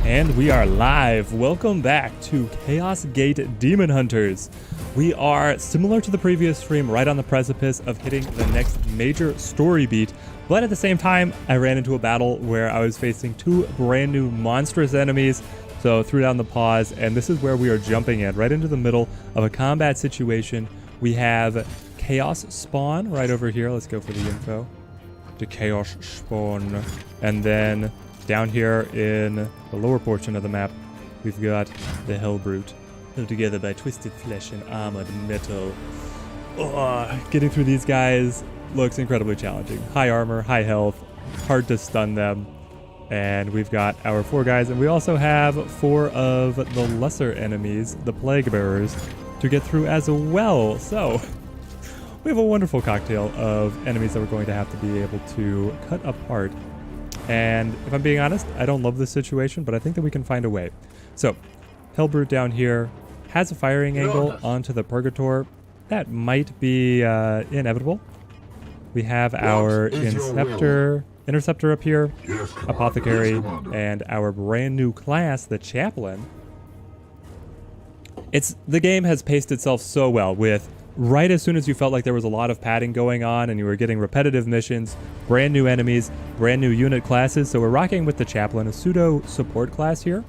And we are live. Welcome back to Chaos Gate Daemonhunters. We are similar to the previous stream, right on the precipice of hitting the next major story beat. But at the same time, I ran into a battle where I was facing two brand new monstrous enemies. So threw down the pause, and this is where we are jumping in, right into the middle of a combat situation. We have Chaos Spawn right over here. Let's go for the info. The Chaos Spawn. And then down here in the lower portion of the map, we've got the Helbrute, held together by twisted flesh and armored metal. Getting through these guys looks incredibly challenging. High armor, high health, hard to stun them. And we've got our four guys, and we also have four of the lesser enemies, the Plague Bearers, to get through as well. So we have a wonderful cocktail of enemies that we're going to have to be able to cut apart. And if I'm being honest, I don't love this situation, but I think that we can find a way. So, Helbrute down here has a firing angle onto the Purgator. That might be inevitable. We have our Interceptor up here, Apothecary, and our brand new class, the Chaplain. The game has paced itself so well with right as soon as you felt like there was a lot of padding going on and you were getting repetitive missions, brand new enemies, brand new unit classes. So we're rocking with the Chaplain, a pseudo support class here.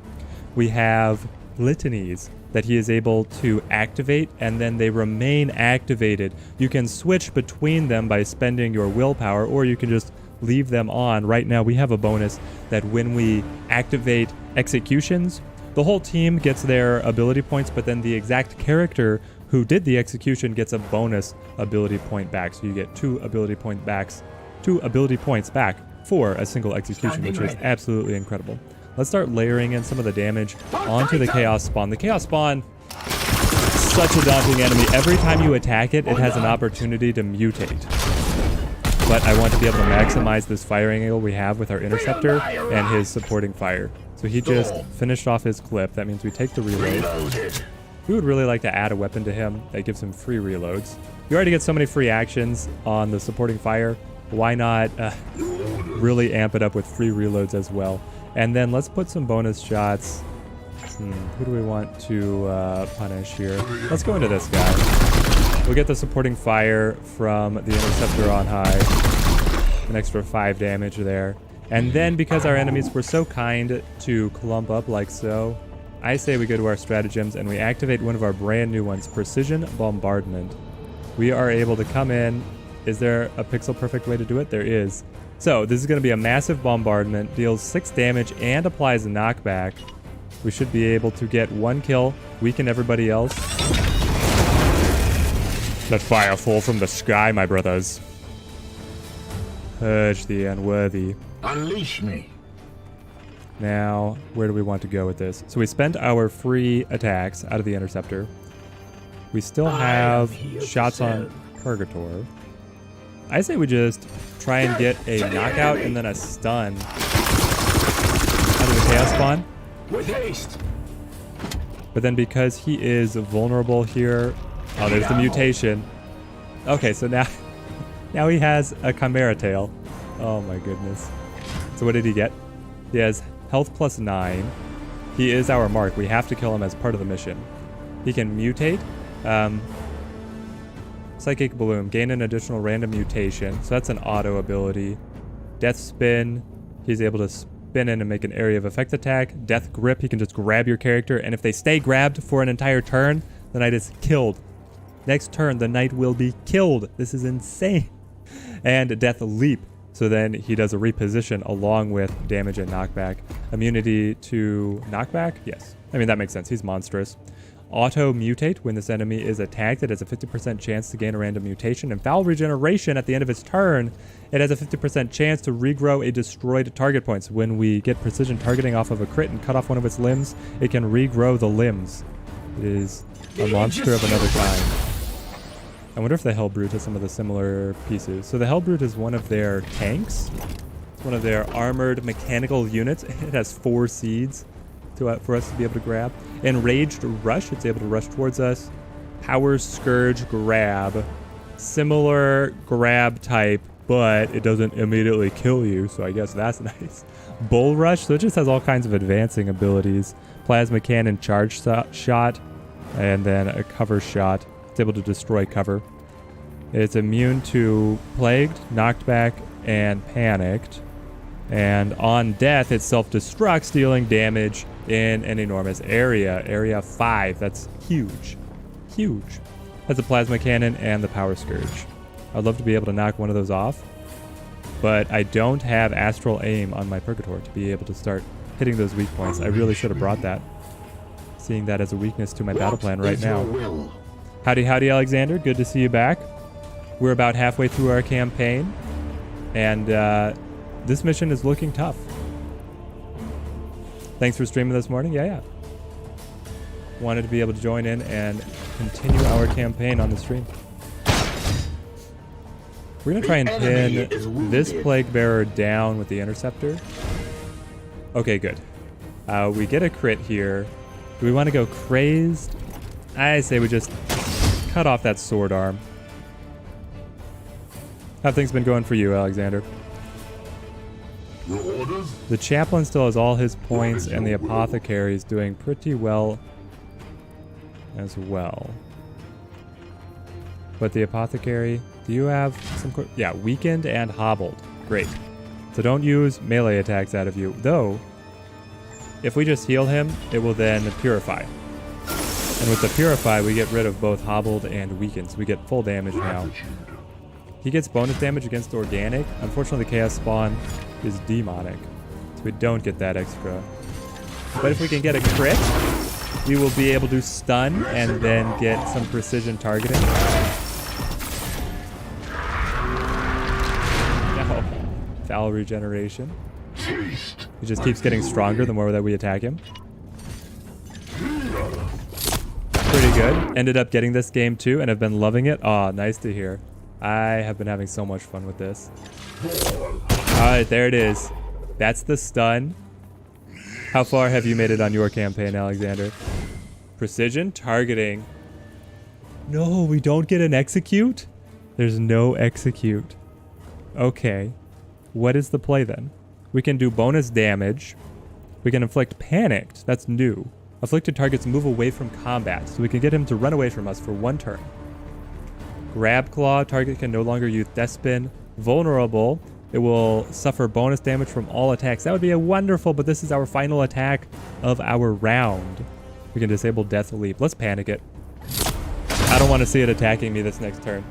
We have litanies that he is able to activate, and then they remain activated. You can switch between them by spending your willpower, or you can just leave them on. Right now we have a bonus that when we activate executions, the whole team gets their ability points, but then the exact character who did the execution gets a bonus ability point back. So you get two ability points back for a single execution, which is absolutely incredible. Let's start layering in some of the damage onto the Chaos Spawn. The Chaos Spawn, such a daunting enemy. Every time you attack it, it has an opportunity to mutate. But I want to be able to maximize this firing angle we have with our Interceptor and his supporting fire. So he just finished off his clip. That means we take the reload. We would really like to add a weapon to him that gives him free reloads. You already get so many free actions on the supporting fire. Why not really amp it up with free reloads as well? And then let's put some bonus shots. Who do we want to punish here? Let's go into this guy. We'll get the supporting fire from the Interceptor on high. An extra 5 damage there. And then because our enemies were so kind to clump up like so, I say we go to our stratagems and we activate one of our brand new ones, Precision Bombardment. We are able to come in. Is there a pixel perfect way to do it? There is. So this is going to be a massive bombardment, deals 6 damage and applies a knockback. We should be able to get 1 kill, weaken everybody else. Let fire fall from the sky, my brothers. Purge the unworthy. Unleash me. Now, where do we want to go with this? So we spent our free attacks out of the Interceptor. We still have shots on Purgator. I say we just try and get a knockout and then a stun out of the Chaos Spawn. With haste. But then because he is vulnerable here... Oh, there's the mutation. Okay, so now he has a Chimera Tail. Oh my goodness. So what did he get? He has health plus 9. He is our mark. We have to kill him as part of the mission. He can mutate. Psychic Bloom. Gain an additional random mutation. So that's an auto ability. Death Spin. He's able to spin in and make an area of effect attack. Death Grip. He can just grab your character. And if they stay grabbed for an entire turn, the knight is killed. Next turn, the knight will be killed. This is insane. And Death Leap. So then he does a reposition along with damage and knockback. Immunity to knockback? Yes. I mean, that makes sense. He's monstrous. Auto Mutate. When this enemy is attacked, it has a 50% chance to gain a random mutation. And Foul Regeneration at the end of its turn, it has a 50% chance to regrow a destroyed target point. So when we get precision targeting off of a crit and cut off one of its limbs, it can regrow the limbs. It is a monster of another kind. I wonder if the Helbrute has some of the similar pieces. So the Helbrute is one of their tanks. It's one of their armored mechanical units. It has 4 seeds for us to be able to grab. Enraged Rush, it's able to rush towards us. Power Scourge Grab. Similar grab type but it doesn't immediately kill you, so I guess that's nice. Bull Rush, so it just has all kinds of advancing abilities. Plasma Cannon, Charge Shot, and then a Cover Shot. It's able to destroy cover. It's immune to Plagued, Knocked Back, and Panicked. And on death, it self-destructs, dealing damage in an enormous area. Area 5, that's huge. Huge. Has a Plasma Cannon and the Power Scourge. I'd love to be able to knock one of those off, but I don't have Astral Aim on my Purgator to be able to start hitting those weak points. I really should have brought that, seeing that as a weakness to my battle plan right now. Howdy, howdy, Alexander. Good to see you back. We're about halfway through our campaign, and this mission is looking tough. Thanks for streaming this morning. Yeah. Wanted to be able to join in and continue our campaign on the stream. We're going to try and pin this Plague Bearer down with the Interceptor. Okay, good. We get a crit here. Do we want to go Crazed? I say we just cut off that sword arm. How have things been going for you, Alexander? The Chaplain still has all his points, and the Apothecary is doing pretty well as well. But the Apothecary, do you have some... Yeah, weakened and hobbled. Great. So don't use melee attacks out of you. Though, if we just heal him, it will then purify. And with the purify, we get rid of both hobbled and weakened. So we get full damage now. He gets bonus damage against organic. Unfortunately, the Chaos Spawn is demonic, so we don't get that extra. But if we can get a crit, we will be able to stun and then get some precision targeting. No. Foul regeneration. He just keeps getting stronger the more that we attack him. Pretty good. Ended up getting this game too and have been loving it. Aw, nice to hear. I have been having so much fun with this. Alright, there it is. That's the stun. How far have you made it on your campaign, Alexander? Precision targeting. No, we don't get an execute? There's no execute. Okay. What is the play then? We can do bonus damage. We can inflict panicked. That's new. Afflicted targets move away from combat, so we can get him to run away from us for 1 turn. Grab Claw, target can no longer use Death Spin. Vulnerable, it will suffer bonus damage from all attacks. That would be a wonderful, but this is our final attack of our round. We can disable Death Leap. Let's panic it. I don't want to see it attacking me this next turn.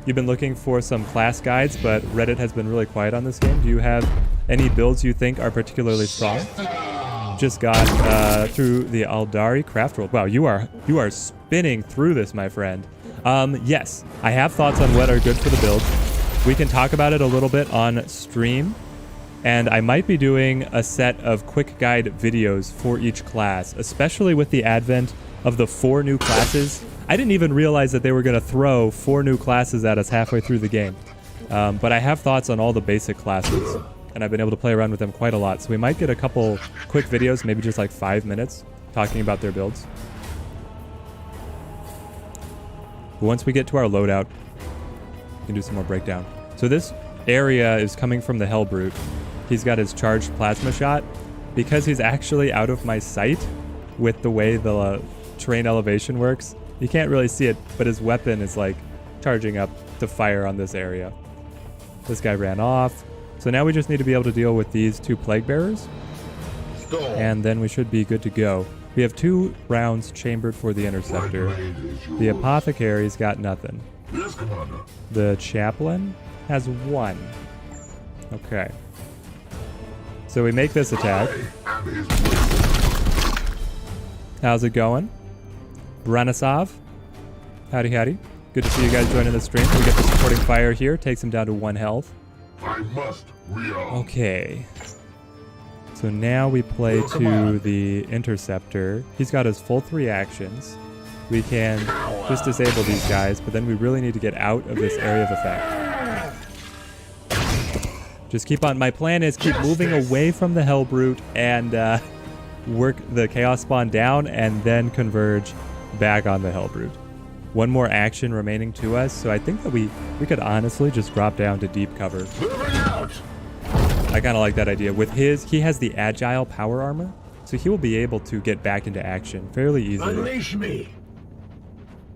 You've been looking for some class guides, but Reddit has been really quiet on this game. Do you have any builds you think are particularly strong? Just got through the Aldari craft world. Wow, you are spinning through this, my friend. Yes, I have thoughts on what are good for the build. We can talk about it a little bit on stream, and I might be doing a set of quick guide videos for each class, especially with the advent of the 4 new classes. I didn't even realize that they were going to throw 4 new classes at us halfway through the game. But I have thoughts on all the basic classes, and I've been able to play around with them quite a lot. So we might get a couple quick videos, maybe just like 5 minutes, talking about their builds. Once we get to our loadout, we can do some more breakdown. So this area is coming from the Helbrute. He's got his charged plasma shot. Because he's actually out of my sight with the way the terrain elevation works, you can't really see it, but his weapon is like charging up to fire on this area. This guy ran off. So now we just need to be able to deal with these 2 Plague Bearers. And then we should be good to go. We have 2 rounds chambered for the Interceptor. The Apothecary's got nothing. The Chaplain has 1. Okay. So we make this attack. How's it going? Branisov? Howdy, howdy. Good to see you guys joining the stream. We get the supporting fire here. Takes him down to 1 health. Okay. So now we play to the Interceptor. He's got his full 3 actions. We can just disable these guys, but then we really need to get out of this area of effect. Just keep on. My plan is keep moving away from the Helbrute and work the Chaos Spawn down and then converge back on the Helbrute. one more action remaining to us, so I think that we could honestly just drop down to deep cover. Moving out. I kind of like that idea. With he has the agile power armor, so he will be able to get back into action fairly easily. Unleash me.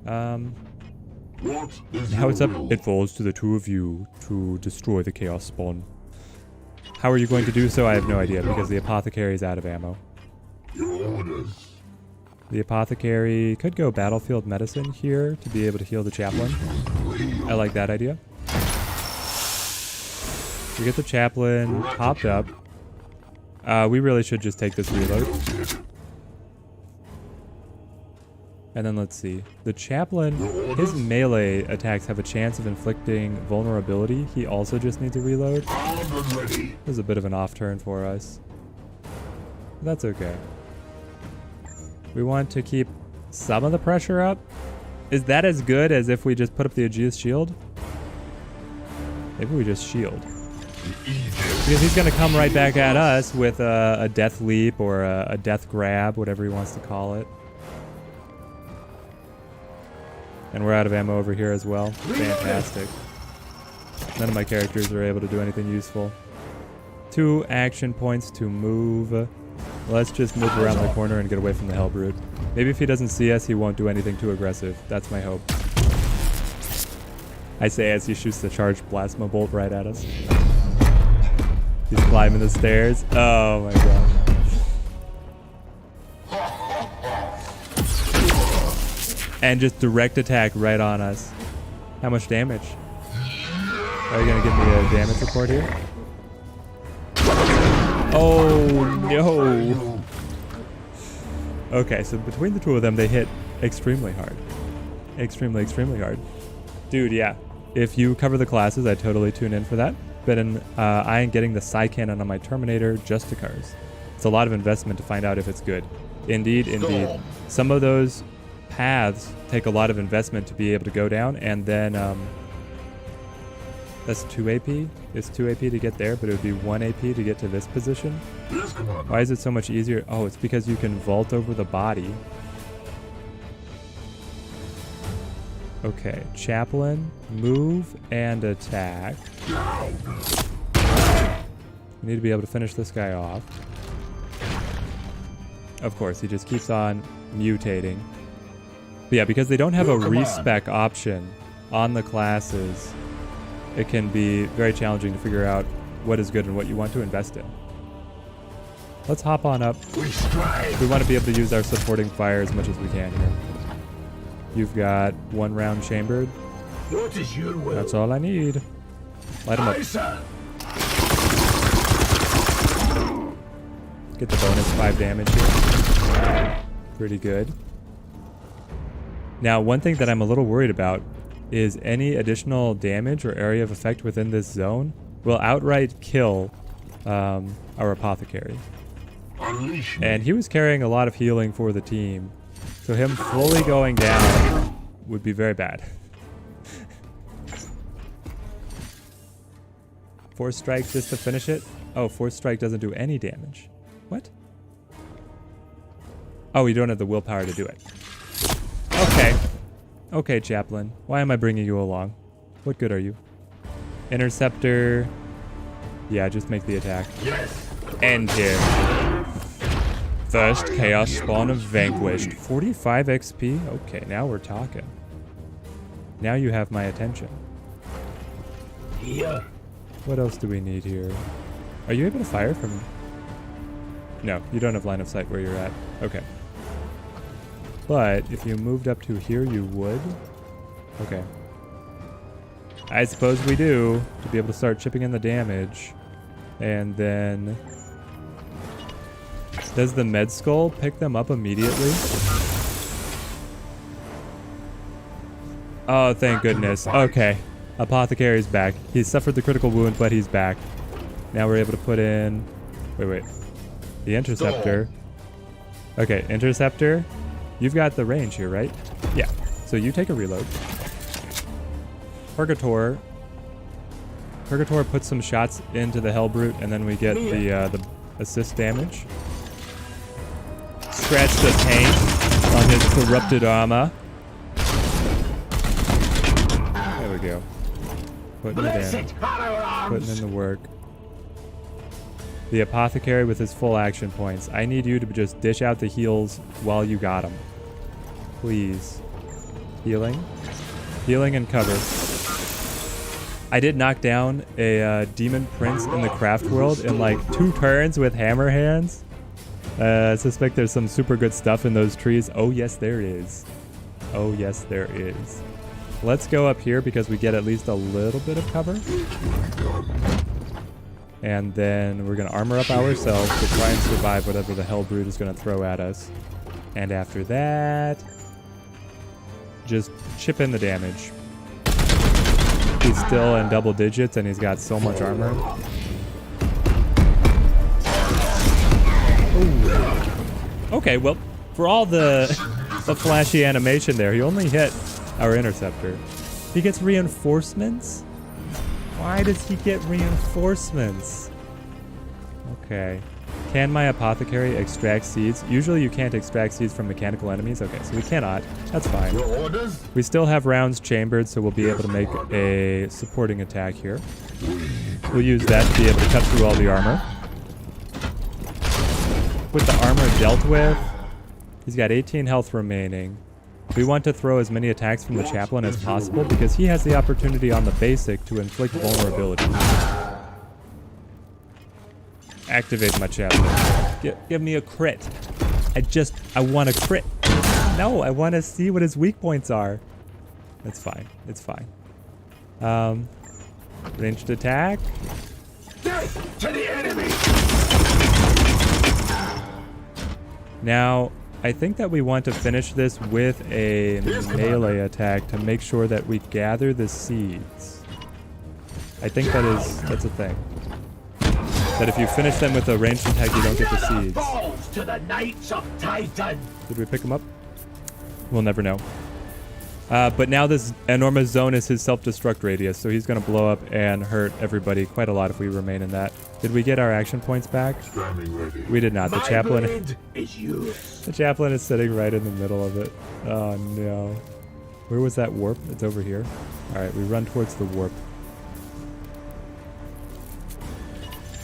What is Now it's up. will? It falls to the two of you to destroy the chaos spawn. How are you going to do so? I have no idea, because the apothecary is out of ammo. Your orders. The apothecary could go battlefield medicine here to be able to heal the chaplain. I like that idea. We get the chaplain topped up. We really should just take this reload. And then let's see. The chaplain, his melee attacks have a chance of inflicting vulnerability. He also just needs a reload. Armed and ready. This is a bit of an off turn for us. That's okay. We want to keep some of the pressure up. Is that as good as if we just put up the Aegis shield? Maybe we just shield. Because he's going to come right back at us with a death leap or a death grab, whatever he wants to call it. And we're out of ammo over here as well. Fantastic. None of my characters are able to do anything useful. 2 action points to move. Let's just move around the corner and get away from the Helbrute. Maybe if he doesn't see us, he won't do anything too aggressive. That's my hope. I say as he shoots the charged plasma bolt right at us. He's climbing the stairs. Oh my god. And just direct attack right on us. How much damage? Are you gonna give me a damage report here? Oh no. Okay, so between the two of them, they hit extremely hard. Extremely hard. Dude, yeah. If you cover the classes, I'd totally tune in for that. But I am getting the Psy Cannon on my Terminator just to cars. It's a lot of investment to find out if it's good. Indeed. Some of those paths take a lot of investment to be able to go down, and then that's 2 AP. It's 2 AP to get there, but it would be 1 AP to get to this position. Yes, Commander. Why is it so much easier? Oh, it's because you can vault over the body. Okay, chaplain, move and attack. We need to be able to finish this guy off. Of course, he just keeps on mutating. But yeah, because they don't have a respec option on the classes, it can be very challenging to figure out what is good and what you want to invest in. Let's hop on up. We want to be able to use our supporting fire as much as we can here. You've got 1 round chambered. What is your will? That's all I need. Light him up. Aye, sir. Get the bonus 5 damage here. Pretty good. Now, one thing that I'm a little worried about is any additional damage or area of effect within this zone will outright kill our apothecary. Unleash me. And he was carrying a lot of healing for the team, so him fully going down would be very bad. 4 strikes just to finish it? Oh, 4th strike doesn't do any damage. What? Oh, you don't have the willpower to do it. Okay. Okay, Chaplain. Why am I bringing you along? What good are you? Interceptor. Yeah, just make the attack. Yes. End him. First Chaos Spawn of Vanquished. 45 XP? Okay, now we're talking. Now you have my attention. Here. What else do we need here? Are you able to fire from... No, you don't have line of sight where you're at. Okay. But if you moved up to here, you would. Okay. I suppose we do, to be able to start chipping in the damage. And then... Does the med skull pick them up immediately? Oh, thank goodness. Okay. Apothecary's back. He suffered the critical wound, but he's back. Now we're able to put in... Wait. The interceptor. Okay, interceptor. You've got the range here, right? Yeah. So you take a reload. Purgator puts some shots into the Helbrute, and then we get the assist damage. Scratch the paint on his corrupted armor. go. Putting it in. Putting in the work. The apothecary with his full action points. I need you to just dish out the heals while you got them. Please. Healing. Healing and cover. I did knock down a demon prince in the craft world in like 2 turns with hammer hands. I suspect there's some super good stuff in those trees. Oh yes, there is. Oh yes, there is. Let's go up here because we get at least a little bit of cover. And then we're going to armor up ourselves to try and survive whatever the Helbrute is going to throw at us. And after that, just chip in the damage. He's still in double digits and he's got so much armor. Ooh. Okay, well, for all the flashy animation there, he only hit our interceptor. He gets reinforcements? Why does he get reinforcements? Okay. Can my apothecary extract seeds? Usually you can't extract seeds from mechanical enemies. Okay, so we cannot. That's fine. Your orders? We still have rounds chambered, so we'll be able to make a supporting attack here. We'll use that to be able to cut through all the armor. With the armor dealt with, he's got 18 health remaining. We want to throw as many attacks from the chaplain as possible because he has the opportunity on the basic to inflict vulnerability. Activate my chaplain. Give me a crit. I want a crit. No, I want to see what his weak points are. That's fine. It's fine. Ranged attack. Death to the enemy! Now, I think that we want to finish this with a melee attack to make sure that we gather the seeds. I think that's a thing. That if you finish them with a ranged attack, you don't get the seeds. Falls to the Knights of Titan. Did we pick him up? We'll never know. But now this enormous zone is his self-destruct radius, so he's going to blow up and hurt everybody quite a lot if we remain in that. Did we get our action points back? We did not. The chaplain is sitting right in the middle of it. Oh no. Where was that warp? It's over here. Alright, we run towards the warp.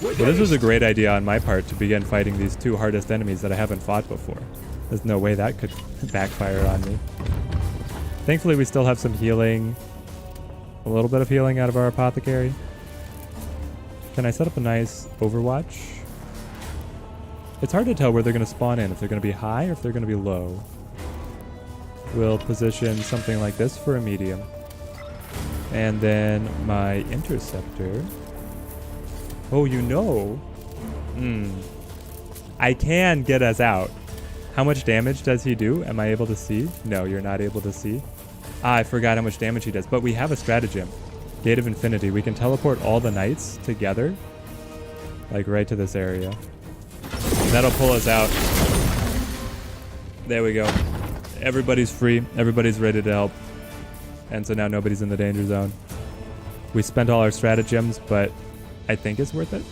Well, this was a great idea on my part to begin fighting these 2 hardest enemies that I haven't fought before. There's no way that could backfire on me. Thankfully, we still have some healing. A little bit of healing out of our apothecary. Can I set up a nice overwatch? It's hard to tell where they're going to spawn in. If they're going to be high or if they're going to be low. We'll position something like this for a medium. And then my interceptor. Oh, you know. I can get us out. How much damage does he do? Am I able to see? No, you're not able to see. I forgot how much damage he does. But we have a stratagem. Gate of Infinity. We can teleport all the knights together. Like right to this area. And that'll pull us out. There we go. Everybody's free. Everybody's ready to help. And so now nobody's in the danger zone. We spent all our stratagems, but I think it's worth it.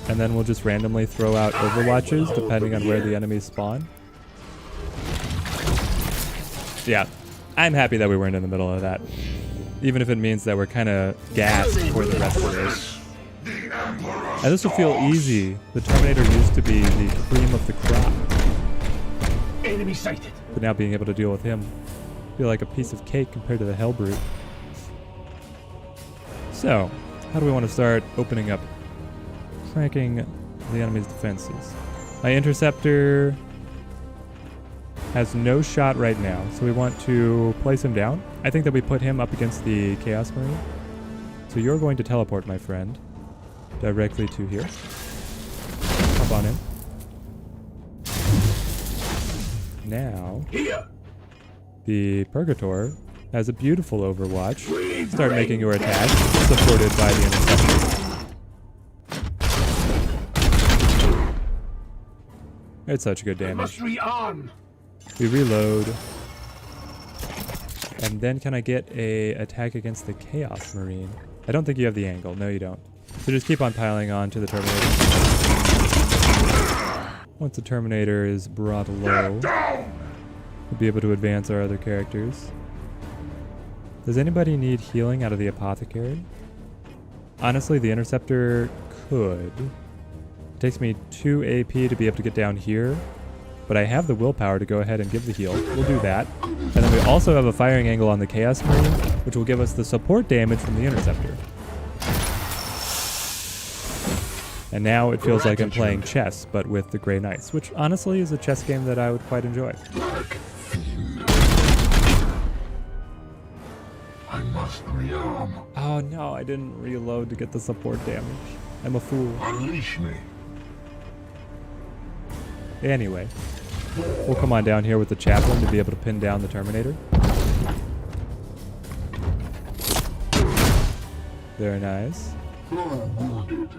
And then we'll just randomly throw out overwatches depending on where the enemies spawn. Yeah, I'm happy that we weren't in the middle of that. Even if it means that we're kind of gassed for the rest of it. And this will feel easy. The Terminator used to be the cream of the crop. Enemy sighted. But now being able to deal with him, I feel like a piece of cake compared to the Helbrute. So, how do we want to start opening up, cracking the enemy's defenses? My interceptor has no shot right now, so we want to place him down. I think that we put him up against the Chaos Marine. So you're going to teleport, my friend, directly to here. Hop on in. Now, the Purgator has a beautiful overwatch. Start making your attack, supported by the interceptor. It's such good damage. We reload. And then can I get a attack against the Chaos Marine? I don't think you have the angle. No, you don't. So just keep on piling on to the Terminator. Once the Terminator is brought low, we'll be able to advance our other characters. Does anybody need healing out of the apothecary? Honestly, the interceptor could. It takes me 2 AP to be able to get down here, but I have the willpower to go ahead and give the heal. We'll do that. And then we also have a firing angle on the Chaos Marine, which will give us the support damage from the interceptor. And now it feels like I'm playing chess, but with the Grey Knights, which honestly is a chess game that I would quite enjoy. I must rearm. Oh no, I didn't reload to get the support damage. I'm a fool. Unleash me. Anyway, we'll come on down here with the chaplain to be able to pin down the Terminator. Very nice.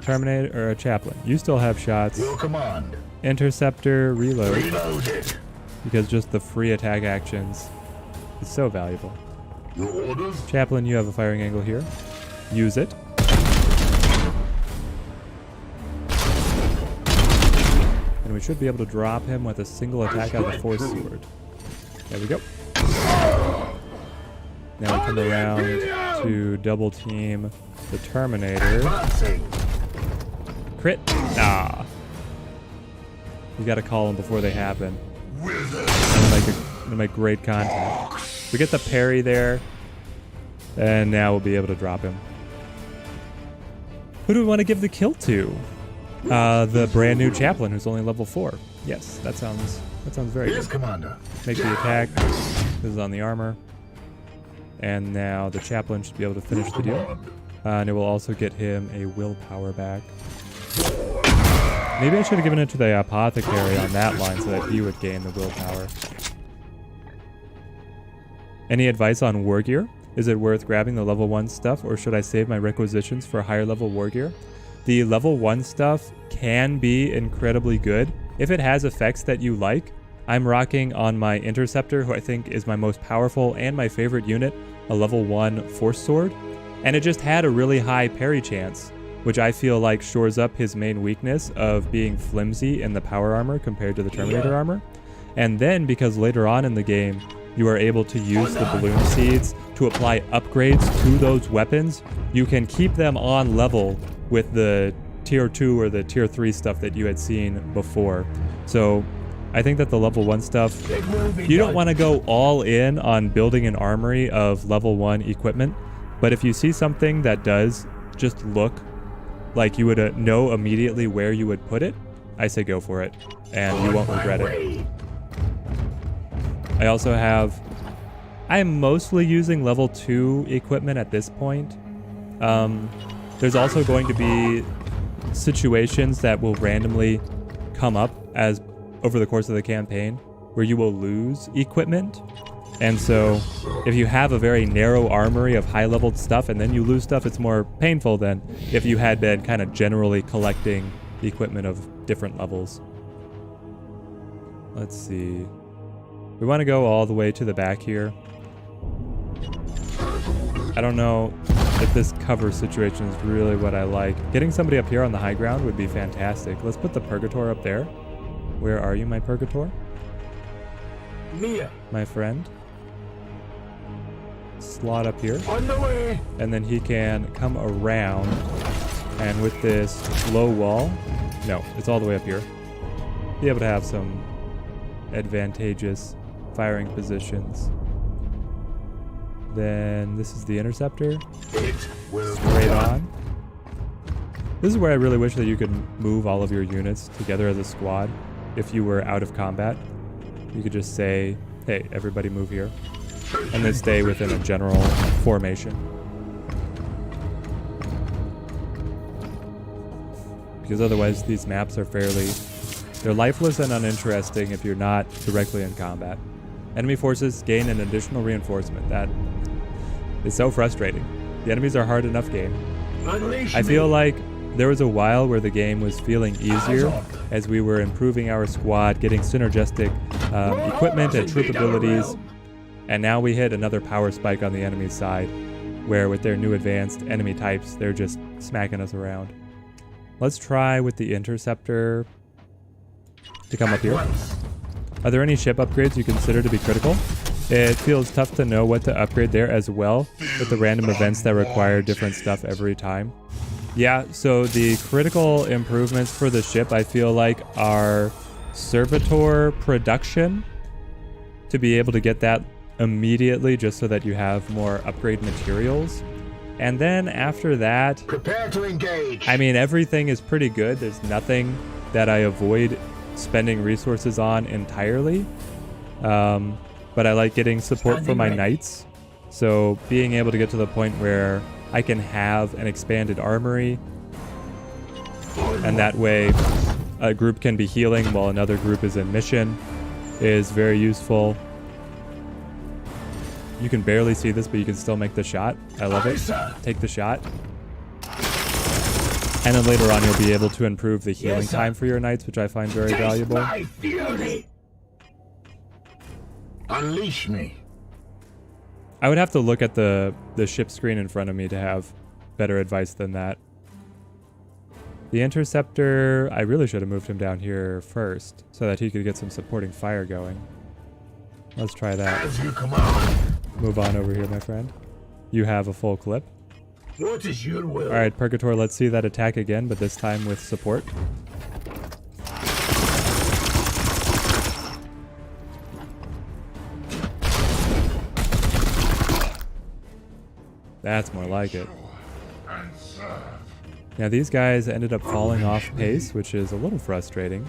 Terminator, or a chaplain. You still have shots. Your command. Interceptor, reload. Reloaded. Because just the free attack actions is so valuable. Your orders? Chaplain, you have a firing angle here. Use it. And we should be able to drop him with a single attack out of the Force Sword. There we go. Now we come around to double team the Terminator. Crit. Ah. You gotta call them before they happen. And make great contact. We get the parry there. And now we'll be able to drop him. Who do we want to give the kill to? The brand new chaplain who's only level 4. Yes, that sounds very Yes, good. Commander. Make the attack. This is on the armor. And now the chaplain should be able to finish the deal. And it will also get him a willpower back. Maybe I should have given it to the apothecary on that line so that he would gain the willpower. Any advice on war gear? Is it worth grabbing the level 1 stuff, or should I save my requisitions for higher level war gear? The level 1 stuff can be incredibly good if it has effects that you like. I'm rocking on my interceptor, who I think is my most powerful and my favorite unit, a level 1 force sword, and it just had a really high parry chance, which I feel like shores up his main weakness of being flimsy in the power armor compared to the Terminator armor. And then, because later on in the game you are able to use the balloon seeds to apply upgrades to those weapons, you can keep them on level with the tier 2 or the tier 3 stuff that you had seen before. So I think that the level 1 stuff, you don't want to go all in on building an armory of level 1 equipment, but if you see something that does just look like you would know immediately where you would put it, I say go for it, and you won't regret it. I also have, I'm mostly using level 2 equipment at this point. There's also going to be situations that will randomly come up as over the course of the campaign where you will lose equipment. And so if you have a very narrow armory of high leveled stuff and then you lose stuff, it's more painful than if you had been kind of generally collecting equipment of different levels. Let's see. We want to go all the way to the back here. I don't know if this cover situation is really what I like. Getting somebody up here on the high ground would be fantastic. Let's put the Purgator up there. Where are you, my Purgator? Mia. My friend. Slot up here. On the way. And then he can come around. And with this low wall, no, it's all the way up here. Be able to have some advantageous firing positions. Then this is the interceptor. Straight on. This is where I really wish that you could move all of your units together as a squad. If you were out of combat, you could just say, hey, everybody move here. And then stay within a general formation. Because otherwise these maps are they're lifeless and uninteresting if you're not directly in combat. Enemy forces gain an additional reinforcement. That is so frustrating. The enemies are hard enough game. I feel like there was a while where the game was feeling easier as we were improving our squad, getting synergistic equipment and troop abilities. And now we hit another power spike on the enemy side, where with their new advanced enemy types, they're just smacking us around. Let's try with the interceptor to come up here. Are there any ship upgrades you consider to be critical? It feels tough to know what to upgrade there as well, with the random events that require different stuff every time. Yeah, so the critical improvements for the ship, I feel like, are servitor production, to be able to get that immediately just so that you have more upgrade materials. And then after that, Prepare to engage. I mean, everything is pretty good. There's nothing that I avoid spending resources on entirely. But I like getting support for my knights. So being able to get to the point where I can have an expanded armory, and that way a group can be healing while another group is in mission, is very useful. You can barely see this, but you can still make the shot. I love it. Take the shot. And then later on, you'll be able to improve the healing time for your knights, which I find very valuable. My fury. Unleash me. I would have to look at the ship screen in front of me to have better advice than that. The interceptor, I really should have moved him down here first so that he could get some supporting fire going. Let's try that. As you command. Move on over here, my friend. You have a full clip. What is your will? All right, Purgator, let's see that attack again, but this time with support. That's more like it. Now these guys ended up falling off pace, which is a little frustrating.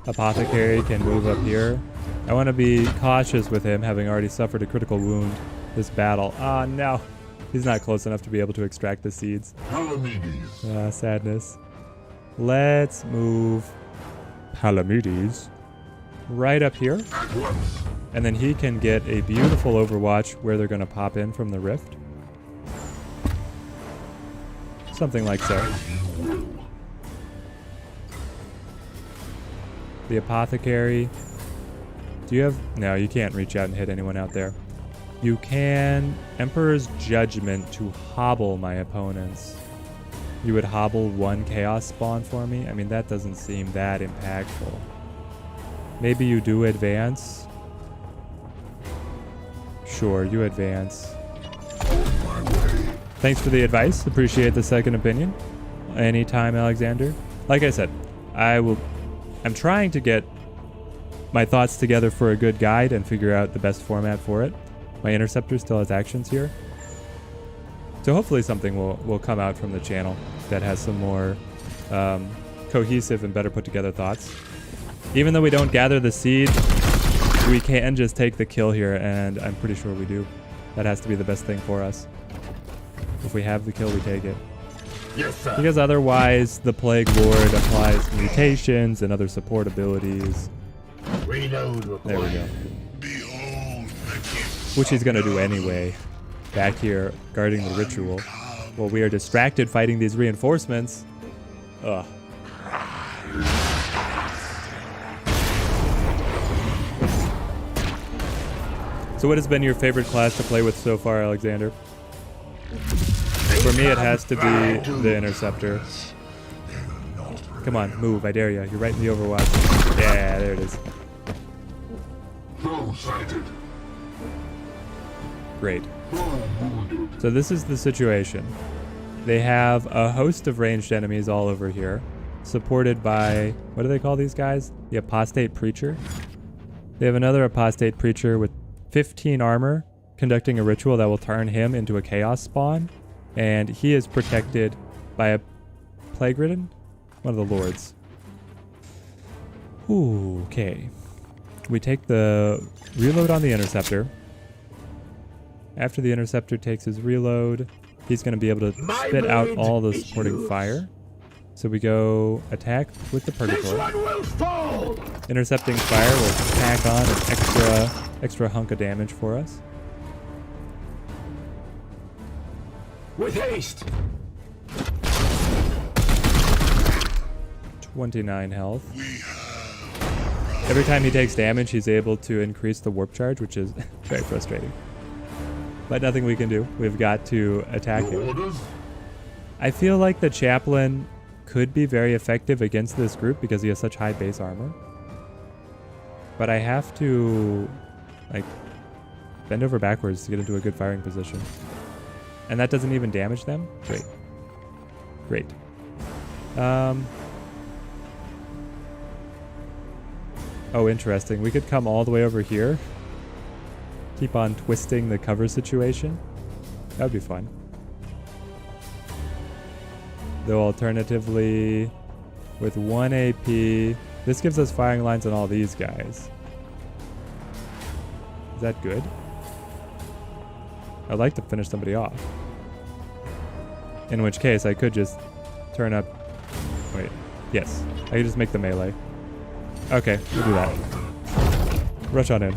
Apothecary can move up here. I want to be cautious with him, having already suffered a critical wound this battle. Ah, no. He's not close enough to be able to extract the seeds. Sadness. Let's move Palamedes right up here. And then he can get a beautiful overwatch where they're going to pop in from the rift. Something like so. The Apothecary. Do you have... No, you can't reach out and hit anyone out there. You can Emperor's Judgment to hobble my opponents. You would hobble one Chaos spawn for me? I mean, that doesn't seem that impactful. Maybe you do advance. Sure, you advance. Thanks for the advice. Appreciate the second opinion. Anytime, Alexander. Like I said, I'm trying to get my thoughts together for a good guide and figure out the best format for it. My interceptor still has actions here. So hopefully something will come out from the channel that has some more cohesive and better put together thoughts. Even though we don't gather the seed, we can just take the kill here, and I'm pretty sure we do. That has to be the best thing for us. If we have the kill, we take it. Yes, sir. Because otherwise, the Plague Lord applies mutations and other support abilities. Reload required. There we go. Which he's going to do anyway. Back here, guarding the ritual. While we are distracted fighting these reinforcements. Ugh. So what has been your favorite class to play with so far, Alexander? For me, it has to be the Interceptor. Come on, move, I dare you. You're right in the Overwatch. Yeah, there it is. Great. So this is the situation. They have a host of ranged enemies all over here, supported by, what do they call these guys? The Apostate Preacher. They have another Apostate Preacher with 15 armor, conducting a ritual that will turn him into a Chaos spawn, and he is protected by a Plague Ridden, one of the Lords. Ooh, okay. We take the reload on the Interceptor. After the Interceptor takes his reload, he's going to be able to spit out all the supporting fire. So we go attack with the Purgatory. Intercepting fire will tack on an extra hunk of damage for us. With haste. 29 health. Every time he takes damage, he's able to increase the warp charge, which is very frustrating. But nothing we can do. We've got to attack him. I feel like the Chaplain could be very effective against this group because he has such high base armor. But I have to Like, bend over backwards to get into a good firing position. And that doesn't even damage them? Great. Great. Oh, interesting. We could come all the way over here. Keep on twisting the cover situation. That would be fun. Though alternatively, with 1 AP, this gives us firing lines on all these guys. Is that good? I'd like to finish somebody off. In which case, I could just turn up... Wait. Yes. I could just make the melee. Okay, we'll do that. Rush on in.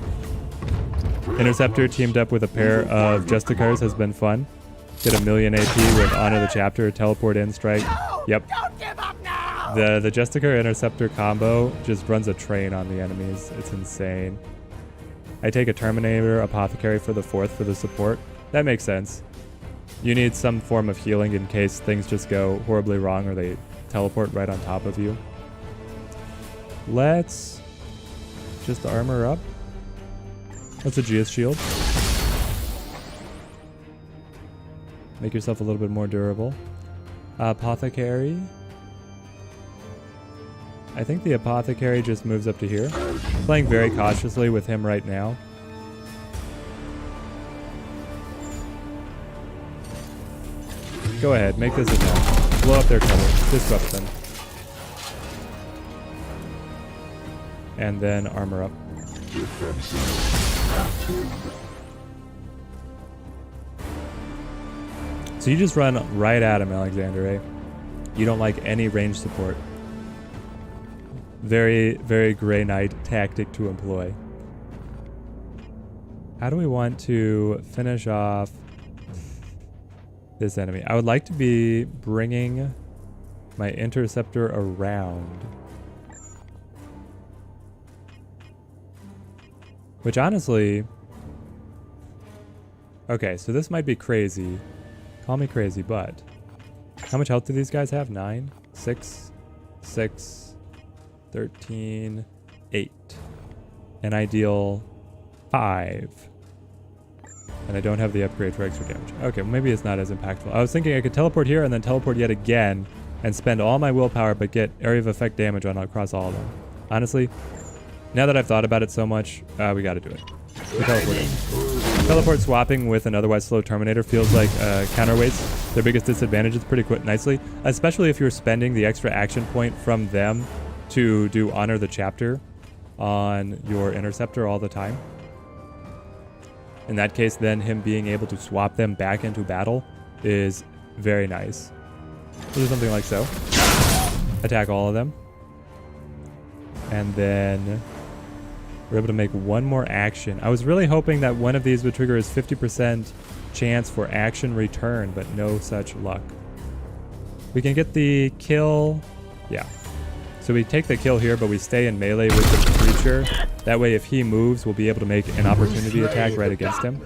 Interceptor teamed up with a pair of Justicars has been fun. Get 1,000,000 AP with Honor the Chapter, teleport in, strike. Yep. Don't give up now! The Justicar Interceptor combo just runs a train on the enemies. It's insane. I take a Terminator Apothecary for the 4th for the support. That makes sense. You need some form of healing in case things just go horribly wrong or they teleport right on top of you. Let's just armor up. That's a Geas shield. Make yourself a little bit more durable. Apothecary. I think the Apothecary just moves up to here. Playing very cautiously with him right now. Go ahead, make this attack. Blow up their cover. Disrupt them. And then armor up. So you just run right at him, Alexander, eh? You don't like any range support. Very, very Grey Knight tactic to employ. How do we want to finish off this enemy? I would like to be bringing my Interceptor around. Which honestly... Okay, so this might be crazy. Call me crazy, but... How much health do these guys have? 9? 6? 6? 13? 8. And I deal 5. And I don't have the upgrade for extra damage. Okay, maybe it's not as impactful. I was thinking I could teleport here and then teleport yet again and spend all my willpower but get area of effect damage on across all of them. Honestly, now that I've thought about it so much, we gotta do it. Teleport swapping with an otherwise slow Terminator feels like counterweights their biggest disadvantages pretty nicely, especially if you're spending the extra action point from them to do Honor the Chapter on your Interceptor all the time. In that case, then him being able to swap them back into battle is very nice. We'll do something like so. Attack all of them. And then we're able to make one more action. I was really hoping that one of these would trigger his 50% chance for action return, but no such luck. We can get the kill. Yeah. So we take the kill here, but we stay in melee with the creature. That way, if he moves, we'll be able to make an opportunity attack right against him.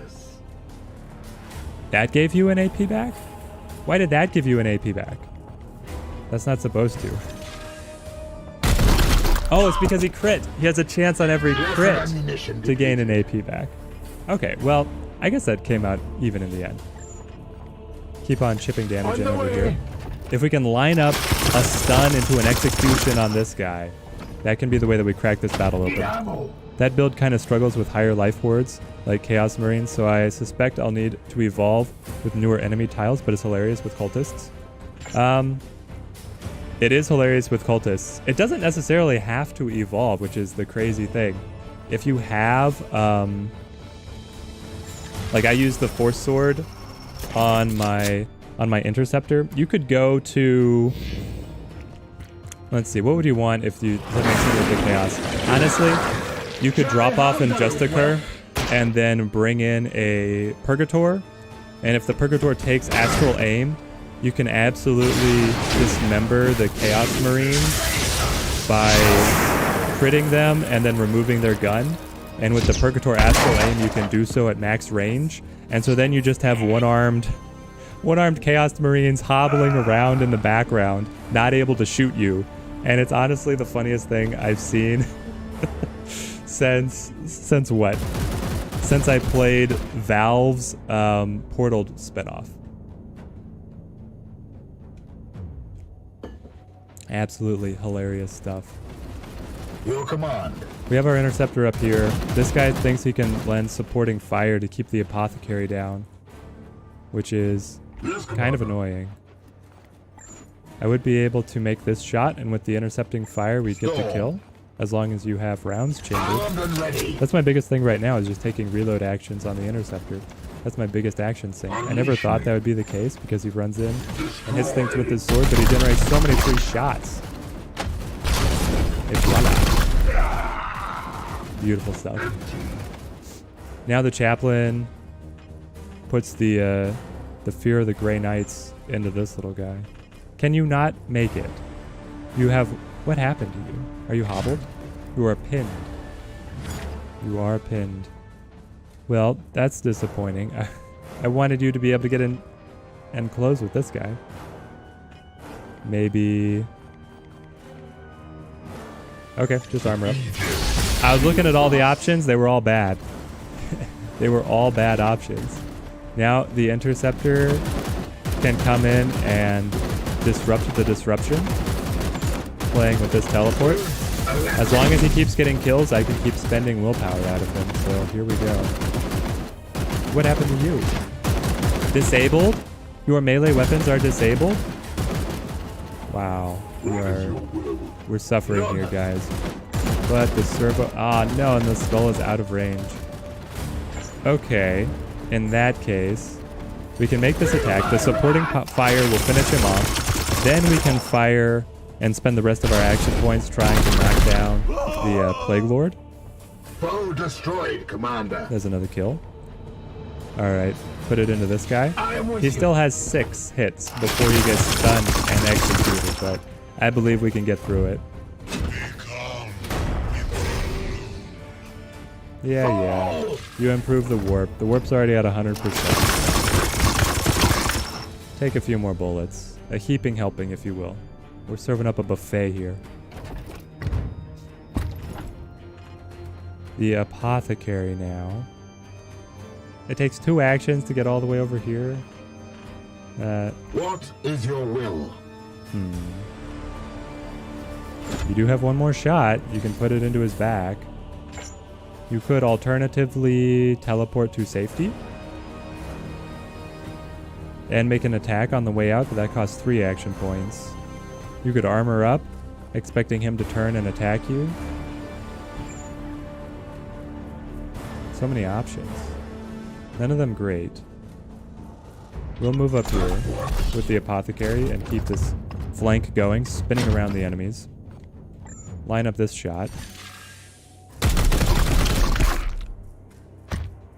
That gave you an AP back? Why did that give you an AP back? That's not supposed to. Oh, it's because he crit. He has a chance on every crit to gain an AP back. Okay, well, I guess that came out even in the end. Keep on chipping damage in over here. If we can line up a stun into an execution on this guy, that can be the way that we crack this battle open. That build kind of struggles with higher life wards, like Chaos Marines, so I suspect I'll need to evolve with newer enemy tiles, but it's hilarious with cultists. It is hilarious with cultists. It doesn't necessarily have to evolve, which is the crazy thing. If you have, like I use the Force Sword on my Interceptor, you could go to, let's see, what would you want if you let me see with the Chaos? Honestly, you could drop off in Justicar and then bring in a Purgator, and if the Purgator takes Astral Aim, you can absolutely dismember the Chaos Marines by critting them and then removing their gun. And with the Purgator Astral Aim, you can do so at max range. And so then you just have one-armed Chaos Marines hobbling around in the background, not able to shoot you. And it's honestly the funniest thing I've seen since what? since I played Valve's Portal spinoff. Absolutely hilarious stuff. Your command. We have our interceptor up here. This guy thinks he can lend supporting fire to keep the apothecary down, which is kind of annoying. I would be able to make this shot, and with the intercepting fire, we'd get the kill, as long as you have rounds chambered. That's my biggest thing right now, is just taking reload actions on the interceptor. That's my biggest action thing. I never thought that would be the case, because he runs in and hits things with his sword, but he generates so many free shots. Et voila. Beautiful stuff. Now the chaplain puts the fear of the Grey Knights into this little guy. Can you not make it? You have... What happened to you? Are you hobbled? You are pinned. You are pinned. Well, that's disappointing. I wanted you to be able to get in and close with this guy. Maybe... Okay, just armor up. I was looking at all the options. They were all bad. They were all bad options. Now the interceptor can come in and disrupt the disruption, playing with this teleport. As long as he keeps getting kills, I can keep spending willpower out of him. So here we go. What happened to you? Disabled? Your melee weapons are disabled? Wow. We're suffering here, guys. But the servo... Ah, no, and the skull is out of range. Okay. In that case, we can make this attack. The supporting fire will finish him off. Then we can fire and spend the rest of our action points trying to knock down the Plague Lord. Foe destroyed, Commander. There's another kill. Alright, put it into this guy. He still has 6 hits before he gets stunned and executed, but I believe we can get through it. Yeah. You improve the warp. The warp's already at 100%. Take a few more bullets. A heaping helping, if you will. We're serving up a buffet here. The apothecary now. It takes 2 actions to get all the way over here. What is your will? You do have one more shot. You can put it into his back. You could alternatively teleport to safety and make an attack on the way out, but that costs 3 action points. You could armor up, expecting him to turn and attack you. So many options. None of them great. We'll move up here with the apothecary and keep this flank going, spinning around the enemies. Line up this shot.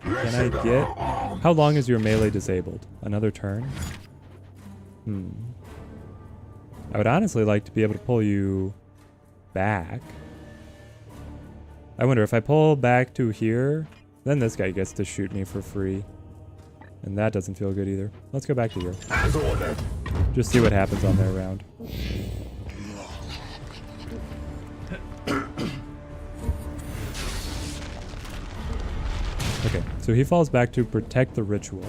Can I get... How long is your melee disabled? Another turn? I would honestly like to be able to pull you back. I wonder if I pull back to here, then this guy gets to shoot me for free. And that doesn't feel good either. Let's go back to here. Just see what happens on their round. Okay, so he falls back to protect the ritual.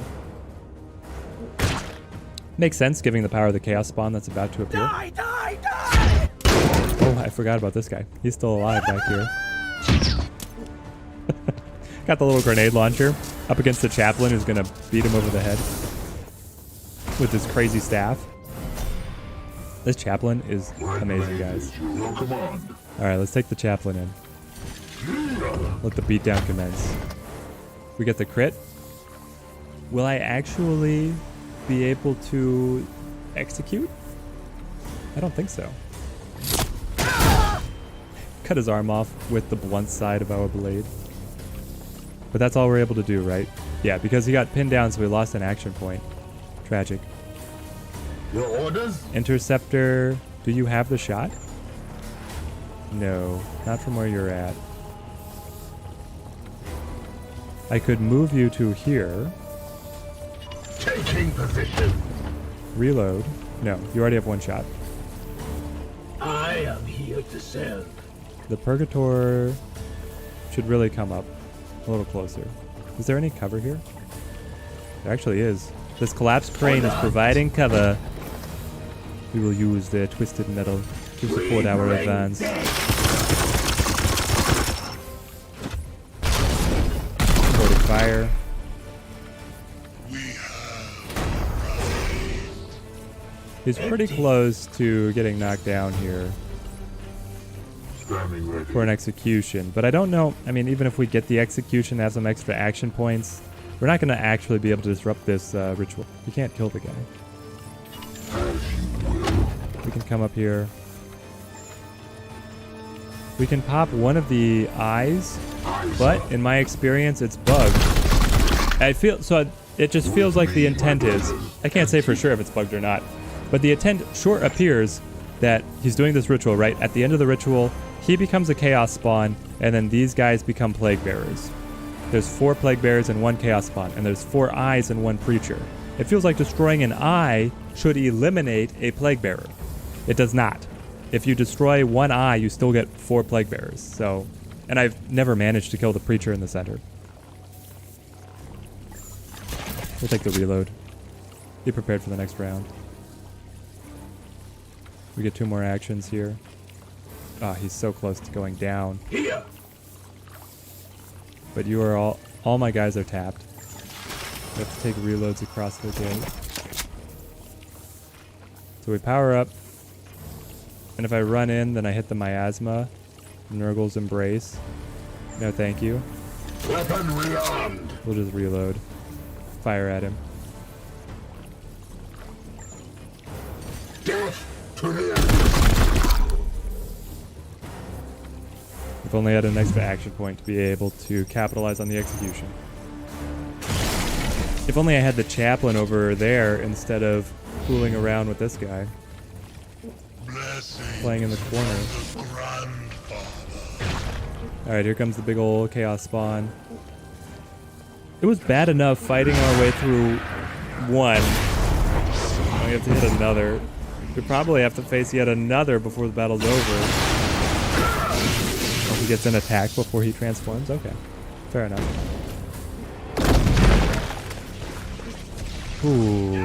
Makes sense, giving the power of the chaos spawn that's about to appear. Die, die, die! Oh, I forgot about this guy. He's still alive back here. Got the little grenade launcher up against the chaplain who's gonna beat him over the head with his crazy staff. This chaplain is amazing, guys. Alright, let's take the chaplain in. Let the beatdown commence. We get the crit. Will I actually be able to execute? I don't think so. Cut his arm off with the blunt side of our blade. But that's all we're able to do, right? Yeah, because he got pinned down, so we lost an action point. Tragic. Your orders? Interceptor, do you have the shot? No, not from where you're at. I could move you to here. Taking position. Reload. No, you already have one shot. I am here to serve. The Purgator should really come up a little closer. Is there any cover here? There actually is. This collapsed crane is providing cover. We will use the twisted metal to support our advance. Supporting fire. He's pretty close to getting knocked down here for an execution. But I don't know. I mean, even if we get the execution, have some extra action points, we're not going to actually be able to disrupt this ritual. We can't kill the guy. We can come up here. We can pop one of the eyes, but in my experience, it's bugged. It just feels like the intent is, I can't say for sure if it's bugged or not, but the intent sure appears that he's doing this ritual, right? At the end of the ritual, he becomes a chaos spawn, and then these guys become plague bearers. There's 4 plague bearers and 1 chaos spawn, and there's 4 eyes and 1 preacher. It feels like destroying an eye should eliminate a plague bearer. It does not. If you destroy 1 eye, you still get 4 plague bearers. So, and I've never managed to kill the preacher in the center. We'll take the reload. Be prepared for the next round. We get 2 more actions here. Ah, he's so close to going down. Here. But you are all my guys are tapped. We have to take reloads across the gate. So we power up. And if I run in, then I hit the miasma. Nurgle's embrace. No, thank you. Weapon rearmed. We'll just reload. Fire at him. Death to the enemy. We've only had an extra action point to be able to capitalize on the execution. If only I had the chaplain over there instead of fooling around with this guy. Playing in the corner. Alright, here comes the big old chaos spawn. It was bad enough fighting our way through 1. Now we have to hit another. We probably have to face yet another before the battle's over. Oh, he gets an attack before he transforms? Okay. Fair enough. Ooh.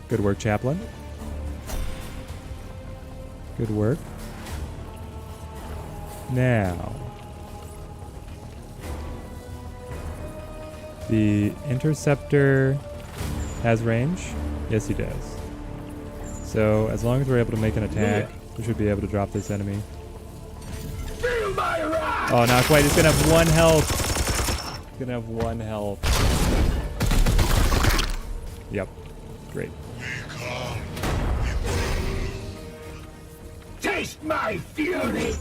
Good work, Chaplain. Good work. Now, the interceptor has range. Yes, he does. So as long as we're able to make an attack, we should be able to drop this enemy. Oh, not quite. He's gonna have 1 health. He's gonna have 1 health. Yep. Great. Taste my fury.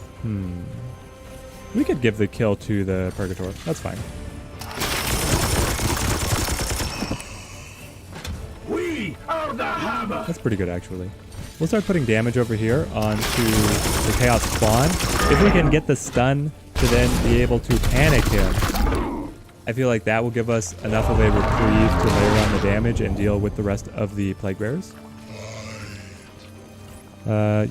We could give the kill to the Purgator. That's fine. We are the hammer. That's pretty good, actually. We'll start putting damage over here onto the Chaos Spawn. If we can get the stun to then be able to panic him, I feel like that will give us enough of a reprieve to layer on the damage and deal with the rest of the Plague Bearers.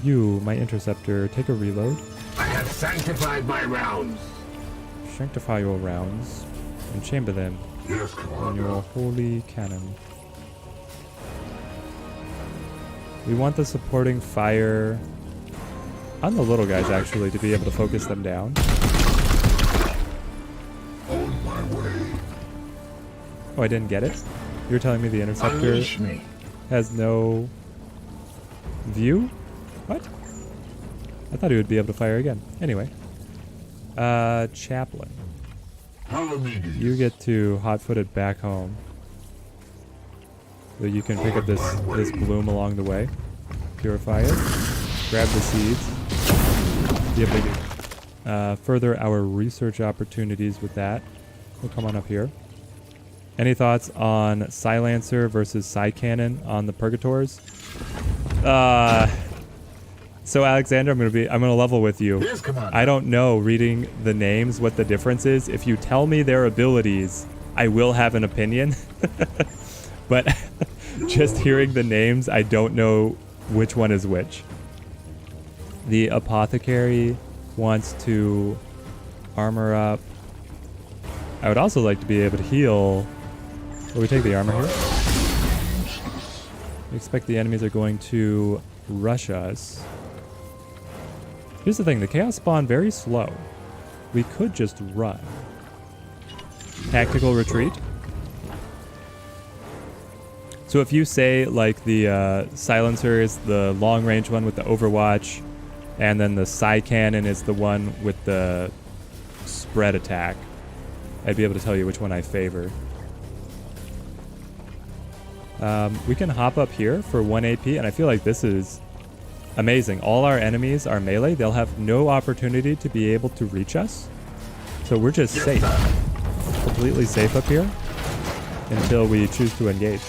You, my interceptor, take a reload. I have sanctified my rounds. Sanctify your rounds and chamber them on your holy cannon. We want the supporting fire on the little guys, actually, to be able to focus them down. On my way. Oh, I didn't get it? You're telling me the interceptor has no view? What? I thought he would be able to fire again. Anyway. Chaplain. You get to hot-foot it back home. So you can pick up this bloom along the way. Purify it. Grab the seeds. Be able to further our research opportunities with that. We'll come on up here. Any thoughts on Silencer versus Psy Cannon on the Purgators? So Alexander, I'm gonna level with you. Yes, Commander. I don't know, reading the names, what the difference is. If you tell me their abilities, I will have an opinion. But just hearing the names, I don't know which one is which. The Apothecary wants to armor up. I would also like to be able to heal. Will we take the armor here? We expect the enemies are going to rush us. Here's the thing, the chaos spawn very slow. We could just run. Tactical retreat. So if you say like the silencer is the long range one with the overwatch, and then the psi cannon is the one with the spread attack, I'd be able to tell you which one I favor. We can hop up here for 1 AP, and I feel like this is amazing. All our enemies are melee. They'll have no opportunity to be able to reach us. So we're just safe. Completely safe up here until we choose to engage.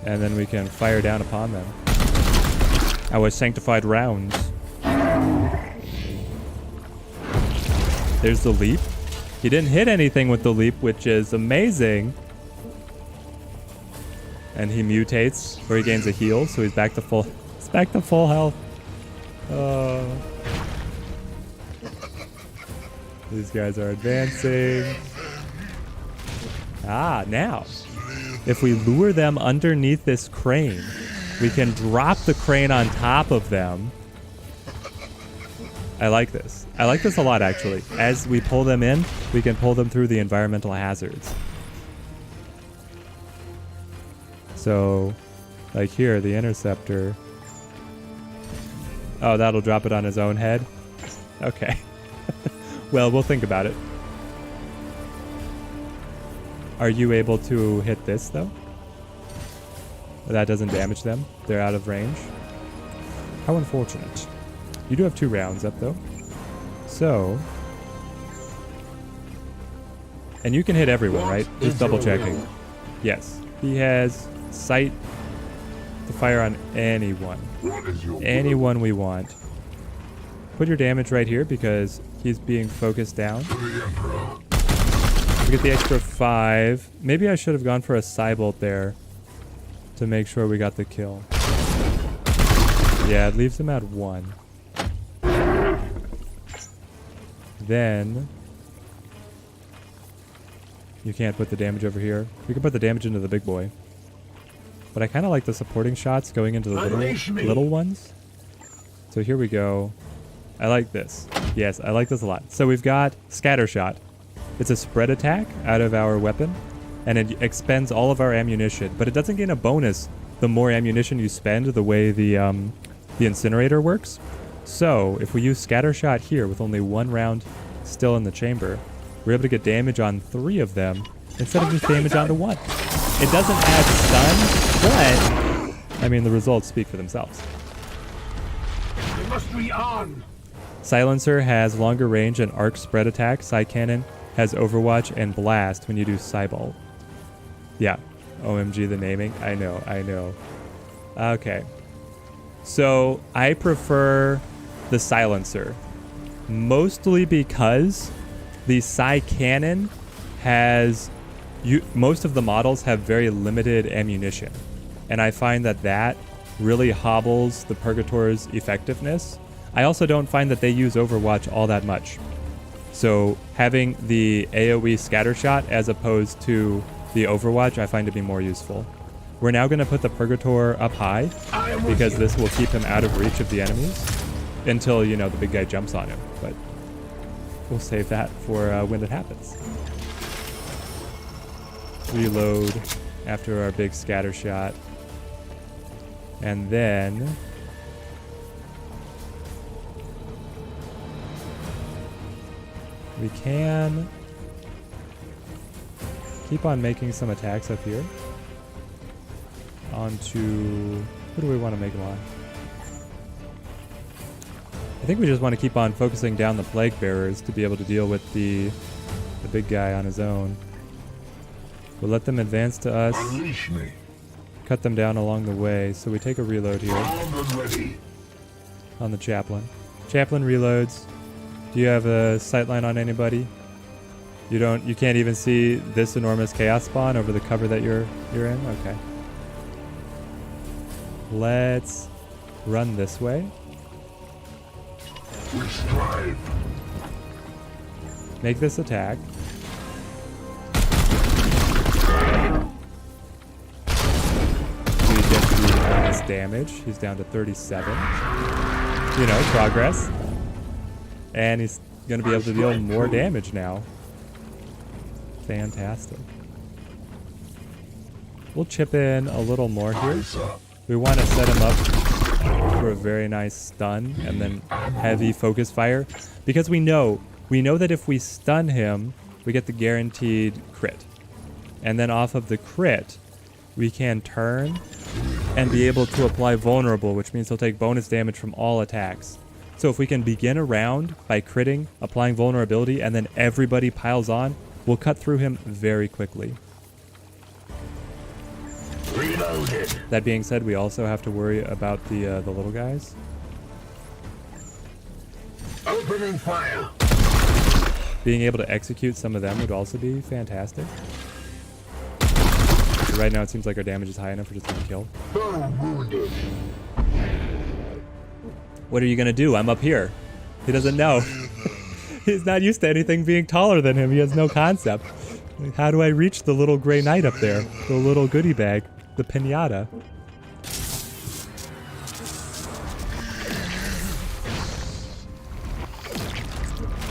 And then we can fire down upon them. Our sanctified rounds. There's the leap. He didn't hit anything with the leap, which is amazing. And he mutates, or he gains a heal, so he's back to full. He's back to full health. These guys are advancing. Ah, now, if we lure them underneath this crane, we can drop the crane on top of them. I like this. I like this a lot, actually. As we pull them in, we can pull them through the environmental hazards. So, like here, the interceptor. Oh, that'll drop it on his own head? Okay. Well, we'll think about it. Are you able to hit this, though? That doesn't damage them. They're out of range. How unfortunate. You do have 2 rounds up, though. So... And you can hit everyone, right? Just double checking. Yes. He has sight to fire on anyone. Anyone we want. Put your damage right here because he's being focused down. We get the extra 5. Maybe I should have gone for a Cybolt there to make sure we got the kill. Yeah, it leaves him at 1. Then you can't put the damage over here. We can put the damage into the big boy. But I kind of like the supporting shots going into the little ones. So here we go. I like this. Yes, I like this a lot. So we've got Scatter Shot. It's a spread attack out of our weapon, and it expends all of our ammunition. But it doesn't gain a bonus the more ammunition you spend, the way the incinerator works. So if we use Scatter Shot here with only 1 round still in the chamber, we're able to get damage on 3 of them instead of just damage onto 1. It doesn't add stun, but I mean the results speak for themselves. We must be on. Silencer has longer range and arc spread attack. Psi Cannon has Overwatch and Blast when you do Cybolt. Yeah. OMG, the naming. I know. Okay. So I prefer the Silencer. Mostly because the Psi Cannon has... most of the models have very limited ammunition. And I find that really hobbles the Purgator's effectiveness. I also don't find that they use Overwatch all that much. So having the AoE Scattershot as opposed to the Overwatch, I find to be more useful. We're now going to put the Purgator up high because this will keep him out of reach of the enemies until, you know, the big guy jumps on him. But we'll save that for when it happens. Reload after our big Scattershot. And then... we can keep on making some attacks up here. Onto... who do we want to make them on? I think we just want to keep on focusing down the Plague Bearers to be able to deal with the big guy on his own. We'll let them advance to us. Unleash me. Cut them down along the way. So we take a reload here. Armed and ready. On the Chaplain. Chaplain reloads. Do you have a sightline on anybody? You can't even see this enormous chaos spawn over the cover that you're in? Okay. Let's run this way. We strive. Make this attack. We get the bonus damage. He's down to 37. You know, progress. And he's going to be able to deal more damage now. Fantastic. We'll chip in a little more here. We want to set him up for a very nice stun and then heavy focus fire. Because we know that if we stun him, we get the guaranteed crit. And then off of the crit, we can turn and be able to apply vulnerable, which means he'll take bonus damage from all attacks. So if we can begin a round by critting, applying vulnerability, and then everybody piles on, we'll cut through him very quickly. Reloaded. That being said, we also have to worry about the little guys. Opening fire. Being able to execute some of them would also be fantastic. Right now it seems like our damage is high enough for just one kill. Foe wounded. What are you gonna do? I'm up here. He doesn't know. He's not used to anything being taller than him. He has no concept. How do I reach the little gray knight up there? The little goodie bag. The pinata.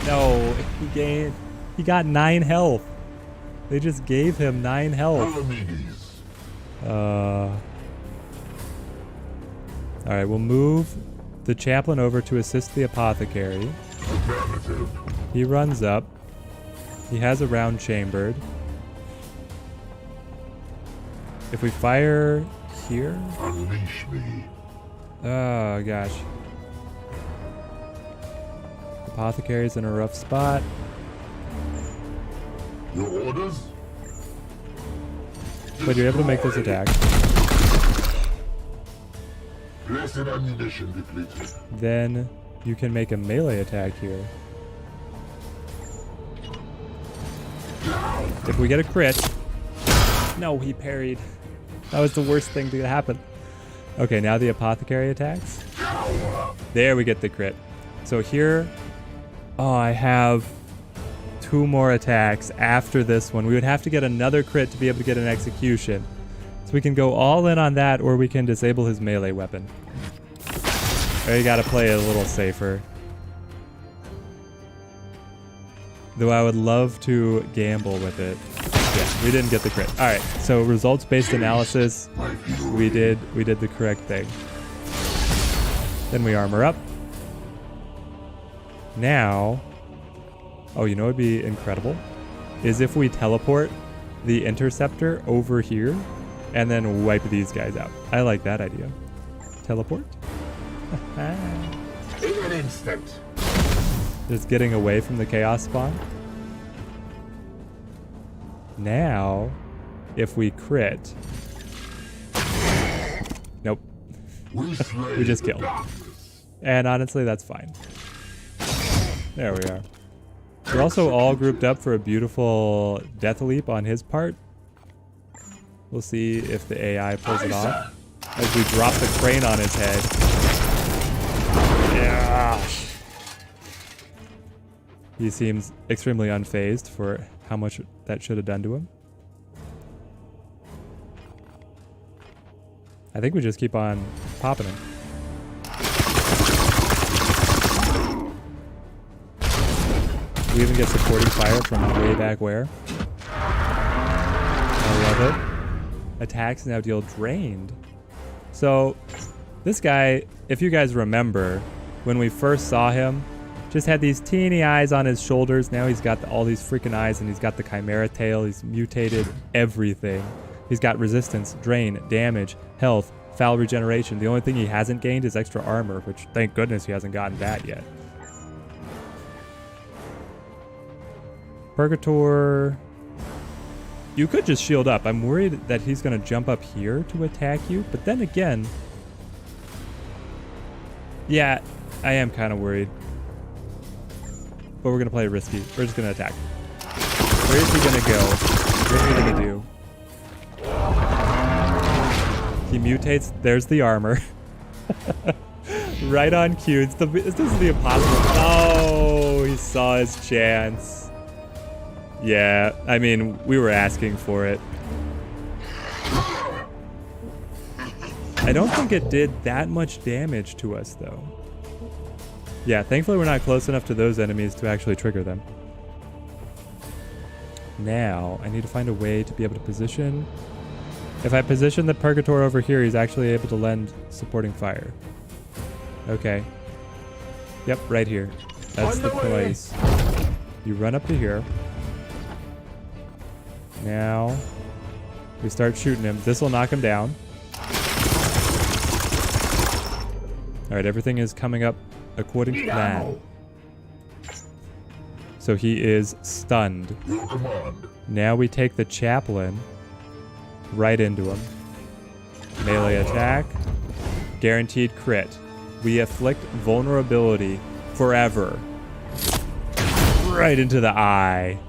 No, he got 9 health. They just gave him 9 health. Alright, we'll move the chaplain over to assist the apothecary. He runs up. He has a round chambered. If we fire here... Unleash me. Oh, gosh. Apothecary's in a rough spot. Your orders? But you're able to make this attack. Blessed ammunition depleted. Then you can make a melee attack here. If we get a crit... No, he parried. That was the worst thing to happen. Okay, now the apothecary attacks. There we get the crit. So here... Oh, I have 2 more attacks after this one. We would have to get another crit to be able to get an execution. So we can go all in on that, or we can disable his melee weapon. Or you gotta play it a little safer. Though I would love to gamble with it. Yeah, we didn't get the crit. Alright, so results-based analysis, we did the correct thing. Then we armor up. Now, oh, you know what would be incredible? Is if we teleport the interceptor over here and then wipe these guys out. I like that idea. Teleport. In an instant. Just getting away from the chaos spawn. Now, if we crit... Nope. We just kill. And honestly, that's fine. There we are. We're also all grouped up for a beautiful death leap on his part. We'll see if the AI pulls it off. As we drop the crane on his head. Yeah. He seems extremely unfazed for how much that should have done to him. I think we just keep on popping him. We even get supporting fire from way back where. I love it. Attacks now deal drained. So this guy, if you guys remember, when we first saw him, just had these teeny eyes on his shoulders. Now he's got all these freaking eyes, and he's got the chimera tail. He's mutated everything. He's got resistance, drain, damage, health, foul regeneration. The only thing he hasn't gained is extra armor, which thank goodness he hasn't gotten that yet. Purgator. You could just shield up. I'm worried that he's going to jump up here to attack you. But then again... Yeah, I am kind of worried. But we're going to play risky. We're just going to attack. Where is he going to go? What is he going to do? He mutates. There's the armor. Right on cue. This is the impossible. Oh, he saw his chance. Yeah, I mean, we were asking for it. I don't think it did that much damage to us, though. Yeah, thankfully we're not close enough to those enemies to actually trigger them. Now, I need to find a way to be able to position. If I position the Purgator over here, he's actually able to lend supporting fire. Okay. Yep, right here. That's the place. You run up to here. Now, we start shooting him. This will knock him down. Alright, everything is coming up according to plan. So he is stunned. Now we take the chaplain right into him. Melee attack. Guaranteed crit. We afflict vulnerability forever. Right into the eye.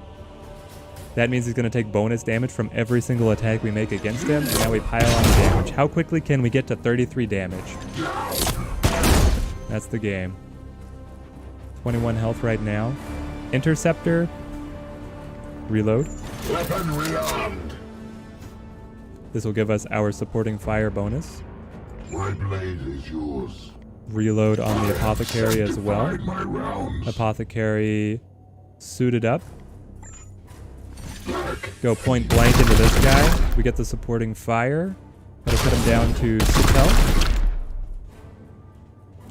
That means he's going to take bonus damage from every single attack we make against him. And now we pile on the damage. How quickly can we get to 33 damage? That's the game. 21 health right now. Interceptor. Reload. Weapon rearmed. This will give us our supporting fire bonus. My blade is yours. Reload on the apothecary as well. My rounds. Apothecary suited up. Go point blank into this guy. We get the supporting fire. That'll put him down to 6 health.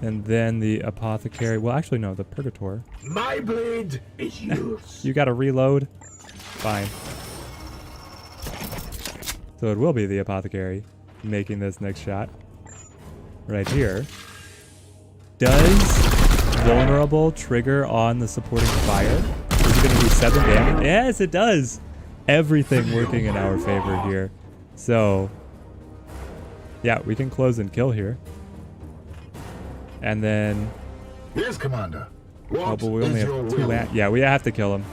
And then the apothecary. Well, actually, no, the Purgator. My blade is yours. You gotta reload. Fine. So it will be the apothecary making this next shot. Right here. Does vulnerable trigger on the supporting fire? Is it gonna be 7 damage? Yes, it does. Everything working in our favor here. So, yeah, we can close and kill here. And then... Yes, Commander. Oh, but we only have 2 yeah, we have to kill him.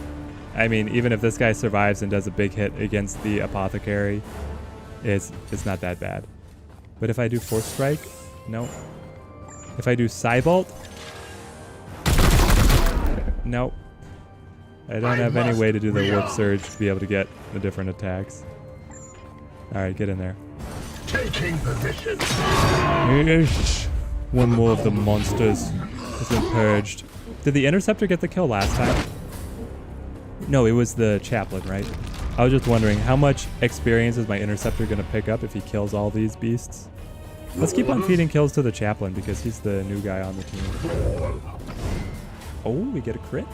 I mean, even if this guy survives and does a big hit against the apothecary, it's not that bad. But if I do Force Strike, no. If I do Cybolt, no. I don't have any way to do the Warp Surge to be able to get the different attacks. Alright, get in there. Taking position. Yes. One more of the monsters has been purged. Did the Interceptor get the kill last time? No, it was the Chaplain, right? I was just wondering, how much experience is my Interceptor going to pick up if he kills all these beasts? Let's keep on feeding kills to the Chaplain because he's the new guy on the team. Oh, we get a crit.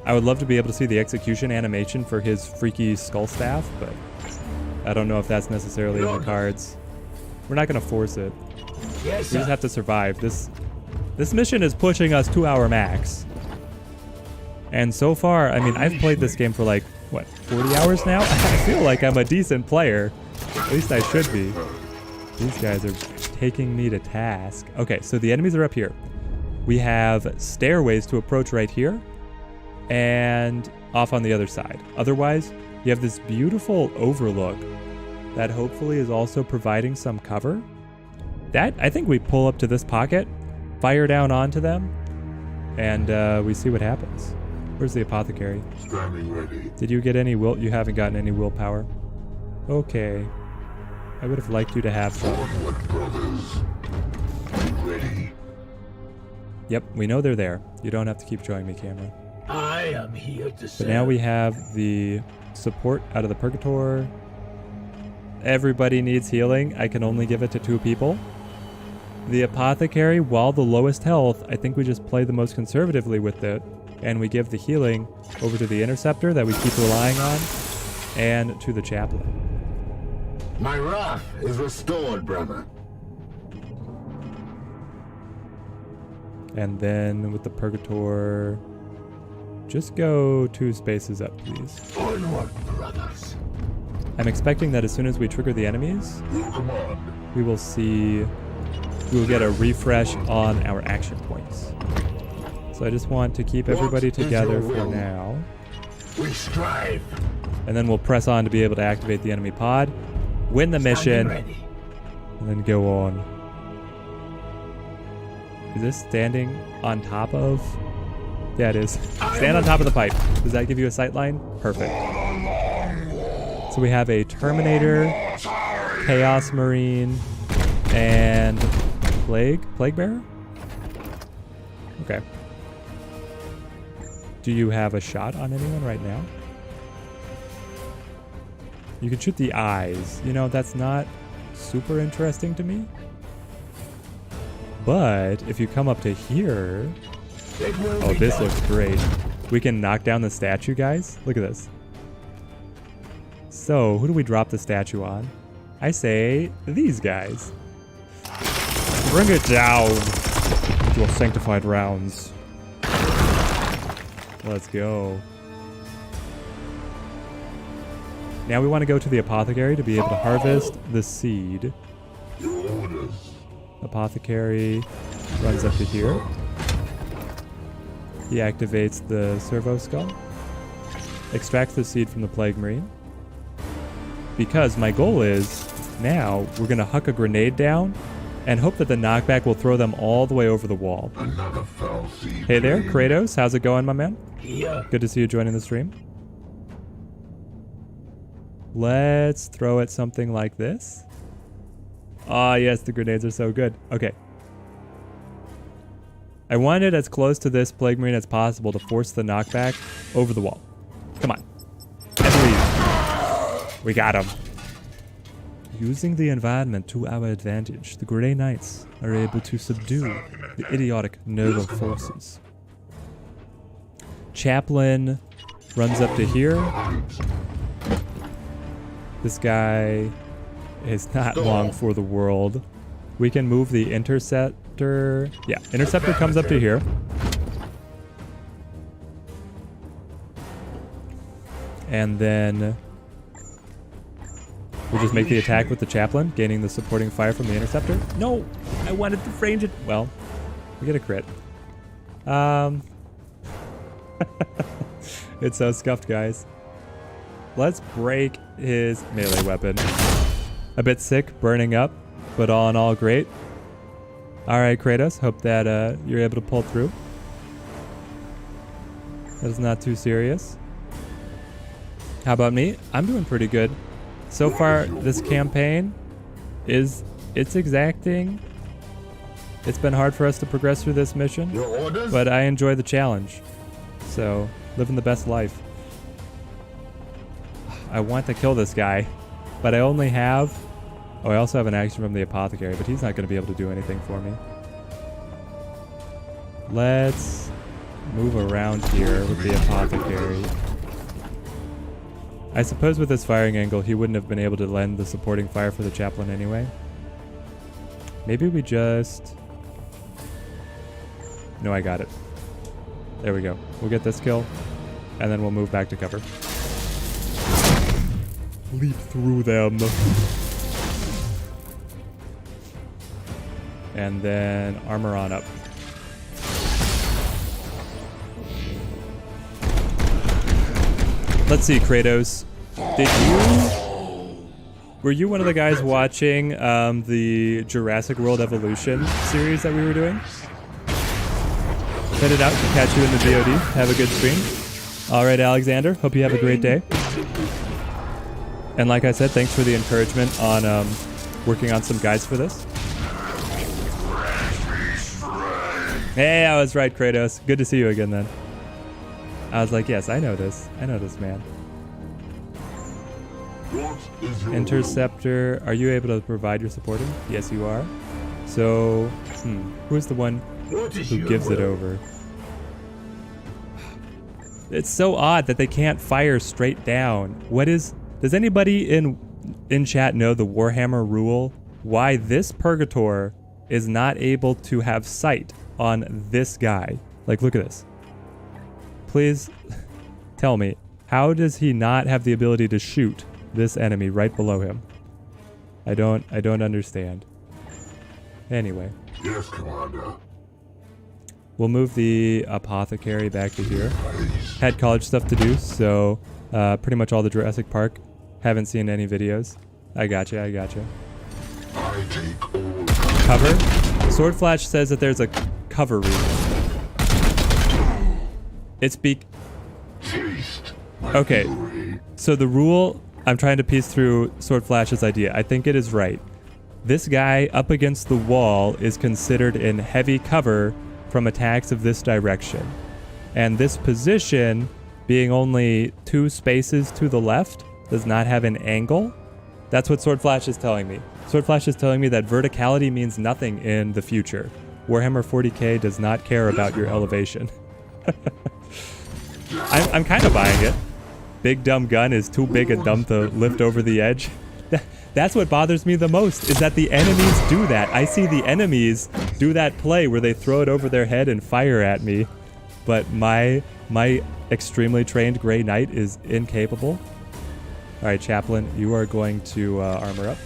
I would love to be able to see the execution animation for his freaky skull staff, but I don't know if that's necessarily in the cards. We're not going to force it. Yes, we just have to survive. This mission is pushing us to our max. And so far, I mean, I've played this game for like, what, 40 hours now? I feel like I'm a decent player. At least I should be. These guys are taking me to task. Okay, so the enemies are up here. We have stairways to approach right here and off on the other side. Otherwise, you have this beautiful overlook that hopefully is also providing some cover. That, I think we pull up to this pocket, fire down onto them, and we see what happens. Where's the apothecary? Standing ready. Did you get any will? You haven't gotten any willpower. Okay. I would have liked you to have some. Onward, brothers. Be ready. Yep, we know they're there. You don't have to keep showing me camera. I am here to serve. But now we have the support out of the Purgator. Everybody needs healing. I can only give it to 2 people. The apothecary, while the lowest health, I think we just play the most conservatively with it. And we give the healing over to the Interceptor that we keep relying on, and to the Chaplain. My wrath is restored, brother. And then with the Purgator, just go 2 spaces up, please. Onward, brothers. I'm expecting that as soon as we trigger the enemies, Your command. we will get a refresh on our action points. So I just want to keep everybody together for now. We strive. And then we'll press on to be able to activate the enemy pod, win the mission, And then go on. Is this standing on top of? Yeah, it is. Stand on top of the pipe. Does that give you a sight line? Perfect. So we have a Terminator, Chaos Marine, and Plague Bearer? Okay. Do you have a shot on anyone right now? You can shoot the eyes. You know, that's not super interesting to me. But if you come up to here... Oh, this looks great. We can knock down the statue, guys. Look at this. So, who do we drop the statue on? I say these guys. Bring it down with your sanctified rounds. Let's go. Now we want to go to the apothecary to be able to harvest the seed. Apothecary runs up to here. He activates the servo skull. Extracts the seed from the plague marine. Because my goal is, now we're going to huck a grenade down and hope that the knockback will throw them all the way over the wall. Hey there, Kratos. How's it going, my man? Yeah. Good to see you joining the stream. Let's throw at something like this. Ah, yes, the grenades are so good. Okay. I want it as close to this plague marine as possible to force the knockback over the wall. Come on. I believe. We got him. Using the environment to our advantage, the Grey Knights are able to subdue the idiotic Nurgle forces. Chaplain runs up to here. This guy is not long for the world. We can move the interceptor. Yeah, interceptor comes up to here. And then we'll just make the attack with the chaplain, gaining the supporting fire from the interceptor. No, I wanted to range it. Well, we get a crit. It's so scuffed, guys. Let's break his melee weapon. A bit sick, burning up, but all in all, great. All right, Kratos, hope that you're able to pull through. That is not too serious. How about me? I'm doing pretty good. So far, this campaign it's exacting. It's been hard for us to progress through this mission, but I enjoy the challenge. So, living the best life. I want to kill this guy, but I only have... Oh, I also have an action from the apothecary, but he's not going to be able to do anything for me. Let's move around here with the apothecary. I suppose with this firing angle, he wouldn't have been able to lend the supporting fire for the chaplain anyway. Maybe we just... No, I got it. There we go. We'll get this kill, and then we'll move back to cover. Leap through them. And then armor on up. Let's see, Kratos. Were you one of the guys watching the Jurassic World Evolution series that we were doing? Send it out to catch you in the VOD. Have a good stream. All right, Alexander. Hope you have a great day. And like I said, thanks for the encouragement on working on some guides for this. Hey, I was right, Kratos. Good to see you again then. I was like, yes, I know this. I know this, man. Interceptor, are you able to provide your supporting? Yes, you are. So, who's the one who gives it over? It's so odd that they can't fire straight down. What is... Does anybody in chat know the Warhammer rule? Why this Purgator is not able to have sight on this guy? Like, look at this. Please tell me, how does he not have the ability to shoot this enemy right below him? I don't understand. Anyway. Yes, Commander. We'll move the apothecary back to here. Had college stuff to do, so pretty much all the Jurassic Park. Haven't seen any videos. I gotcha. I take cover. Sword Flash says that there's a cover reason. It's okay, so the rule, I'm trying to piece through Sword Flash's idea. I think it is right. This guy up against the wall is considered in heavy cover from attacks of this direction. And this position, being only 2 spaces to the left, does not have an angle. That's what Sword Flash is telling me. Sword Flash is telling me that verticality means nothing in the future. Warhammer 40K does not care about your elevation. I'm kind of buying it. Big dumb gun is too big and dumb to lift over the edge. That's what bothers me the most, is that the enemies do that. I see the enemies do that play where they throw it over their head and fire at me. But my extremely trained Grey Knight is incapable. All right, Chaplain, you are going to armor up.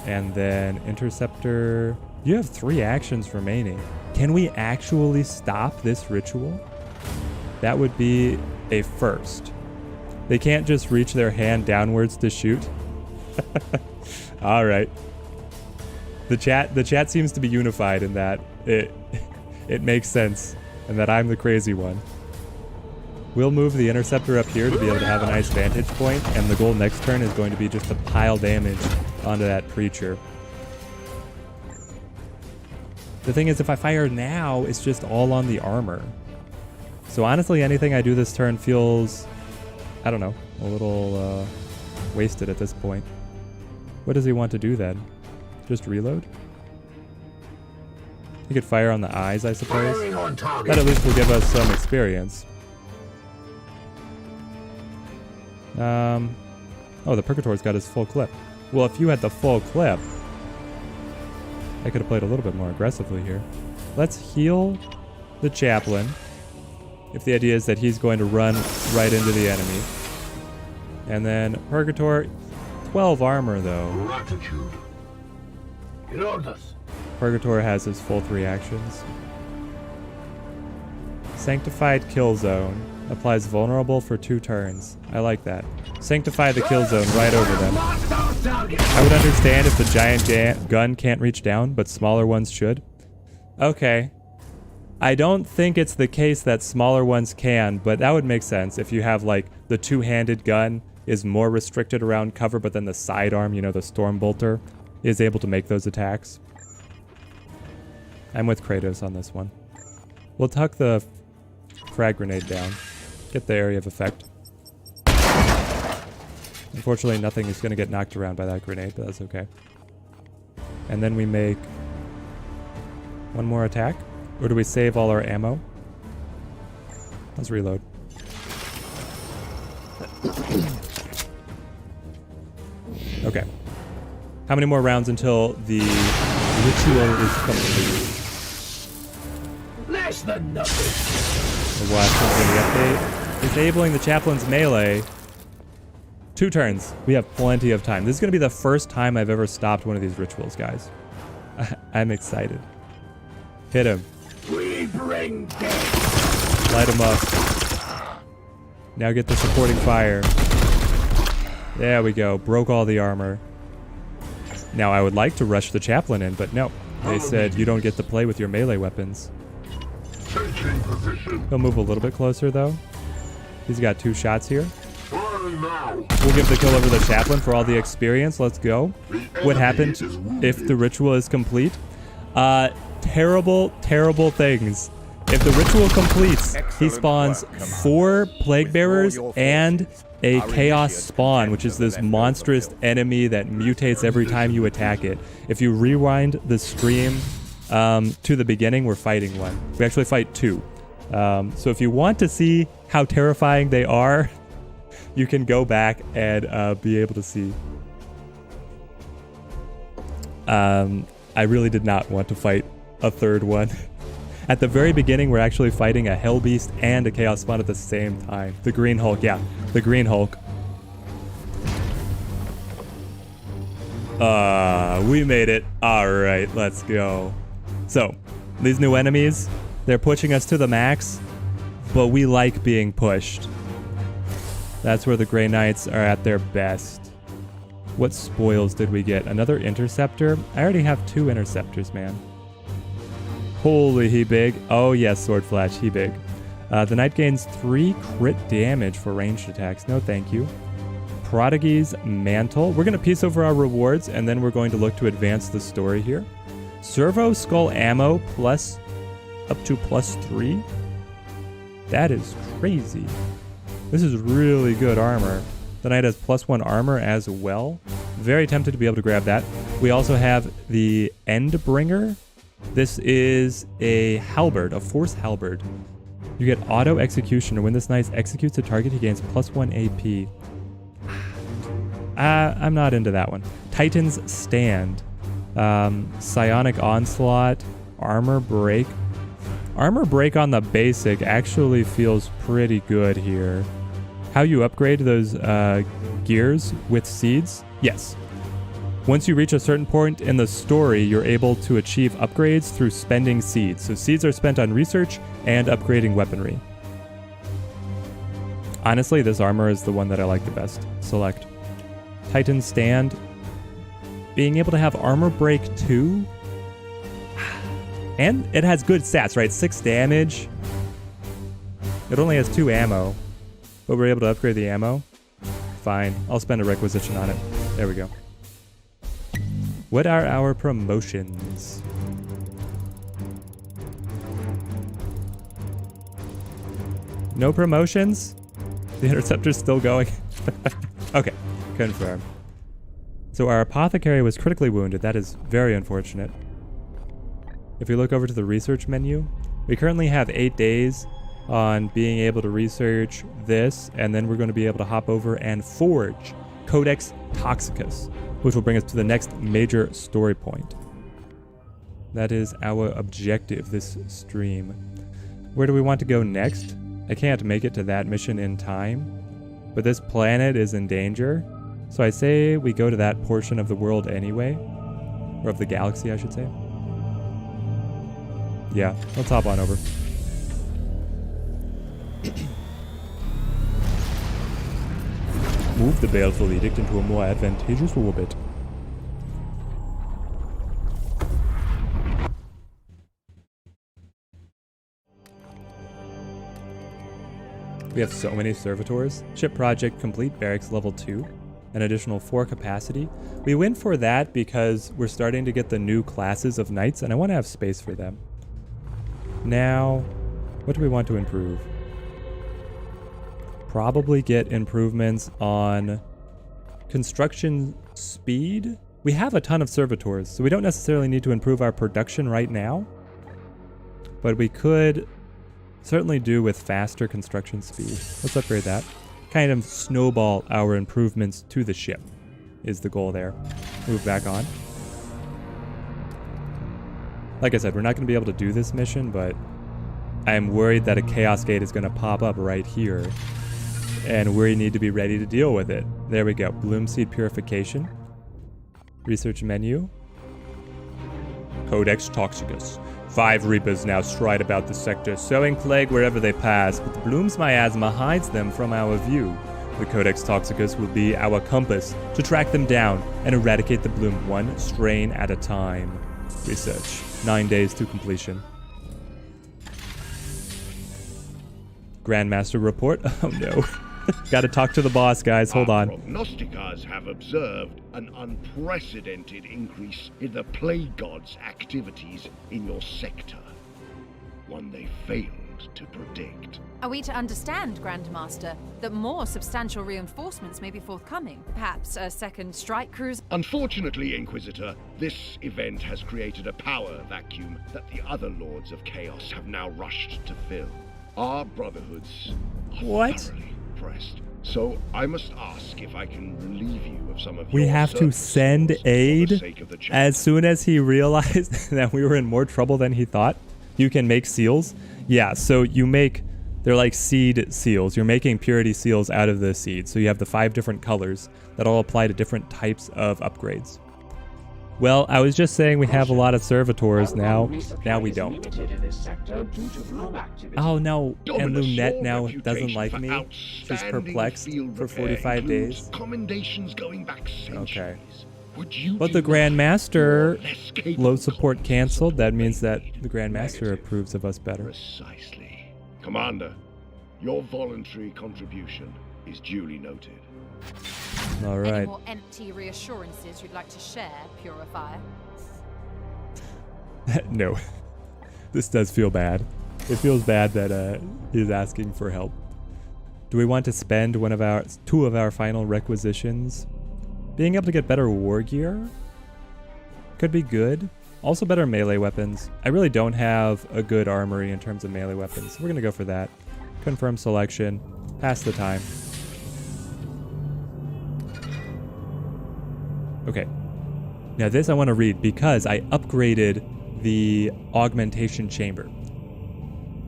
And then Interceptor, you have 3 actions remaining. Can we actually stop this ritual? That would be a first. They can't just reach their hand downwards to shoot. All right. The chat seems to be unified in that it makes sense and that I'm the crazy one. We'll move the Interceptor up here to be able to have a nice vantage point, and the goal next turn is going to be just to pile damage onto that Preacher. The thing is, if I fire now, it's just all on the armor. So honestly, anything I do this turn feels, I don't know, a little wasted at this point. What does he want to do then? Just reload? He could fire on the eyes, I suppose. That at least will give us some experience. Oh, the Purgator's got his full clip. Well, if you had the full clip, I could have played a little bit more aggressively here. Let's heal the Chaplain. If the idea is that he's going to run right into the enemy. And then Purgator, 12 armor though. Gratitude. Purgator has his full 3 actions. Sanctified Kill Zone. Applies vulnerable for 2 turns. I like that. Sanctify the kill zone right over them. I would understand if the giant gun can't reach down, but smaller ones should. Okay. I don't think it's the case that smaller ones can, but that would make sense if you have like the 2-handed gun is more restricted around cover, but then the sidearm, you know, the Storm Bolter, is able to make those attacks. I'm with Kratos on this one. We'll tuck the frag grenade down. Get the area of effect. Unfortunately, nothing is going to get knocked around by that grenade, but that's okay. And then we make 1 more attack. Or do we save all our ammo? Let's reload. Okay. How many more rounds until the ritual is complete? Less than nothing. We'll watch something in the update. Disabling the Chaplain's melee. 2 turns. We have plenty of time. This is going to be the first time I've ever stopped one of these rituals, guys. I'm excited. Hit him. We bring death. Light him up. Now get the supporting fire. There we go. Broke all the armor. Now I would like to rush the Chaplain in, but no. They said you don't get to play with your melee weapons. He'll move a little bit closer though. He's got 2 shots here. We'll give the kill over the Chaplain for all the experience. Let's go. What happens if the ritual is complete? Terrible, terrible things. If the ritual completes, he spawns 4 Plague Bearers and a Chaos Spawn, which is this monstrous enemy that mutates every time you attack it. If you rewind the stream to the beginning, we're fighting 1. We actually fight 2. So if you want to see how terrifying they are, you can go back and be able to see. I really did not want to fight a 3rd one. At the very beginning, we're actually fighting a Hellbeast and a Chaos Spawn at the same time. The Green Hulk, yeah, the Green Hulk. We made it. All right, let's go. So, these new enemies, they're pushing us to the max, but we like being pushed. That's where the Grey Knights are at their best. What spoils did we get? Another interceptor? I already have 2 interceptors, man. Holy, he big. Oh yes, sword flash, he big. The knight gains 3 crit damage for ranged attacks. No thank you. Prodigy's Mantle. We're going to piece over our rewards, and then we're going to look to advance the story here. Servo Skull Ammo plus up to +3. That is crazy. This is really good armor. The knight has +1 armor as well. Very tempted to be able to grab that. We also have the Endbringer. This is a halberd, a force halberd. You get auto executioner. When this knight executes a target, he gains +1 AP. I'm not into that one. Titan's Stand. Psionic Onslaught. Armor Break. Armor Break on the basic actually feels pretty good here. How you upgrade those gears with seeds? Yes. Once you reach a certain point in the story, you're able to achieve upgrades through spending seeds. So seeds are spent on research and upgrading weaponry. Honestly, this armor is the one that I like the best. Select. Titan Stand. Being able to have Armor Break 2. And it has good stats, right? 6 damage. It only has 2 ammo. But we're able to upgrade the ammo. Fine. I'll spend a requisition on it. There we go. What are our promotions? No promotions? The interceptor's still going. Okay, confirm. So our apothecary was critically wounded. That is very unfortunate. If we look over to the research menu, we currently have 8 days on being able to research this, and then we're going to be able to hop over and forge Codex Toxicus, which will bring us to the next major story point. That is our objective this stream. Where do we want to go next? I can't make it to that mission in time, but this planet is in danger, so I say we go to that portion of the world anyway, or of the galaxy, I should say. Yeah, let's hop on over. Move the Baleful Edict into a more advantageous orbit. We have so many servitors. Ship project complete, barracks level 2, an additional 4 capacity. We went for that because we're starting to get the new classes of knights, and I want to have space for them. Now, what do we want to improve? Probably get improvements on construction speed. We have a ton of servitors, so we don't necessarily need to improve our production right now, but we could certainly do with faster construction speed. Let's upgrade that. Kind of snowball our improvements to the ship is the goal there. Move back on. Like I said, we're not going to be able to do this mission, but I'm worried that a Chaos Gate is going to pop up right here, and we need to be ready to deal with it. There we go. Bloomseed Purification. Research menu. Codex Toxicus. 5 Reapers now stride about the sector, sowing plague wherever they pass, but the Bloom's miasma hides them from our view. The Codex Toxicus will be our compass to track them down and eradicate the Bloom one strain at a time. Research. 9 days to completion. Grandmaster report. Oh no. Gotta talk to the boss, guys. Hold on. Prognosticators have observed an unprecedented increase in the plague god's activities in your sector. One they failed to predict. Are we to understand, Grandmaster, that more substantial reinforcements may be forthcoming? Perhaps a second strike cruise? Unfortunately, Inquisitor, this event has created a power vacuum that the other Lords of Chaos have now rushed to fill. Our brotherhoods are thoroughly pressed, so I must ask if I can relieve you of some of your We have to send aid as soon as he realized that we were in more trouble than he thought. You can make seals. Yeah, so you make, they're like seed seals. You're making purity seals out of the seeds. So you have the 5 different colors that all apply to different types of upgrades. Well, I was just saying we have a lot of servitors now. Now we don't. Oh no, and Lunette now doesn't like me. She's perplexed for 45 days. Commendations going back centuries. Okay. Would you But the be Grand Master, less capable low support canceled. That means that the Grand Master approves of us better. Precisely. Commander, your voluntary contribution is duly noted. All Any right. more empty reassurances you'd like to share, Purifier? No. This does feel bad. It feels bad that he's asking for help. Do we want to spend two of our final requisitions? Being able to get better war gear could be good. Also better melee weapons. I really don't have a good armory in terms of melee weapons. We're going to go for that. Confirm selection. Pass the time. Okay. Now this I want to read because I upgraded the augmentation chamber.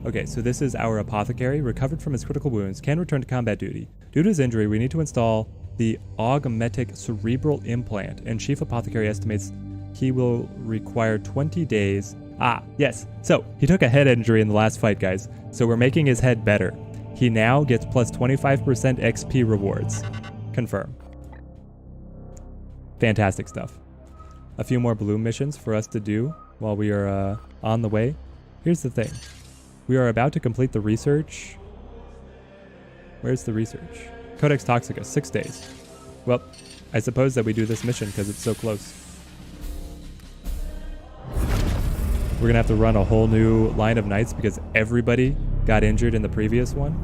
Okay, so this is our apothecary. Recovered from his critical wounds. Can return to combat duty. Due to his injury, we need to install the augmetic cerebral implant, and Chief Apothecary estimates he will require 20 days. Ah, yes. So he took a head injury in the last fight, guys. So we're making his head better. He now gets plus 25% XP rewards. Confirm. Fantastic stuff. A few more blue missions for us to do while we are on the way. Here's the thing. We are about to complete the research. Where's the research? Codex Toxicus, 6 days. Well, I suppose that we do this mission because it's so close. We're going to have to run a whole new line of knights because everybody got injured in the previous one.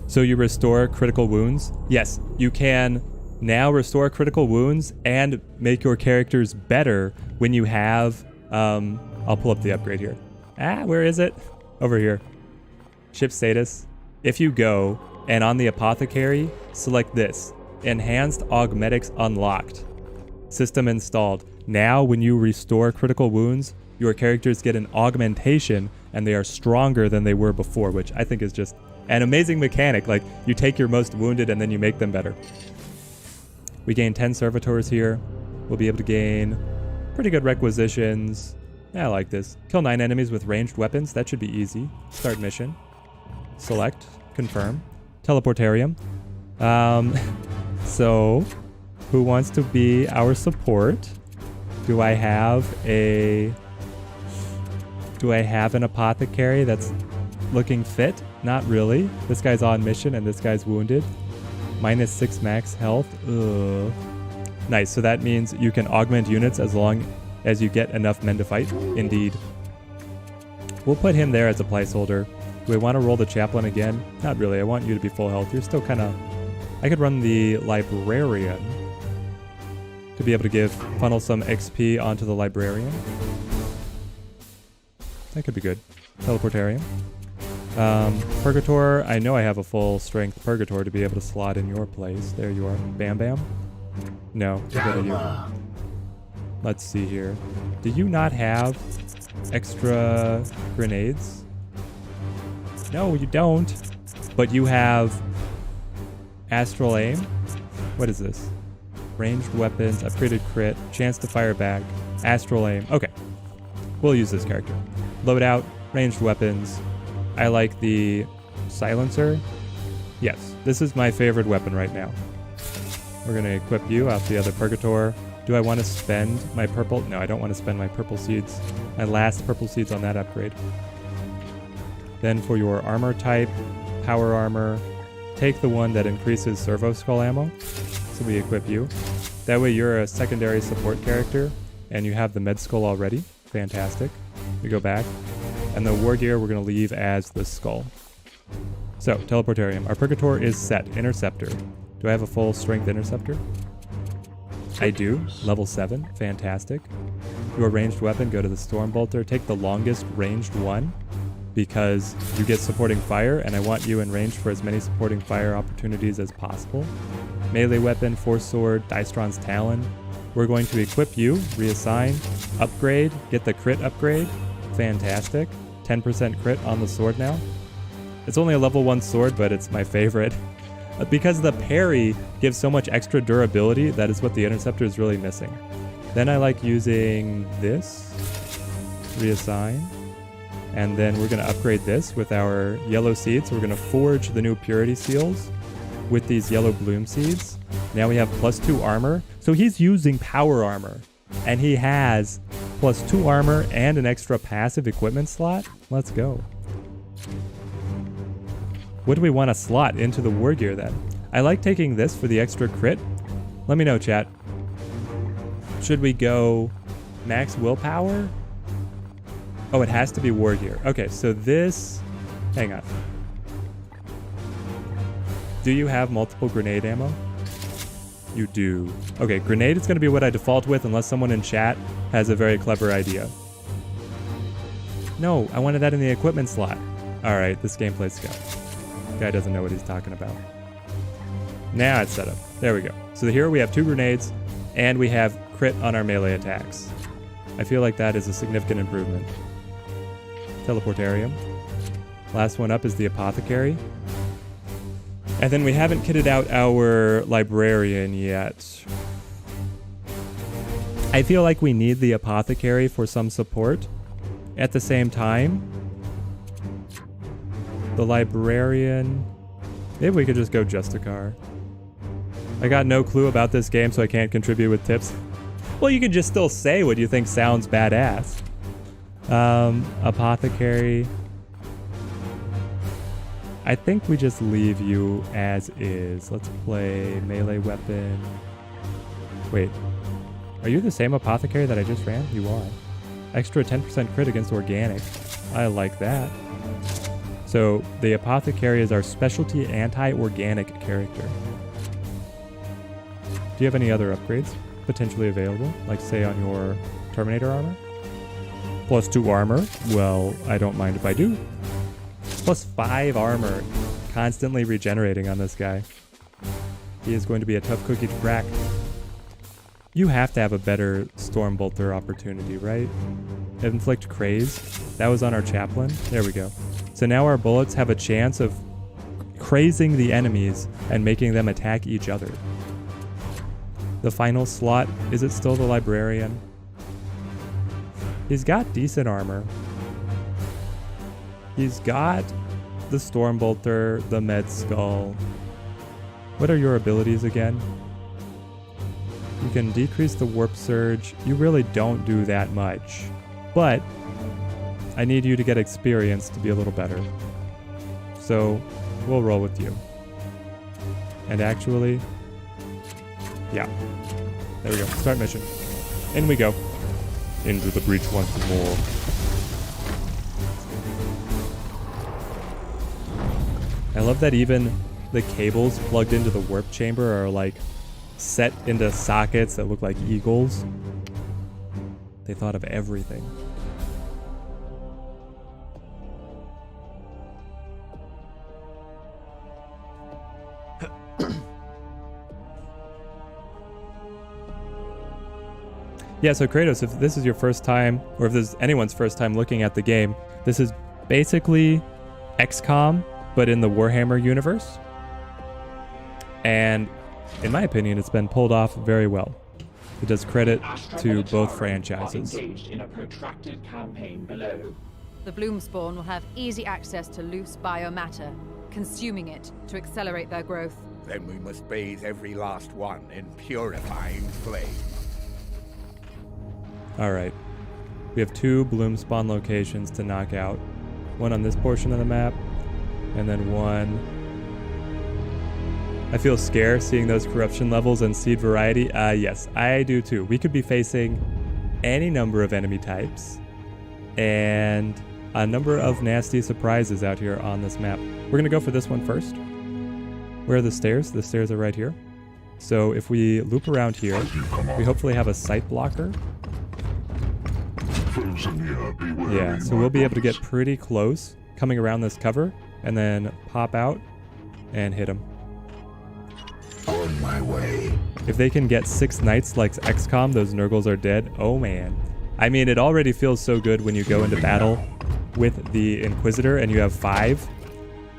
So you restore critical wounds? Yes, you can now restore critical wounds and make your characters better when you have... I'll pull up the upgrade here. Where is it? Over here. Ship status. If you go and on the apothecary, select this. Enhanced augmetics unlocked. System installed. Now when you restore critical wounds, your characters get an augmentation and they are stronger than they were before, which I think is just an amazing mechanic. Like, you take your most wounded and then you make them better. We gain 10 servitors here. We'll be able to gain pretty good requisitions. I like this. Kill 9 enemies with ranged weapons. That should be easy. Start mission. Select. Confirm. Teleportarium. So, who wants to be our support? Do I have an apothecary that's looking fit? Not really. This guy's on mission and this guy's wounded. -6 max health. Ugh. Nice. So that means you can augment units as long as you get enough men to fight. Indeed. We'll put him there as a placeholder. Do I want to roll the chaplain again? Not really. I want you to be full health. You're still kind of... I could run the librarian to be able to funnel some XP onto the librarian. That could be good. Teleportarium. Purgator. I know I have a full strength Purgator to be able to slot in your place. There you are. Bam Bam. No, go to you. Let's see here. Do you not have extra grenades? No, you don't. But you have astral aim. What is this? Ranged weapons, upgraded crit, chance to fire back, astral aim. Okay, we'll use this character. Loadout, ranged weapons. I like the silencer. Yes, this is my favorite weapon right now. We're going to equip you out the other Purgator. Do I want to spend my purple? No, I don't want to spend my purple seeds. My last purple seeds on that upgrade. Then for your armor type, power armor, take the one that increases servo skull ammo. So we equip you. That way you're a secondary support character and you have the med skull already. Fantastic. We go back. And the war gear we're going to leave as the skull. So, teleportarium. Our Purgator is set. Interceptor. Do I have a full strength interceptor? I do. Level 7. Fantastic. Your ranged weapon, go to the Stormbolter. Take the longest ranged one because you get supporting fire, and I want you in range for as many supporting fire opportunities as possible. Melee weapon, Force Sword, Dystron's Talon. We're going to equip you, reassign, upgrade, get the crit upgrade. Fantastic. 10% crit on the sword now. It's only a level 1 sword, but it's my favorite. Because the parry gives so much extra durability, that is what the interceptor is really missing. Then I like using this, reassign, and then we're going to upgrade this with our yellow seeds. So we're going to forge the new purity seals with these yellow bloom seeds. Now we have +2 armor. So he's using power armor, and he has +2 armor and an extra passive equipment slot. Let's go. What do we want to slot into the war gear then? I like taking this for the extra crit. Let me know, chat. Should we go max willpower? Oh, it has to be war gear. Okay, so this... Hang on. Do you have multiple grenade ammo? You do. Okay, grenade is going to be what I default with unless someone in chat has a very clever idea. No, I wanted that in the equipment slot. Alright, this gameplay's go. Guy doesn't know what he's talking about. Now it's set up. There we go. So here we have 2 grenades, and we have crit on our melee attacks. I feel like that is a significant improvement. Teleportarium. Last one up is the Apothecary. And then we haven't kitted out our Librarian yet. I feel like we need the Apothecary for some support. At the same time, the Librarian... Maybe we could just go Justicar. I got no clue about this game, so I can't contribute with tips. Well, you can just still say what you think sounds badass. Apothecary. I think we just leave you as is. Let's play melee weapon. Wait. Are you the same Apothecary that I just ran? You are. Extra 10% crit against organic. I like that. So the Apothecary is our specialty anti-organic character. Do you have any other upgrades potentially available? Like say on your Terminator armor? +2 armor. Well, I don't mind if I do. +5 armor. Constantly regenerating on this guy. He is going to be a tough cookie to crack. You have to have a better Stormbolter opportunity, right? Inflict Craze. That was on our Chaplain. There we go. So now our bullets have a chance of crazing the enemies and making them attack each other. The final slot, is it still the Librarian? He's got decent armor. He's got the Stormbolter, the Med Skull. What are your abilities again? You can decrease the Warp Surge. You really don't do that much. But I need you to get experience to be a little better. So we'll roll with you. And actually, yeah. There we go. Start mission. In we go. Into the breach once more. I love that even the cables plugged into the warp chamber are like set into sockets that look like eagles. They thought of everything. Yeah, so Kratos, if this is your first time, or if this is anyone's first time looking at the game, this is basically Xcom, but in the Warhammer universe. And in my opinion, it's been pulled off very well. It does credit to both franchises. Engaged in a protracted campaign below. The Bloomspawn will have easy access to loose biomatter, consuming it to accelerate their growth. Then we must bathe every last one in purifying flame. Alright. We have 2 Bloomspawn locations to knock out. One on this portion of the map, and then one... I feel scared seeing those corruption levels and seed variety. Yes, I do too. We could be facing any number of enemy types and a number of nasty surprises out here on this map. We're going to go for this one first. Where are the stairs? The stairs are right here. So if we loop around here, we hopefully have a sight blocker. Yeah, so we'll be able to get pretty close coming around this cover and then pop out and hit them. On my way. If they can get 6 knights like XCOM, those Nurgles are dead. Oh man. I mean, it already feels so good when you go into battle with the Inquisitor and you have 5.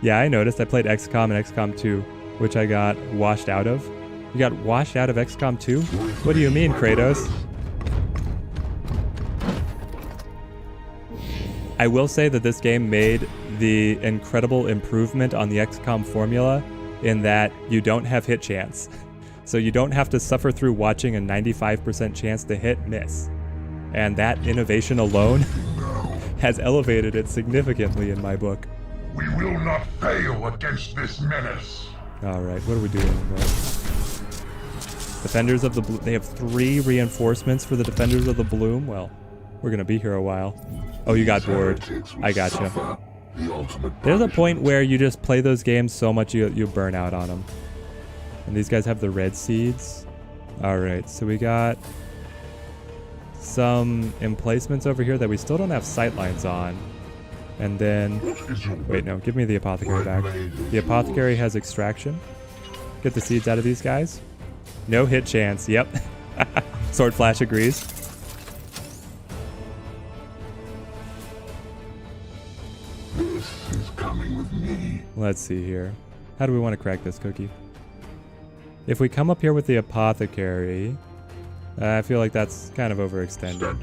Yeah, I noticed. I played XCOM and XCOM 2. which I got washed out of. You got washed out of XCOM 2? What do you mean, Kratos? I will say that this game made the incredible improvement on the XCOM formula in that you don't have hit chance. So you don't have to suffer through watching a 95% chance to hit miss. And that innovation alone has elevated it significantly in my book. We will not fail against this menace. Alright, what are we doing? Defenders of the Bloom. They have 3 reinforcements for the Defenders of the Bloom. Well, we're going to be here a while. Oh, you got bored. I gotcha. There's a point where you just play those games so much you burn out on them. And these guys have the red seeds. Alright, so we got some emplacements over here that we still don't have sightlines on. And then... Wait, no, give me the Apothecary back. The Apothecary has extraction. Get the seeds out of these guys. No hit chance, yep. Sword Flash agrees. This is coming with me. Let's see here. How do we want to crack this cookie? If we come up here with the Apothecary, I feel like that's kind of overextended.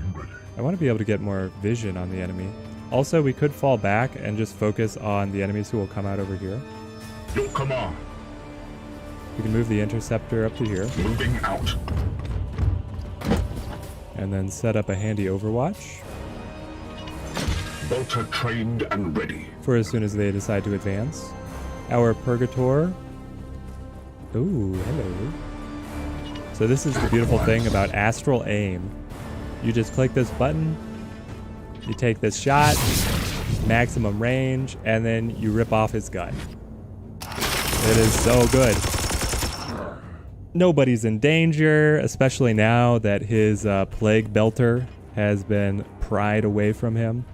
I want to be able to get more vision on the enemy. Also, we could fall back and just focus on the enemies who will come out over here. Your command. We can move the Interceptor up to here. Moving out. And then set up a handy Overwatch. Bolter trained and ready. For as soon as they decide to advance. Our Purgator. Ooh, hello. So this is the beautiful thing about Astral Aim. You just click this button, you take this shot, maximum range, and then you rip off his gun. It is so good. Nobody's in danger, especially now that his Plague Belter has been pried away from him.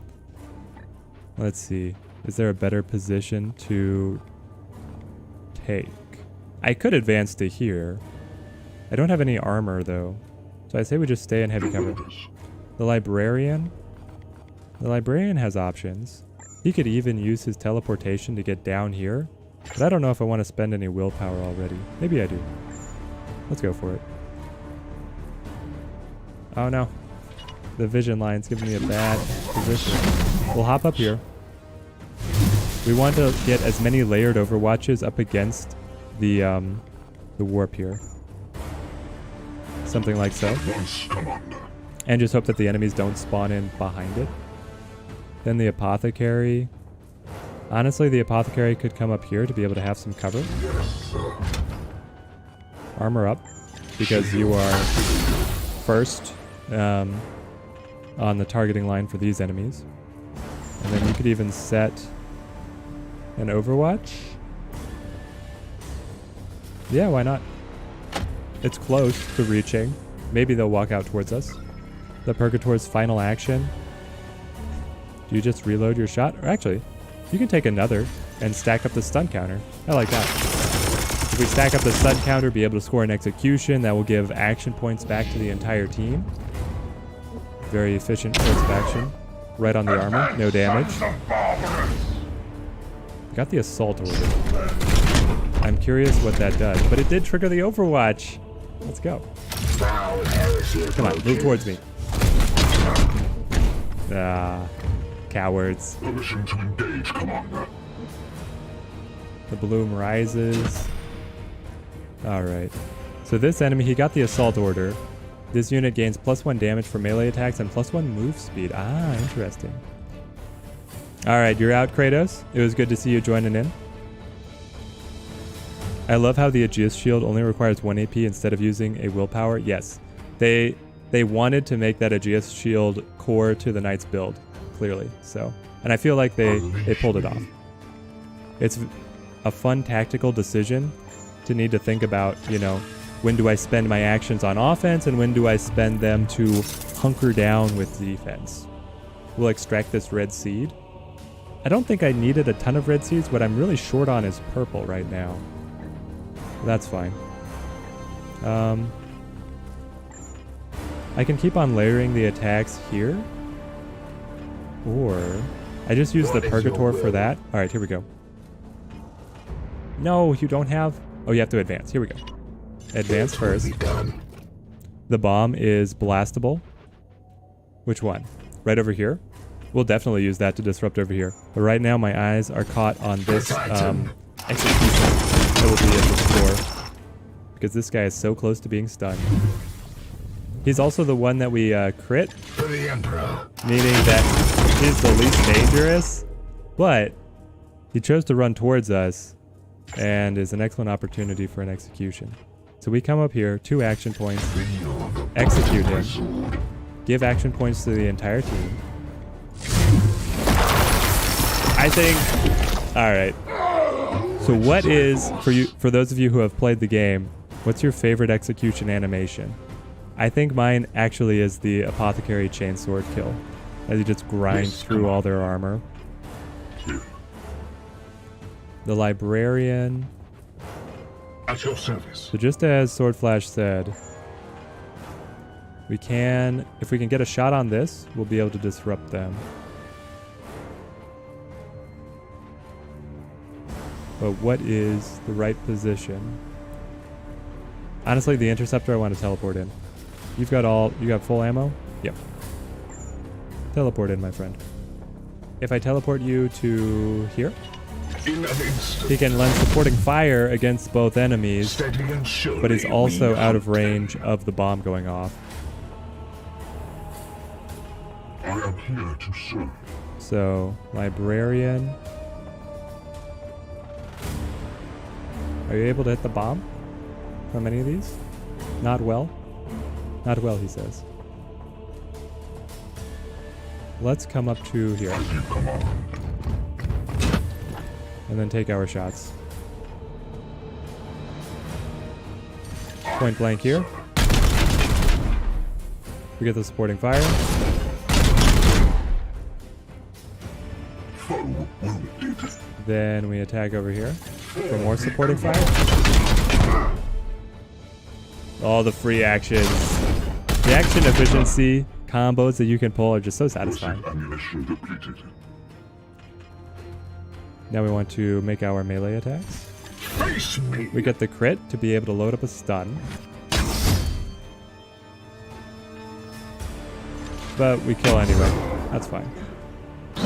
Let's see. Is there a better position to take? I could advance to here. I don't have any armor though, so I say we just stay in heavy cover. The Librarian? The Librarian has options. He could even use his teleportation to get down here, but I don't know if I want to spend any willpower already. Maybe I do. Let's go for it. Oh no. The vision line's giving me a bad position. We'll hop up here. We want to get as many layered overwatches up against the warp here. Something like so. And just hope that the enemies don't spawn in behind it. Then the Apothecary. Honestly, the Apothecary could come up here to be able to have some cover. Armor up, because you are first on the targeting line for these enemies. And then you could even set an Overwatch. Yeah, why not? It's close to reaching. Maybe they'll walk out towards us. The Purgator's final action. Do you just reload your shot? Or actually, you can take another and stack up the stun counter. I like that. If we stack up the stun counter, be able to score an execution, that will give action points back to the entire team. Very efficient course of action. Right on the armor, no damage. Got the assault order. I'm curious what that does, but it did trigger the Overwatch. Let's go. Come on, move towards me. Ah, cowards. Permission to engage, Commander. The bloom rises. Alright. So this enemy, he got the assault order. This unit gains +1 damage for melee attacks and +1 move speed. Ah, interesting. Alright, you're out, Kratos. It was good to see you joining in. I love how the Aegis shield only requires 1 AP instead of using a willpower. Yes, they wanted to make that Aegis shield core to the Knight's build, clearly. So, and I feel like they pulled it off. It's a fun tactical decision to need to think about, you know, when do I spend my actions on offense and when do I spend them to hunker down with defense. We'll extract this red seed. I don't think I needed a ton of red seeds. What I'm really short on is purple right now. That's fine. I can keep on layering the attacks here. Or I just use the Purgator for that. Alright, here we go. No, you don't have Oh, you have to advance. Here we go. Advance first. The bomb is blastable. Which one? Right over here? We'll definitely use that to disrupt over here. But right now my eyes are caught on this execution that will be at the store. Because this guy is so close to being stunned. He's also the one that we crit. For the Emperor. Meaning that he's the least dangerous. But he chose to run towards us and is an excellent opportunity for an execution. So we come up here, 2 action points, execute him, give action points to the entire team. I think, all right. So what is, for those of you who have played the game, what's your favorite execution animation? I think mine actually is the apothecary chainsword kill, as you just grind through all their armor. The librarian. At your service. So just as Swordflash said, we can, if we can get a shot on this, we'll be able to disrupt them. But what is the right position? Honestly, the interceptor I want to teleport in. You got full ammo? Yep. Teleport in, my friend. If I teleport you to here, he can lend supporting fire against both enemies, but he's also out of range of the bomb going off. I am here to serve. So, librarian. Are you able to hit the bomb from any of these? Not well? Not well, he says. Let's come up to here. And then take our shots. Point blank here. We get the supporting fire. Then we attack over here for more supporting fire. All the free actions. The action efficiency combos that you can pull are just so satisfying. Now we want to make our melee attacks. We get the crit to be able to load up a stun. But we kill anyway. That's fine.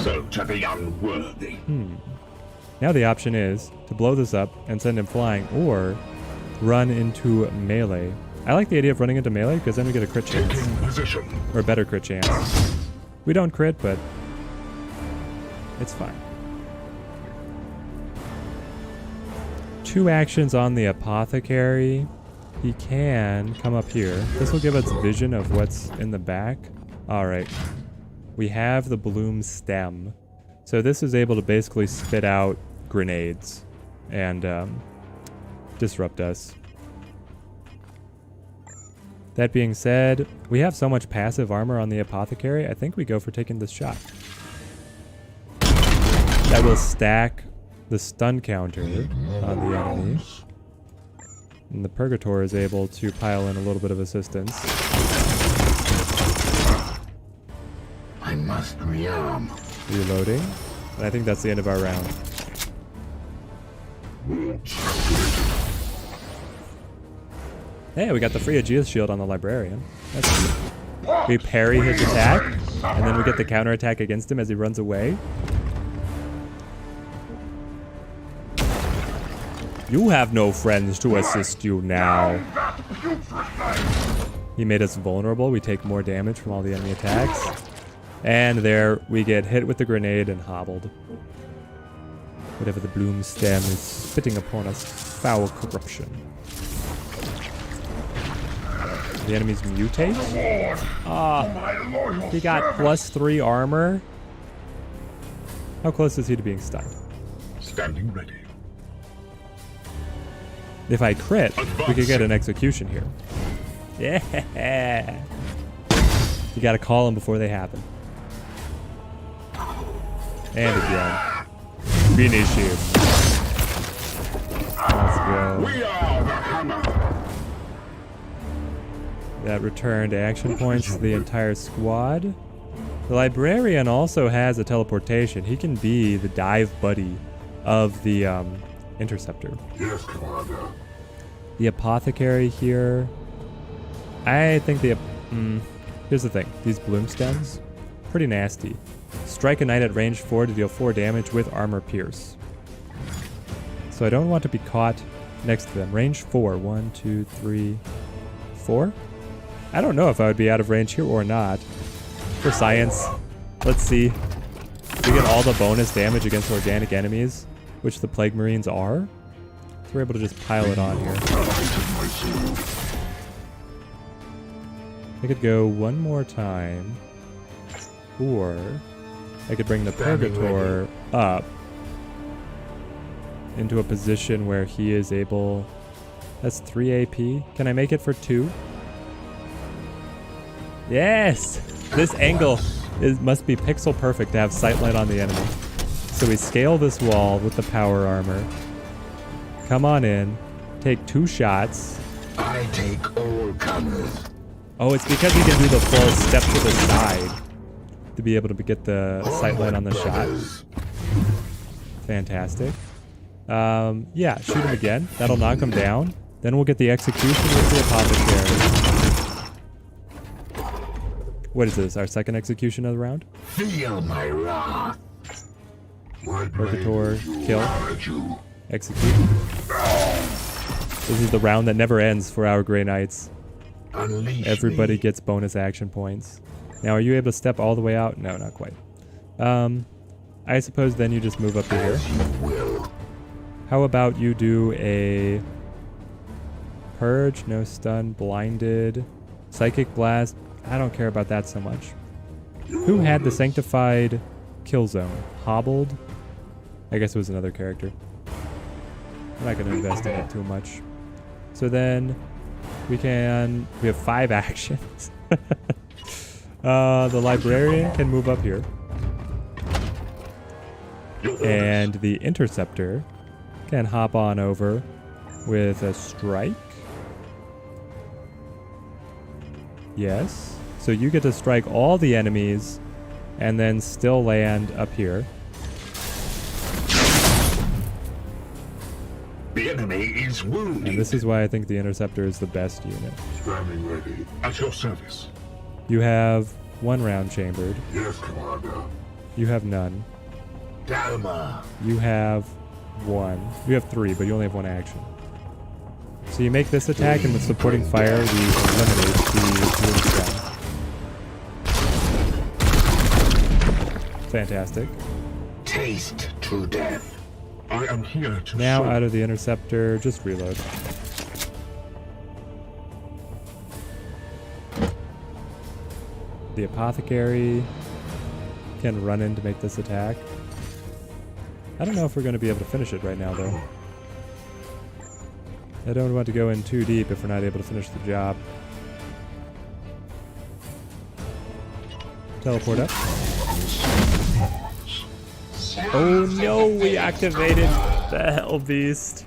So to the unworthy. Now the option is to blow this up and send him flying, or run into melee. I like the idea of running into melee because then we get a crit chance. Or a better crit chance. We don't crit, but it's fine. 2 actions on the apothecary. He can come up here. This will give us vision of what's in the back. Alright. We have the bloom stem. So this is able to basically spit out grenades and disrupt us. That being said, we have so much passive armor on the apothecary, I think we go for taking this shot. That will stack the stun counter on the enemy. And the Purgator is able to pile in a little bit of assistance. I must rearm. Reloading. And I think that's the end of our round. Hey, we got the free Aegeus shield on the librarian. That's good. We parry his attack, and then we get the counter attack against him as he runs away. You have no friends to assist you now. He made us vulnerable. We take more damage from all the enemy attacks. And there we get hit with the grenade and hobbled. Whatever the bloom stem is spitting upon us. Foul corruption. The enemies mutate? Ah, he got +3 armor. How close is he to being stunned? Standing ready. If I crit, we could get an execution here. Yeah. You gotta call them before they happen. And again. Finish him. Let's go. We are the hammer. That returned action points to the entire squad. The librarian also has a teleportation. He can be the dive buddy of the interceptor. Yes, Commander. The apothecary here. I think the... here's the thing. These bloom stems, pretty nasty. Strike a knight at range 4 to deal 4 damage with armor pierce. So I don't want to be caught next to them. Range 4. 1, 2, 3, 4? I don't know if I would be out of range here or not. For science, let's see. We get all the bonus damage against organic enemies, which the Plague Marines are. So we're able to just pile it on here. I could go one more time, or I could bring the Purgator up into a position where he is able... That's 3 AP. Can I make it for 2? Yes! This angle must be pixel perfect to have sightline on the enemy. So we scale this wall with the power armor. Come on in. Take 2 shots. I take all comers. Oh, it's because we can do the full step to the side to be able to get the sightline on the shot. Fantastic. Yeah, shoot him again. That'll knock him down. Then we'll get the execution with the apothecary. What is this? Our second execution of the round? Feel my wrath. Purgator, kill, execute. This is the round that never ends for our Grey Knights. Unleash Everybody me. gets bonus action points. Now, are you able to step all the way out? No, not quite. I suppose then you just move up to here. As you will. How about you do a Purge, no stun, blinded, Psychic Blast. I don't care about that so much. Who had the Sanctified Kill Zone? Hobbled? I guess it was another character. I'm not going to invest in it too much. So then we have 5 actions. The Librarian can move up here. And the Interceptor can hop on over with a strike. Yes. So you get to strike all the enemies and then still land up here. The enemy is wounded. And this is why I think the Interceptor is the best unit. Standing ready. At your service. You have 1 round chambered. Yes, Commander. You have none. Dalma. You have 1. You have 3, but you only have 1 action. So you make this attack, and with supporting fire, we eliminate the Bloomstone. Fantastic. Taste true death. I am here to Now show. out of the Interceptor, just reload. The Apothecary can run in to make this attack. I don't know if we're going to be able to finish it right now, though. I don't want to go in too deep if we're not able to finish the job. Teleport up. Oh no, we activated the Hell Beast.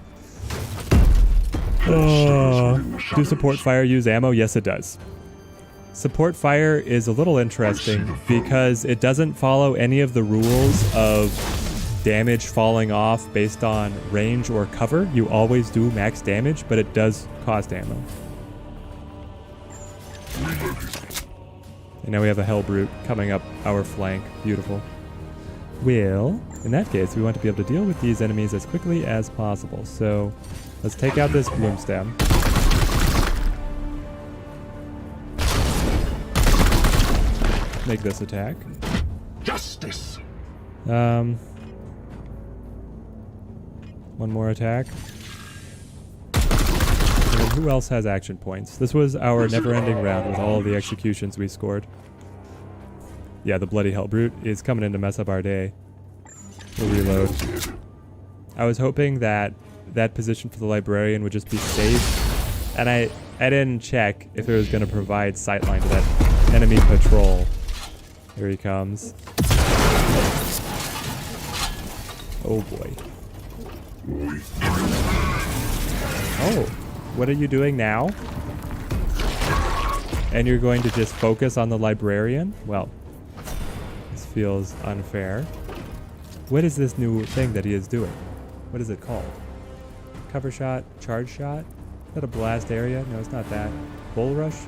Oh. Do support fire use ammo? Yes, it does. Support fire is a little interesting because it doesn't follow any of the rules of damage falling off based on range or cover. You always do max damage, but it does cost ammo. And now we have a Helbrute coming up our flank. Beautiful. Well, in that case, we want to be able to deal with these enemies as quickly as possible. So let's take out this bloom stem. Make this attack. Justice. One more attack. And then who else has action points? This was our never-ending round with all of the executions we scored. Yeah, the bloody Helbrute is coming in to mess up our day. We'll reload. I was hoping that that position for the Librarian would just be safe. And I didn't check if it was going to provide sightline to that enemy patrol. Here he comes. Oh boy. Oh, what are you doing now? And you're going to just focus on the Librarian? Well, this feels unfair. What is this new thing that he is doing? What is it called? Cover shot, charge shot? Is that a blast area? No, it's not that. Bull rush?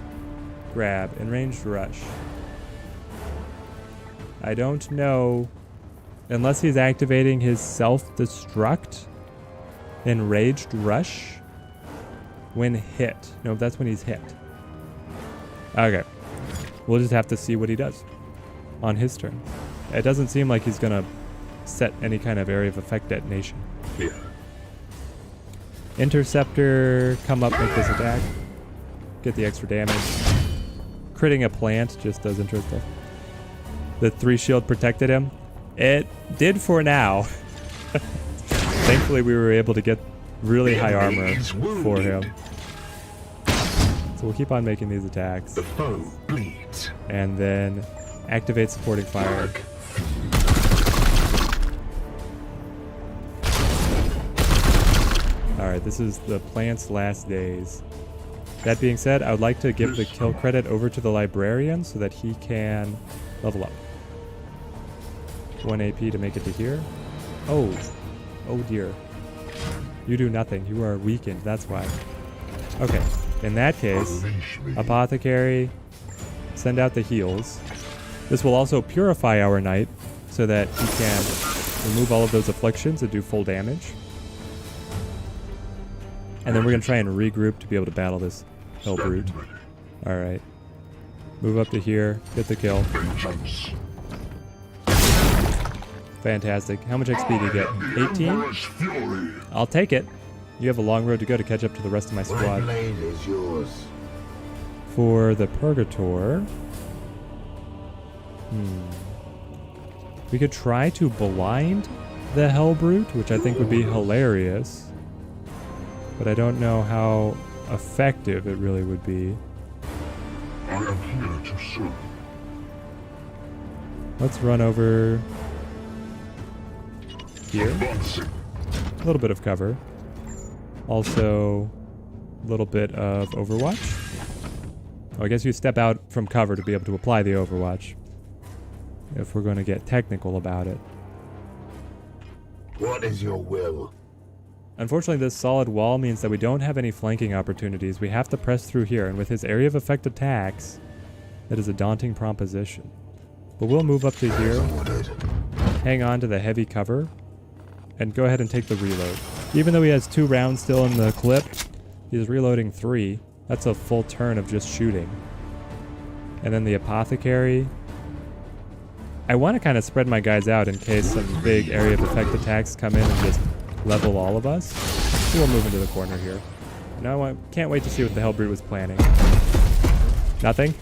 Grab. Enraged rush. I don't know. Unless he's activating his self-destruct. Enraged rush. When hit. No, that's when he's hit. Okay. We'll just have to see what he does on his turn. It doesn't seem like he's gonna set any kind of area of effect detonation. Yeah. Interceptor, come up, make this attack. Get the extra damage. Critting a plant just does interest stuff. The 3 shield protected him. It did for now. Thankfully we were able to get really high armor for him. So we'll keep on making these attacks. The foe bleeds. And then activate supporting fire. Alright, this is the plant's last days. That being said, I would like to give the kill credit over to the librarian so that he can level up. 1 AP to make it to here. Oh dear. You do nothing. You are weakened, that's why. Okay, in that case, apothecary, send out the heals. This will also purify our knight so that he can remove all of those afflictions and do full damage. And then we're going to try and regroup to be able to battle this Helbrute. Alright. Move up to here. Get the kill. Fantastic. How much XP do you get? 18? I'll take it. You have a long road to go to catch up to the rest of my squad. For the Purgator... We could try to blind the Helbrute, which I think would be hilarious. But I don't know how effective it really would be. I am here to serve. Let's run over here. A little bit of cover. Also, a little bit of Overwatch. Oh, I guess you step out from cover to be able to apply the Overwatch. If we're going to get technical about it. What is your will? Unfortunately, this solid wall means that we don't have any flanking opportunities. We have to press through here, and with his area of effect attacks, that is a daunting proposition. But we'll move up to here, hang on to the heavy cover, and go ahead and take the reload. Even though he has 2 rounds still in the clip, he's reloading 3. That's a full turn of just shooting. And then the apothecary. I want to kind of spread my guys out in case some big area of effect attacks come in and just level all of us. So we'll move into the corner here. Now I can't wait to see what the Helbrute was planning. Nothing?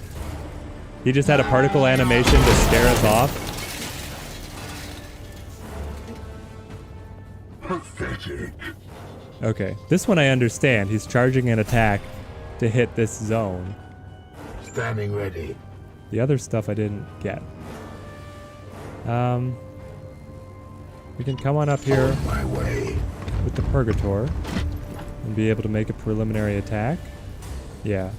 He just had a particle animation to scare us off? Pathetic. Okay, this one I understand. He's charging an attack to hit this zone. Standing ready. The other stuff I didn't get. We can come on up here My way. with the Purgator and be able to make a preliminary attack. Yeah.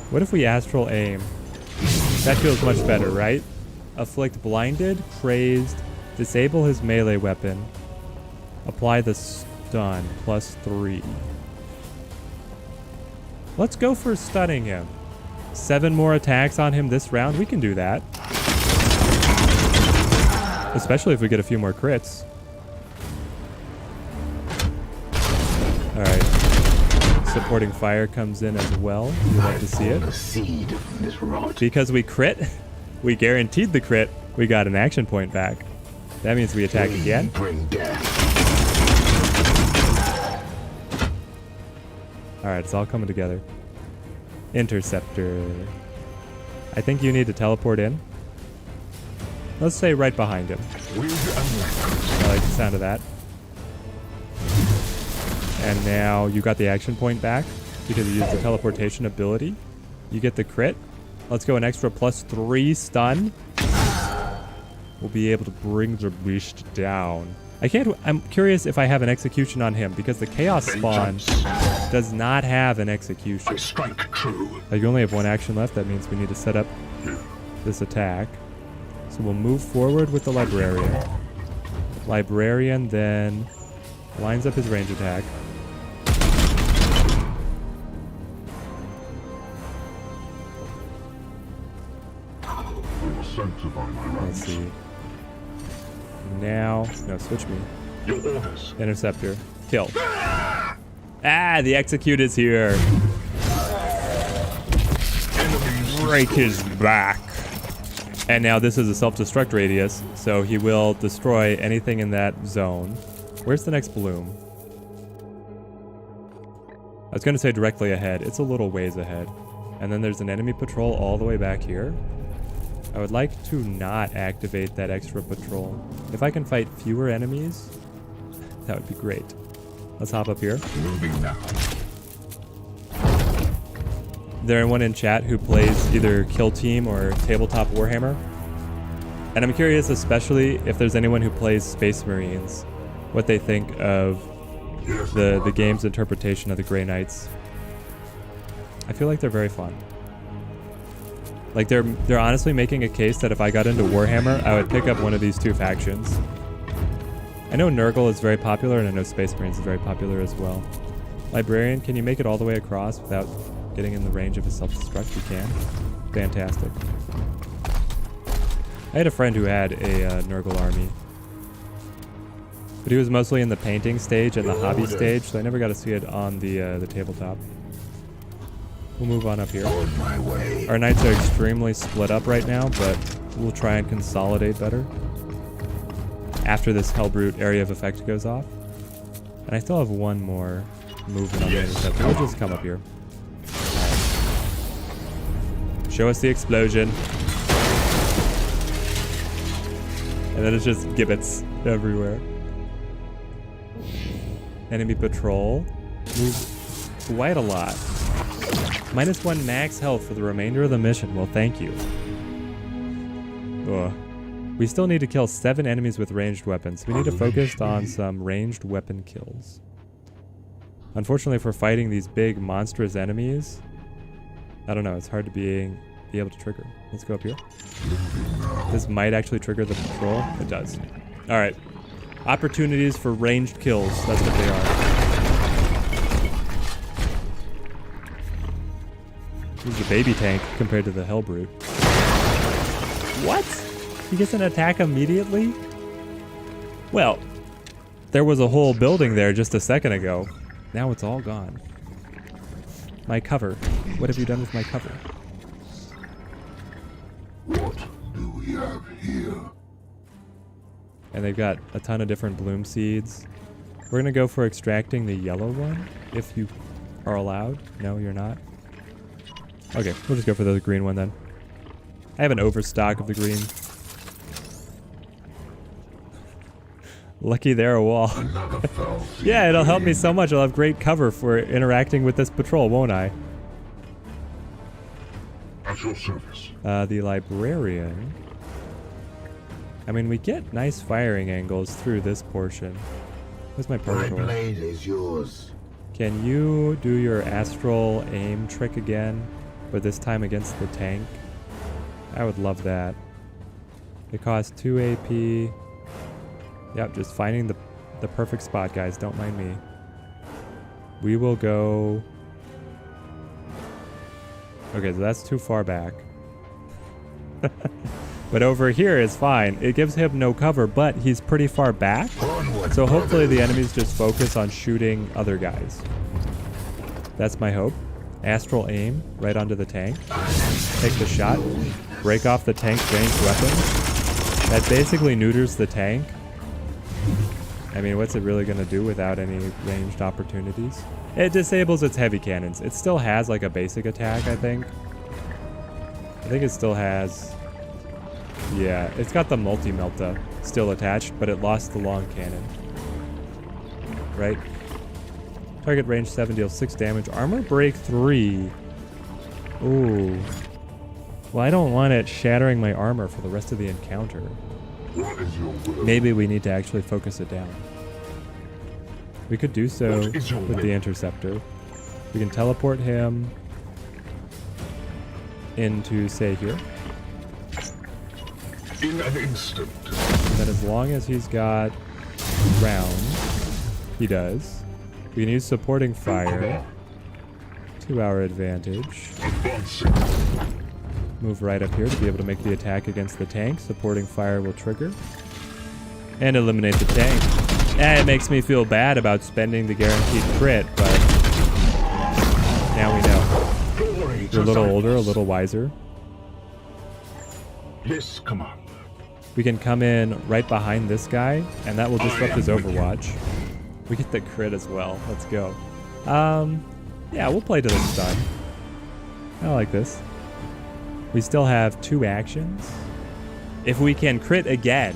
What if we astral aim? That feels much better, right? Afflict blinded, crazed, disable his melee weapon, apply the stun, +3. Let's go for stunning him. 7 more attacks on him this round. We can do that. Especially if we get a few more crits. Alright. Supporting fire comes in as well. We like to see it. Because we crit, we guaranteed the crit, we got an action point back. That means we attack again. Alright, it's all coming together. Interceptor. I think you need to teleport in. Let's say right behind him. I like the sound of that. And now you got the action point back because you used the teleportation ability. You get the crit. Let's go an extra +3 stun. We'll be able to bring the beast down. I'm curious if I have an execution on him because the Chaos Spawn does not have an execution. I strike true. You only have 1 action left. That means we need to set up this attack. So we'll move forward with the Librarian. Librarian then lines up his range attack. sanctify my Let's ranks. see. Now, no, switch me. Your orders. Interceptor. Kill. Ah, the execute is here. Break his back. And now this is a self-destruct radius, so he will destroy anything in that zone. Where's the next bloom? I was going to say directly ahead. It's a little ways ahead. And then there's an enemy patrol all the way back here. I would like to not activate that extra patrol. If I can fight fewer enemies, that would be great. Let's hop up here. Moving now. Is there anyone in chat who plays either Kill Team or Tabletop Warhammer? And I'm curious, especially if there's anyone who plays Space Marines, what they think of the game's interpretation of the Grey Knights. I feel like they're very fun. Like they're honestly making a case that if I got into Warhammer, I would pick up one of these two factions. I know Nurgle is very popular, and I know Space Marines is very popular as well. Librarian, can you make it all the way across without getting in the range of a self-destruct? You can. Fantastic. I had a friend who had a Nurgle army, but he was mostly in the painting stage and the hobby stage, so I never got to see it on the tabletop. We'll move on up here. On my way. Our knights are extremely split up right now, but we'll try and consolidate better after this Helbrute area of effect goes off. And I still have one more movement on the interceptor. We'll just come up here. Show us the explosion. And then it's just gibbets everywhere. Enemy patrol. Move quite a lot. -1 max health for the remainder of the mission. Well, thank you. Ugh. We still need to kill 7 enemies with ranged weapons. We need to focus on some ranged weapon kills. Unfortunately, if we're fighting these big monstrous enemies, I don't know, it's hard to be able to trigger. Let's go up here. This might actually trigger the patrol. It does. All right. Opportunities for ranged kills. That's what they are. This is a baby tank compared to the Helbrute. What? He gets an attack immediately? Well, there was a whole building there just a second ago. Now it's all gone. My cover. What have you done with my cover? What do we have here? And they've got a ton of different bloom seeds. We're going to go for extracting the yellow one, if you are allowed. No, you're not? Okay, we'll just go for the green one then. I have an overstock of the green. Lucky they're a wall. Yeah, it'll help me so much. I'll have great cover for interacting with this patrol, won't I? At your service. The librarian. I mean, we get nice firing angles through this portion. Where's my My partial? blade is yours. Can you do your astral aim trick again, but this time against the tank? I would love that. It costs 2 AP. Yep, just finding the perfect spot, guys. Don't mind me. We will go... Okay, so that's too far back. But over here is fine. It gives him no cover, but he's pretty far back. Onward, So hopefully the brothers. enemies just focus on shooting other guys. That's my hope. Astral aim right onto the tank. Take the shot. Break off the tank's ranged weapon. That basically neuters the tank. I mean, what's it really going to do without any ranged opportunities? It disables its heavy cannons. It still has like a basic attack, I think. I think it still has... Yeah, it's got the multi-melta still attached, but it lost the long cannon. Right? Target range 7 deals 6 damage. Armor break 3. Ooh. Well, I don't want it shattering my armor for the rest of the encounter. What is your will? Maybe we need to actually focus it down. We could do so What is your with the will? interceptor. We can teleport him into, say, here. In an instant. And then as long as he's got rounds, he does. We can use supporting fire to our advantage. Advancing. Move right up here to be able to make the attack against the tank. Supporting fire will trigger. And eliminate the tank. And it makes me feel bad about spending the guaranteed crit, but now we know. You're a little older, a little wiser. Yes, Commander. We can come in right behind this guy, and that will disrupt his Overwatch. We get the crit as well. Let's go. Yeah, we'll play to the stun. I like this. We still have 2 actions. If we can crit again.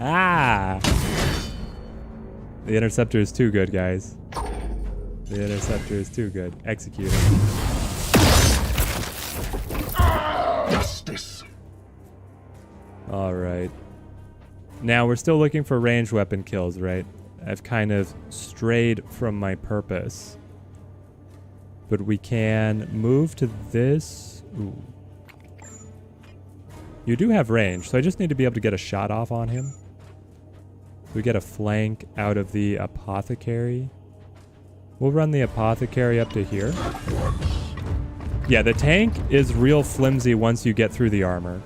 Ah! The Interceptor is too good, guys. The Interceptor is too good. Execute him. Justice. Alright. Now, we're still looking for ranged weapon kills, right? I've kind of strayed from my purpose. But we can move to this. Ooh. You do have range, so I just need to be able to get a shot off on him. We get a flank out of the apothecary. We'll run the apothecary up to here. Yeah, the tank is real flimsy once you get through the armor.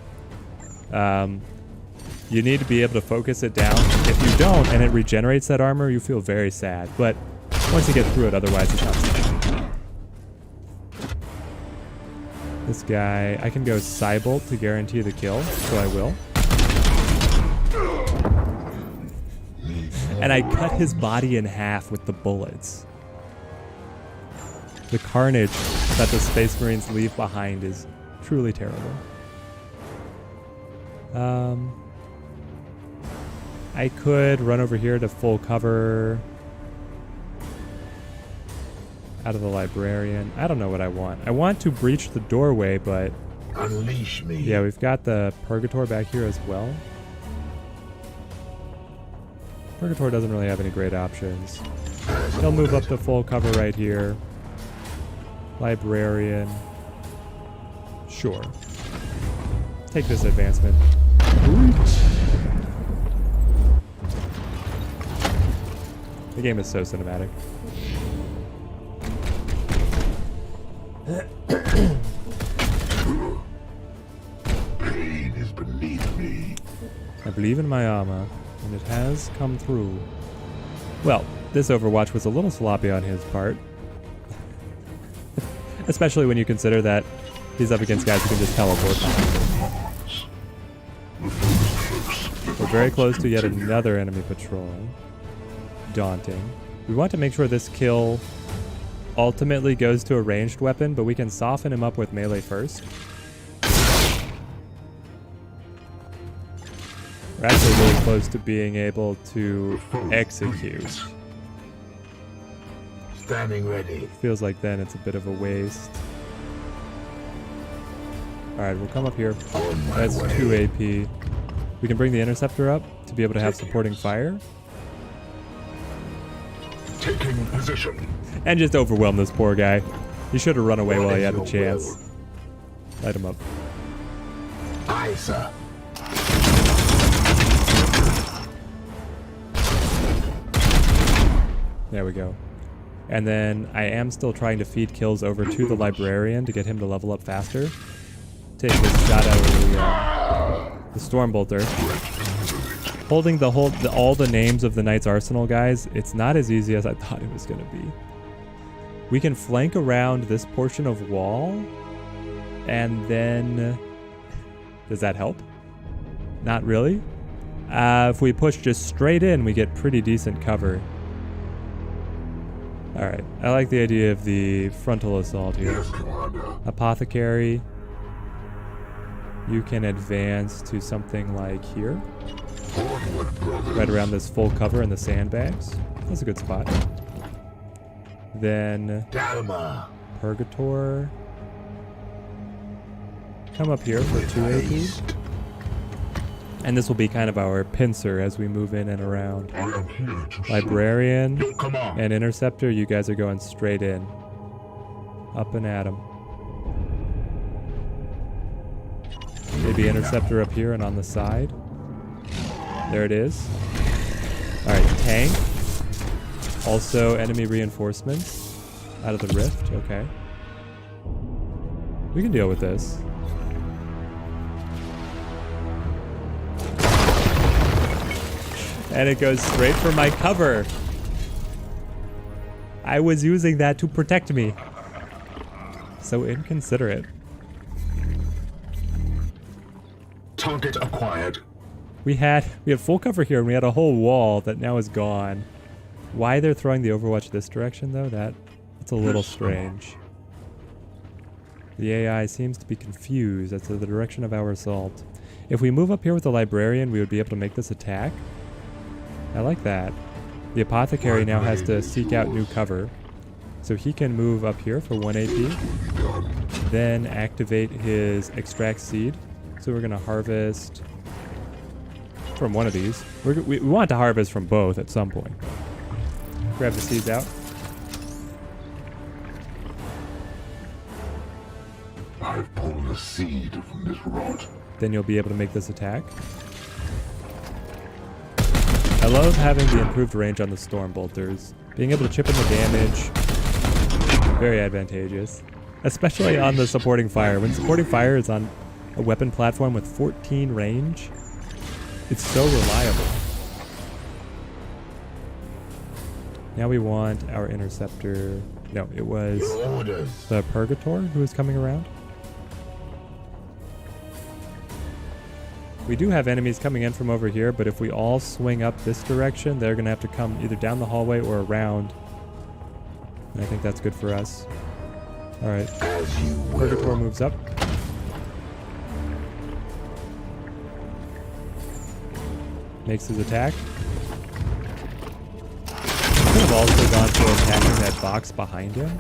You need to be able to focus it down. If you don't and it regenerates that armor, you feel very sad. But once you get through it, otherwise it's not sad. This guy, I can go Cybolt to guarantee the kill, so I will. And I cut his body in half with the bullets. The carnage that the Space Marines leave behind is truly terrible. I could run over here to full cover out of the librarian. I don't know what I want. I want to breach the doorway, but Unleash me. yeah, we've got the Purgator back here as well. Purgator doesn't really have any great options. He'll move up to full cover right here. Librarian. Sure. Take this advancement. The game is so cinematic. Pain is beneath me. I believe in my armor, and it has come through. Well, this Overwatch was a little sloppy on his part. Especially when you consider that he's up against guys who can just teleport behind him. We're very close to yet another enemy patrol. Daunting. We want to make sure this kill ultimately goes to a ranged weapon, but we can soften him up with melee first. We're actually really close to being able to execute. Standing ready. Feels like then it's a bit of a waste. Alright, we'll come up here. That's 2 AP. We can bring the Interceptor up to be able to have supporting fire. Taking position. And just overwhelm this poor guy. He should have run away while he had the chance. Light him up. Aye, sir. There we go. And then I am still trying to feed kills over to the Librarian to get him to level up faster. Take this shot out of the Stormbolter. Holding all the names of the Knight's Arsenal guys, it's not as easy as I thought it was going to be. We can flank around this portion of wall, and then... Does that help? Not really. If we push just straight in, we get pretty decent cover. Alright, I like the idea of the frontal assault here. Yes, Commander. Apothecary. You can advance to something like here. Onward, brothers. Right around this full cover in the sandbags. That's a good spot. Then Dalma. Purgator. Come up here for 2 AP. And this will be kind of our pincer as we move in and around. I am here to Librarian serve. Come on. and Interceptor, you guys are going straight in. Up and at 'em. Maybe Interceptor up here and on the side. There it is. Alright, tank. Also enemy reinforcements out of the rift. Okay. We can deal with this. And it goes straight for my cover. I was using that to protect me. So inconsiderate. Target acquired. We had full cover here, and we had a whole wall that now is gone. Why they're throwing the Overwatch this direction, though, that's a little strange. The AI seems to be confused as to the direction of our assault. If we move up here with the Librarian, we would be able to make this attack. I like that. The Apothecary now has to seek out new cover. So he can move up here for 1 AP. Then activate his Extract Seed. So we're going to harvest from one of these. We want to harvest from both at some point. Grab the seeds out. I've pulled a seed from this rod. Then you'll be able to make this attack. I love having the improved range on the Storm Bolters. Being able to chip in the damage, very advantageous. Especially on the Supporting Fire. When Supporting Fire is on a weapon platform with 14 range, it's so reliable. Now we want our Interceptor. No, it was the Purgator who was coming around. We do have enemies coming in from over here, but if we all swing up this direction, they're going to have to come either down the hallway or around. And I think that's good for us. Alright. Purgator moves up. Makes his attack. Could have also gone for attacking that box behind him.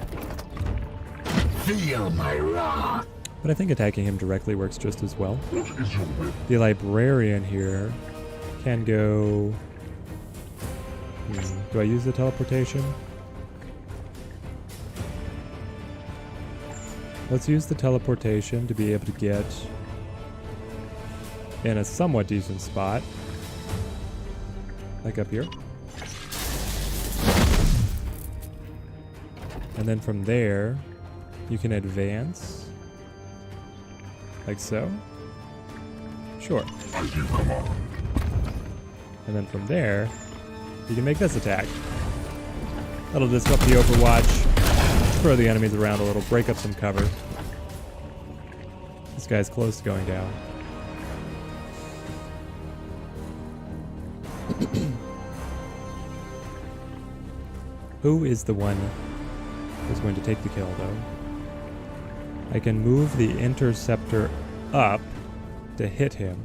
Feel my wrath. But I think attacking him directly works just as well. The Librarian here can go... do I use the teleportation? Let's use the teleportation to be able to get in a somewhat decent spot. Like up here. And then from there, you can advance. Like so. Sure. And then from there, you can make this attack. That'll disrupt the Overwatch, throw the enemies around a little, break up some cover. This guy's close to going down. Who is the one who's going to take the kill, though? I can move the Interceptor up to hit him.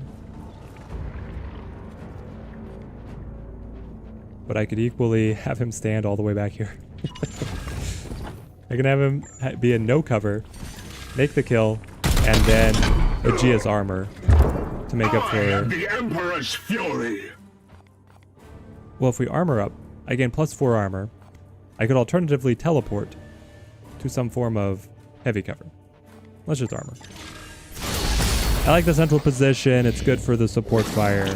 But I could equally have him stand all the way back here. I can have him be in no cover, make the kill, and then Aegeus armor to make up for... the Emperor's fury. Well, if we armor up, I gain +4 armor. I could alternatively teleport to some form of heavy cover. Let's just armor. I like the central position. It's good for the support fire.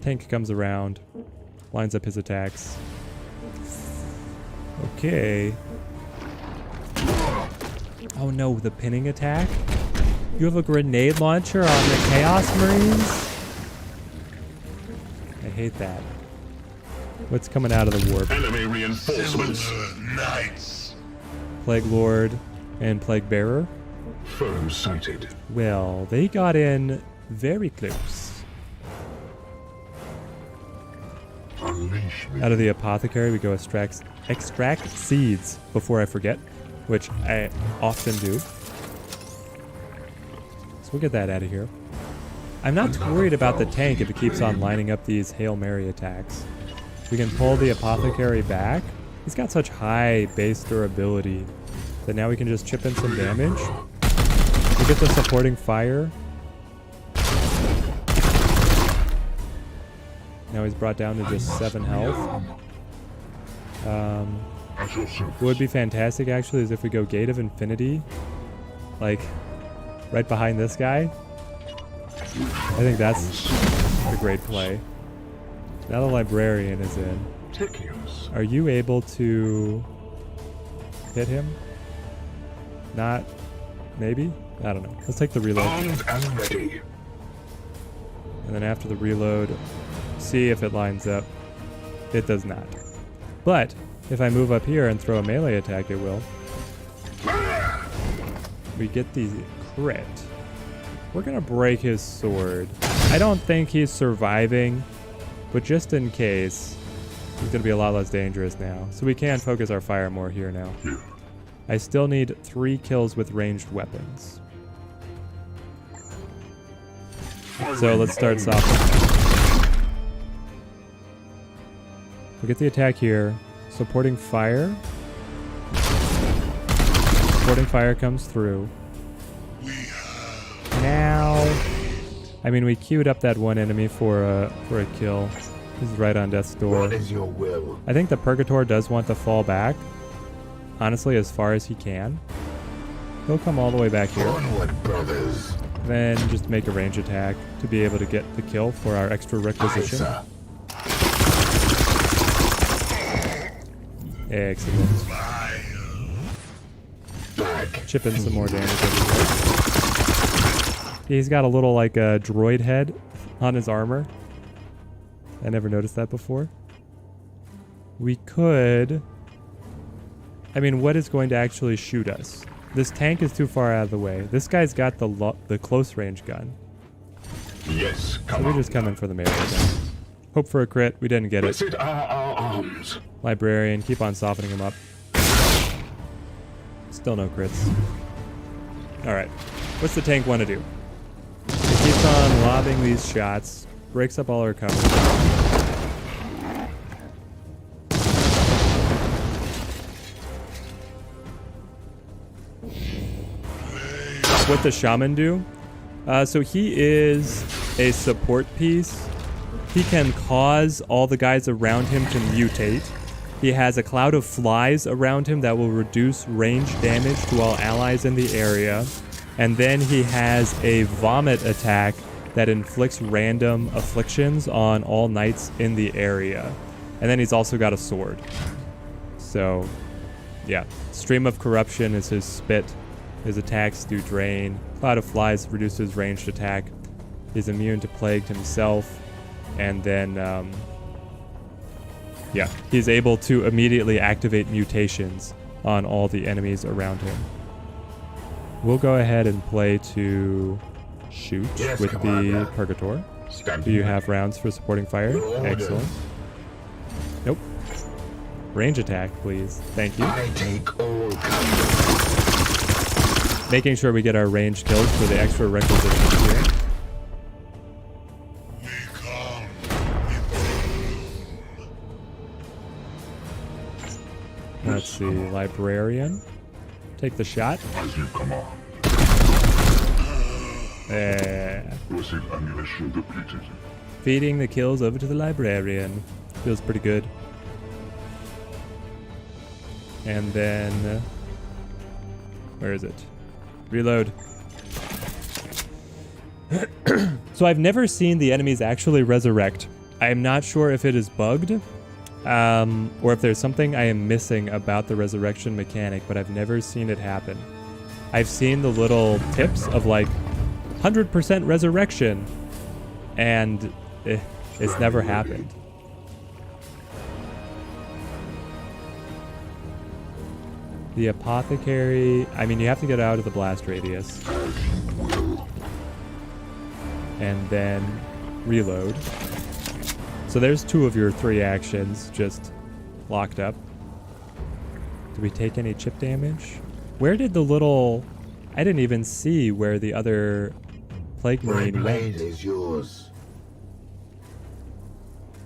Tank comes around, lines up his attacks. Okay. Oh no, the pinning attack? You have a grenade launcher on the Chaos Marines? I hate that. What's coming out of the warp? Enemy reinforcements. Knights. Plague Lord and Plague Bearer? Foe sighted. Well, they got in very close. Unleash me. Out of the Apothecary, we go extract seeds before I forget, which I often do. So we'll get that out of here. I'm not worried about the tank if it keeps on lining up these Hail Mary attacks. We can pull the Apothecary back. He's got such high base durability that now we can just chip in some damage. We get the supporting fire. Now he's brought down to just 7 health. What would be fantastic actually is if we go Gate of Infinity, like right behind this guy. I think that's a great play. Now the Librarian is in. Are you able to hit him? Not. Maybe? I don't know. Let's take the reload. Armed and ready. And then after the reload, see if it lines up. It does not. But if I move up here and throw a melee attack, it will. We get the crit. We're gonna break his sword. I don't think he's surviving, but just in case, he's gonna be a lot less dangerous now. So we can focus our fire more here now. I still need 3 kills with ranged weapons. So let's start softening. We'll get the attack here. Supporting fire. Supporting fire comes through. Now, I mean, we queued up that one enemy for a kill. He's right on death's door. What is your will? I think the Purgator does want to fall back. Honestly, as far as he can. He'll come all the way back here. Onward, brothers. Then just make a range attack to be able to get the kill for our extra requisition. Excellent. Chip in some more damage over here. He's got a little like a droid head on his armor. I never noticed that before. We could... I mean, what is going to actually shoot us? This tank is too far out of the way. This guy's got the close range gun. Yes, So we just come in for the melee gun. Hope for a crit. We didn't get it. Blessed are our arms. Librarian, keep on softening him up. Still no crits. Alright. What's the tank want to do? It keeps on lobbing these shots. Breaks up all our cover. What the shaman do? So he is a support piece. He can cause all the guys around him to mutate. He has a cloud of flies around him that will reduce range damage to all allies in the area. And then he has a vomit attack that inflicts random afflictions on all knights in the area. And then he's also got a sword. So, yeah. Stream of Corruption is his spit. His attacks do drain. Cloud of Flies reduces ranged attack. He's immune to Plagued himself. And then, yeah, he's able to immediately activate mutations on all the enemies around him. We'll go ahead and play to shoot with the Purgator. Do you have rounds for supporting fire? Excellent. Nope. Range attack, please. Thank you. I take all comers. Making sure we get our range kills for the extra requisitions here. Let's see, Librarian. Take the shot. As you command. Receive ammunition depleted. Feeding the kills over to the Librarian. Feels pretty good. And then... where is it? Reload. So I've never seen the enemies actually resurrect. I am not sure if it is bugged, or if there's something I am missing about the resurrection mechanic, but I've never seen it happen. I've seen the little tips of like 100% resurrection, and it's never happened. The apothecary, I mean, you have to get out of the blast radius. And then reload. So there's 2 of your 3 actions just locked up. Do we take any chip damage? Where did the little... I didn't even see where the other Plague Marine went. Is yours.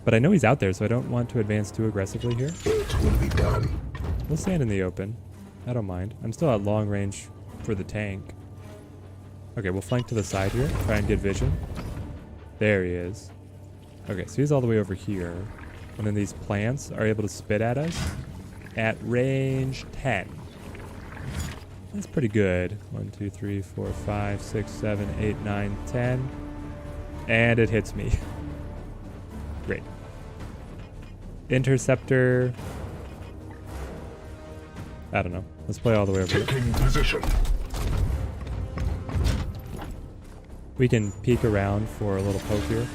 But I know he's out there, so I don't want to advance too aggressively here. It will be done. We'll stand in the open. I don't mind. I'm still at long range for the tank. Okay, we'll flank to the side here. Try and get vision. There he is. Okay, so he's all the way over here. And then these plants are able to spit at us at range 10. That's pretty good. 1, 2, 3, 4, 5, 6, 7, 8, 9, 10. And it hits me. Great. Interceptor. I don't know. Let's play all the way over here. Taking position. We can peek around for a little poke here.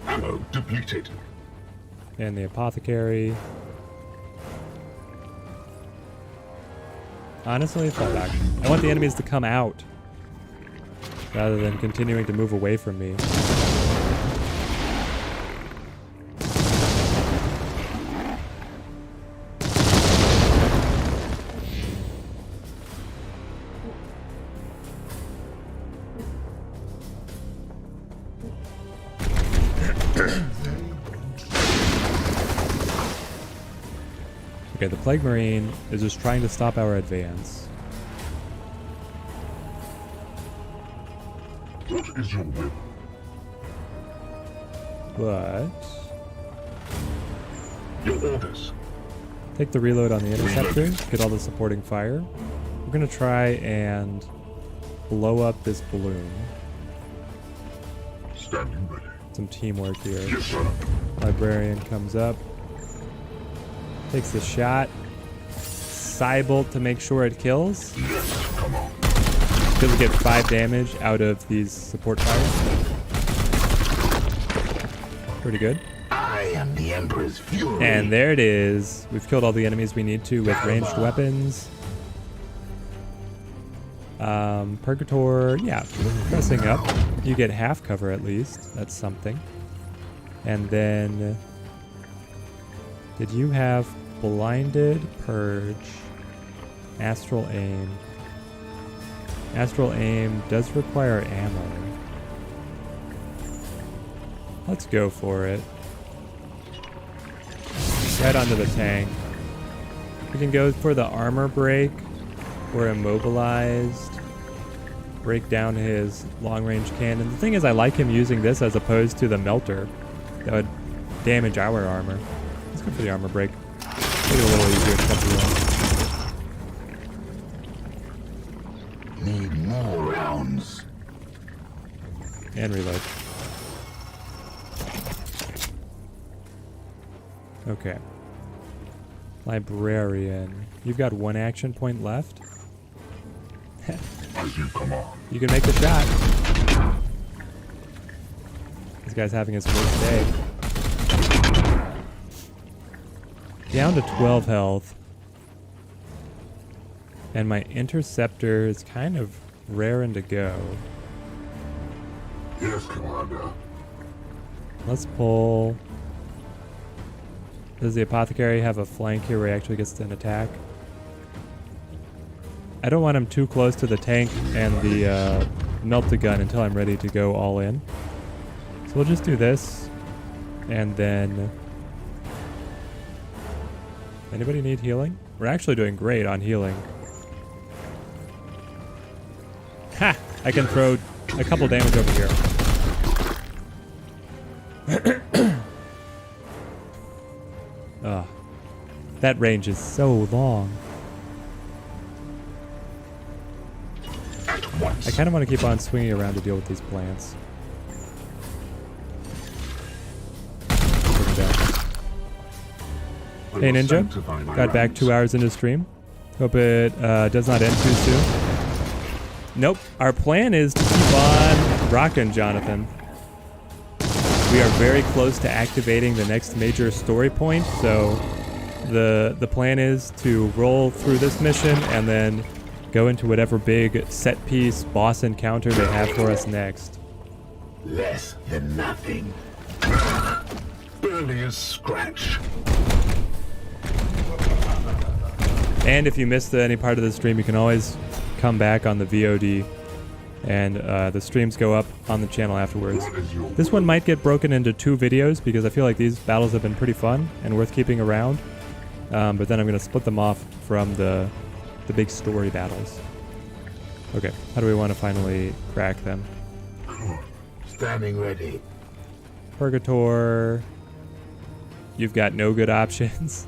Ammo depleted. And the apothecary. Honestly, fall back. I want the enemies to come out rather than continuing to move away from me. Okay, the Plague Marine is just trying to stop our advance. What is your will? But Your orders. take the reload on the interceptor, get all the supporting fire. We're gonna try and blow up this balloon. Standing ready. Some teamwork here. Yes, sir. Librarian comes up, takes the shot. Cybolt to make sure it kills. Yes, come on. Because we get 5 damage out of these support fires. Pretty good. I am the Emperor's fury. And there it is. We've killed all the enemies we need to with ranged weapons. Purgator, yeah, pressing up. You get half cover at least. That's something. And then, did you have blinded, purge, astral aim? Astral aim does require ammo. Let's go for it. Right onto the tank. We can go for the armor break or immobilized. Break down his long-range cannon. The thing is, I like him using this as opposed to the melter. That would damage our armor. Let's go for the armor break. Make it a little easier to come through. Need more rounds. And reload. Okay. Librarian. You've got 1 action point left. As you command. You can make the shot. This guy's having his worst day. Down to 12 health. And my interceptor is kind of raring to go. Yes, Commander. Let's pull. Does the apothecary have a flank here where he actually gets an attack? I don't want him too close to the tank and the melt-the-gun until I'm ready to go all in. So we'll just do this. And then... Anybody need healing? We're actually doing great on healing. Ha! I can throw a couple damage over here. Ugh. That range is so long. At once. I kind of want to keep on swinging around to deal with these plants. Bring it down. Hey Ninja, got back 2 hours into stream. Hope it does not end too soon. Nope, our plan is to keep on rocking, Jonathan. We are very close to activating the next major story point, so the plan is to roll through this mission and then go into whatever big set piece boss encounter they have for us next. Less than nothing. Barely a scratch. And if you missed any part of the stream, you can always come back on the VOD, and the streams go up on the channel afterwards. This one might get broken into 2 videos because I feel like these battles have been pretty fun and worth keeping around. But then I'm going to split them off from the big story battles. Okay, how do we want to finally crack them? Standing ready. Purgator. You've got no good options.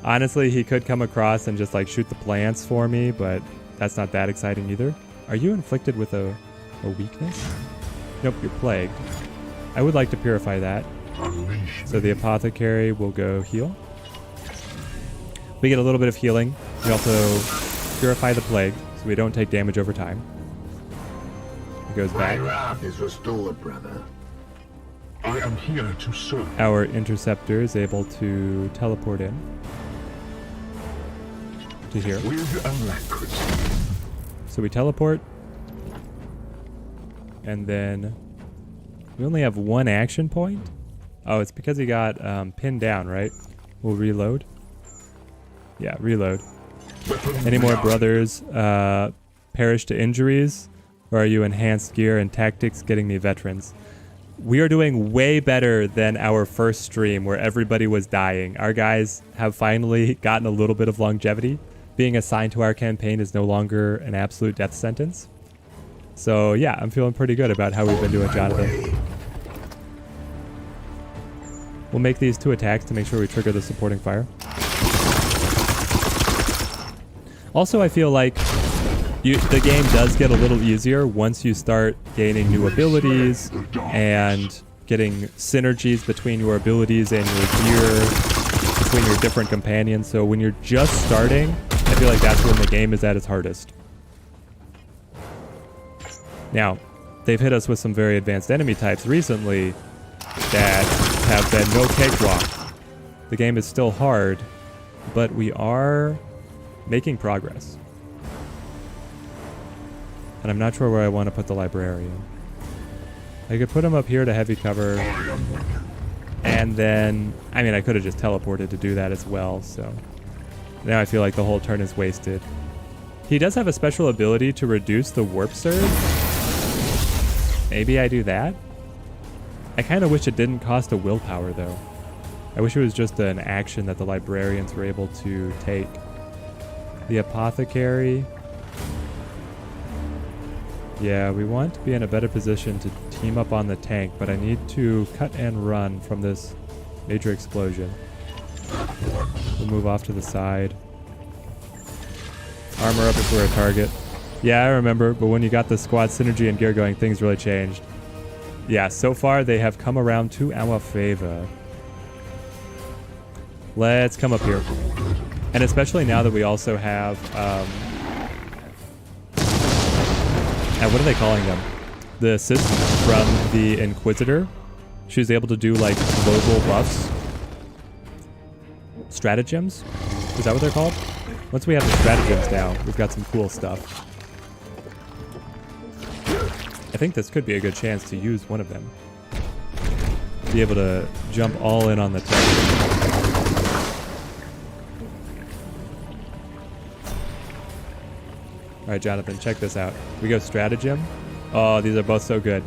Honestly, he could come across and just like shoot the plants for me, but that's not that exciting either. Are you inflicted with a weakness? Nope, you're plagued. I would like to purify that. Unleash So the apothecary will go heal. We get a little bit of healing. We also purify the plague, so we don't take damage over time. It goes back. My wrath is restored, brother. I am here to serve. Our interceptor is able to teleport in to here. With alacrity. So we teleport, and then we only have one action point. Oh, it's because he got pinned down, right? We'll reload. Yeah, reload. Any more brothers perish to injuries? Or are you enhanced gear and tactics getting me veterans? We are doing way better than our first stream where everybody was dying. Our guys have finally gotten a little bit of longevity. Being assigned to our campaign is no longer an absolute death sentence. So yeah, I'm feeling pretty good about how we've been doing, Jonathan. We'll make these 2 attacks to make sure we trigger the supporting fire. Also, I feel like the game does get a little easier once you start gaining new abilities and getting synergies between your abilities and your gear, between your different companions. So when you're just starting, I feel like that's when the game is at its hardest. Now, they've hit us with some very advanced enemy types recently that have been no cakewalk. The game is still hard, but we are making progress. And I'm not sure where I want to put the librarian. I could put him up here to heavy cover. And then, I mean, I could have just teleported to do that as well, so. Now I feel like the whole turn is wasted. He does have a special ability to reduce the warp surge. Maybe I do that? I kind of wish it didn't cost a willpower, though. I wish it was just an action that the librarians were able to take. The apothecary. Yeah, we want to be in a better position to team up on the tank, but I need to cut and run from this major explosion. We'll move off to the side. Armor up if we're a target. Yeah, I remember, but when you got the squad synergy and gear going, things really changed. Yeah, so far they have come around to our favor. Let's come up here. And especially now that we also have, what are they calling them? The assist from the Inquisitor. She was able to do like global buffs. Stratagems? Is that what they're called? Once we have the stratagems down, we've got some cool stuff. I think this could be a good chance to use one of them. Be able to jump all in on the tank. Alright, Jonathan, check this out. We go stratagem. Oh, these are both so good.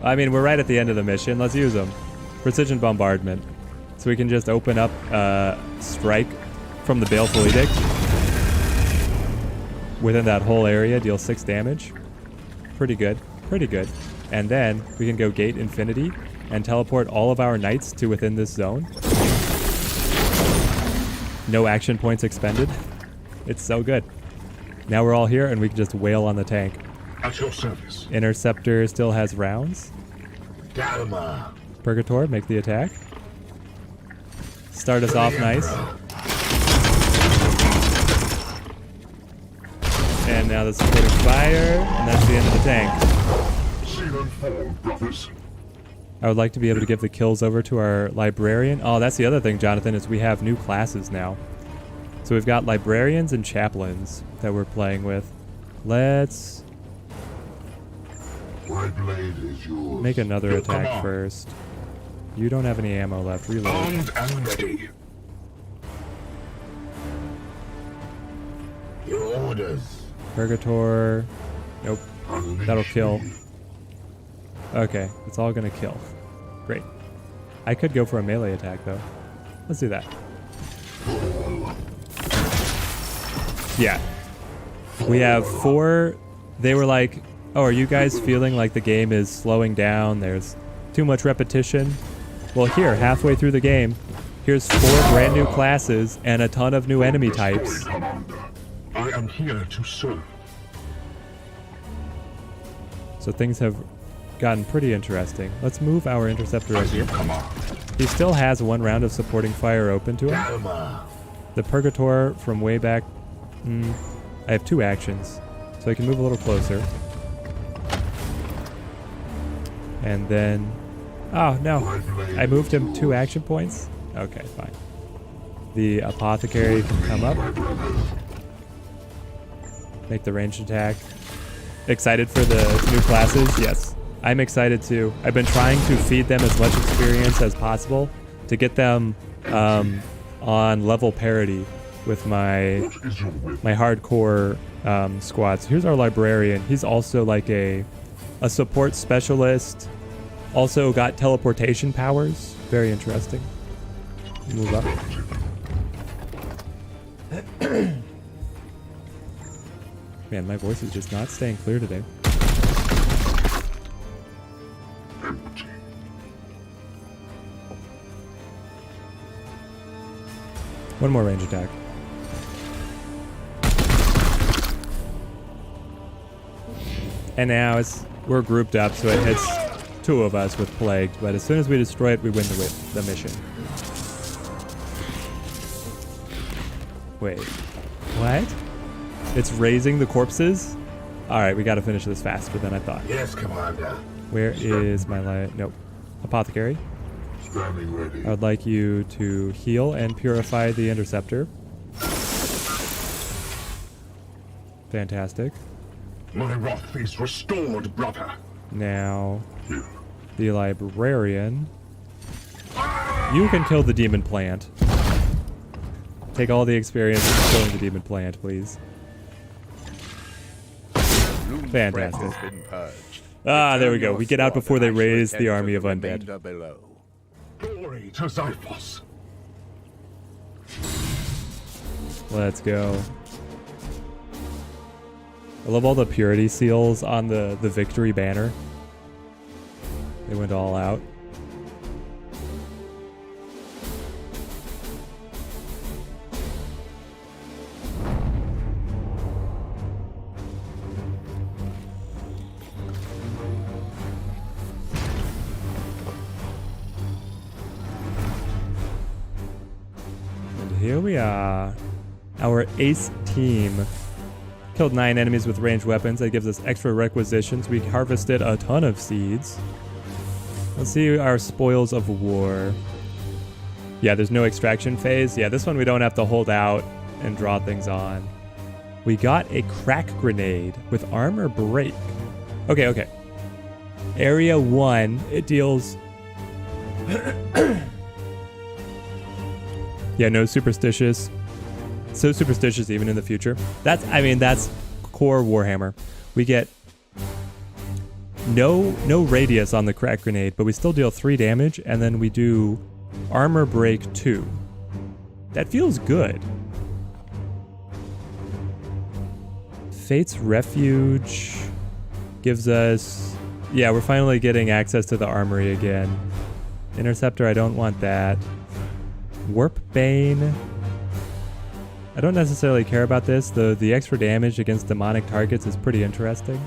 I mean, we're right at the end of the mission. Let's use them. Precision bombardment. So we can just open up strike from the Baleful Edict. Within that whole area, deal 6 damage. Pretty good. Pretty good. And then we can go Gate Infinity and teleport all of our knights to within this zone. No action points expended. It's so good. Now we're all here and we can just wail on the tank. At your service. Interceptor still has rounds. Galma. Purgator, make the attack. Start us off nice. And now the supporting fire, and that's the end of the tank. See them fall, brothers. I would like to be able to give the kills over to our librarian. Oh, that's the other thing, Jonathan, is we have new classes now. So we've got librarians and chaplains that we're playing with. Let's My blade is yours. make another Come attack on. first. You don't have any ammo left. Reload. Armed and ready. Your orders. Purgator. Nope. That'll kill. Okay, it's all gonna kill. Great. I could go for a melee attack though. Let's do that. Yeah. We have 4. They were like, oh, are you guys feeling like the game is slowing down? There's too much repetition. Well, here, halfway through the game, here's 4 brand new classes and a ton of new enemy types. I am here to serve. So things have gotten pretty interesting. Let's move our interceptor over here. Come on. He still has 1 round of supporting fire open to him. Galma. The Purgator from way back. I have 2 actions, so I can move a little closer. And then... Oh, no. I moved him 2 action points? Okay, fine. The Apothecary can come up. Make the ranged attack. Excited for the new classes? Yes. I'm excited too. I've been trying to feed them as much experience as possible to get them on level parity with my hardcore squads. Here's our Librarian. He's also like a support specialist. Also got teleportation powers. Very interesting. Move up. Man, my voice is just not staying clear today. One more range attack. And now we're grouped up, so it hits 2 of us with Plagued, but as soon as we destroy it, we win the mission. Wait, what? It's raising the corpses? Alright, we gotta finish this faster than I thought. Yes, Commander. Where is my light? Nope. Apothecary. Standing ready. I would like you to heal and purify the Interceptor. Fantastic. My wrath is restored, brother. Now, Here. the Librarian. You can kill the Demon Plant. Take all the experience of killing the Demon Plant, please. Fantastic. Ah, there we go. We get out before they raise the army of undead. Glory to Xiphos. Let's go. I love all the purity seals on the victory banner. They went all out. And here we are. Our ace team. Killed 9 enemies with ranged weapons. That gives us extra requisitions. We harvested a ton of seeds. Let's see our spoils of war. Yeah, there's no extraction phase. Yeah, this one we don't have to hold out and draw things on. We got a crack grenade with armor break. Okay. Area 1, it deals... Yeah, no superstitious. So superstitious even in the future. That's core Warhammer. We get no radius on the crack grenade, but we still deal 3 damage, and then we do armor break 2. That feels good. Fate's Refuge gives us... Yeah, we're finally getting access to the armory again. Interceptor, I don't want that. Warp Bane... I don't necessarily care about this, though the extra damage against demonic targets is pretty interesting.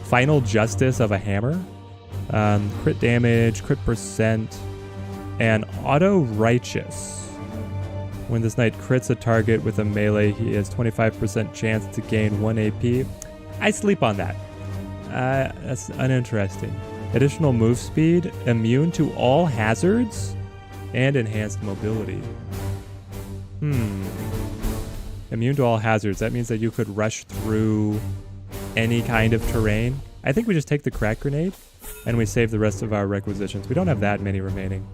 Final Justice of a Hammer. Crit damage, crit percent, and Auto Righteous. When this knight crits a target with a melee, he has 25% chance to gain 1 AP. I sleep on that. That's uninteresting. Additional move speed, immune to all hazards, and enhanced mobility. Immune to all hazards. That means that you could rush through any kind of terrain. I think we just take the crack grenade and we save the rest of our requisitions. We don't have that many remaining.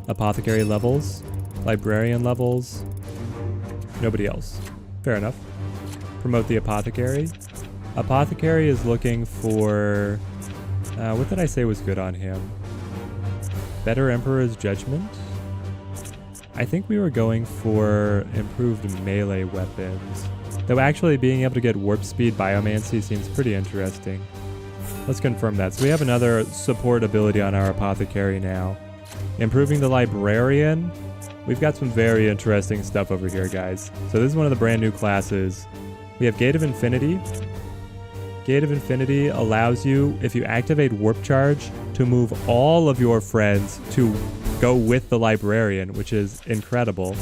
Apothecary levels. Librarian levels. Nobody else. Fair enough. Promote the Apothecary. Apothecary is looking for... what did I say was good on him? Better Emperor's Judgment? I think we were going for improved melee weapons. Though actually being able to get warp speed biomancy seems pretty interesting. Let's confirm that. So we have another support ability on our Apothecary now. Improving the Librarian. We've got some very interesting stuff over here, guys. So this is one of the brand new classes. We have Gate of Infinity. Gate of Infinity allows you, if you activate Warp Charge, to move all of your friends to go with the librarian, which is incredible.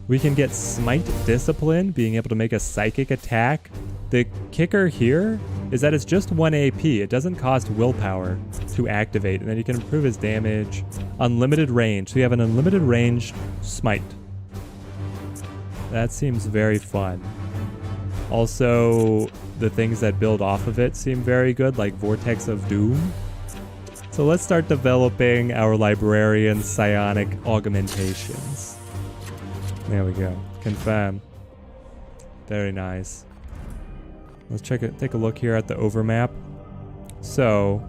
We can get Smite Discipline, being able to make a psychic attack. The kicker here is that it's just 1 AP. It doesn't cost willpower to activate, and then you can improve his damage. Unlimited range. So you have an unlimited range Smite. That seems very fun. Also, the things that build off of it seem very good, like Vortex of Doom. So let's start developing our librarian psionic augmentations. There we go. Confirm. Very nice. Let's take a look here at the overmap. So,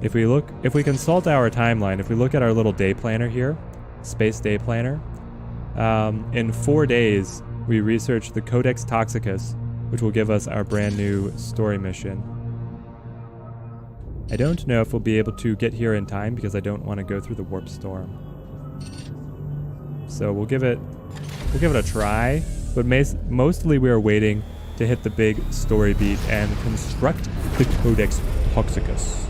if we consult our timeline, if we look at our little day planner here, space day planner, in 4 days we researched the Codex Toxicus, which will give us our brand new story mission. I don't know if we'll be able to get here in time because I don't want to go through the warp storm. So we'll give it a try, but mostly we are waiting to hit the big story beat and construct the Codex Toxicus.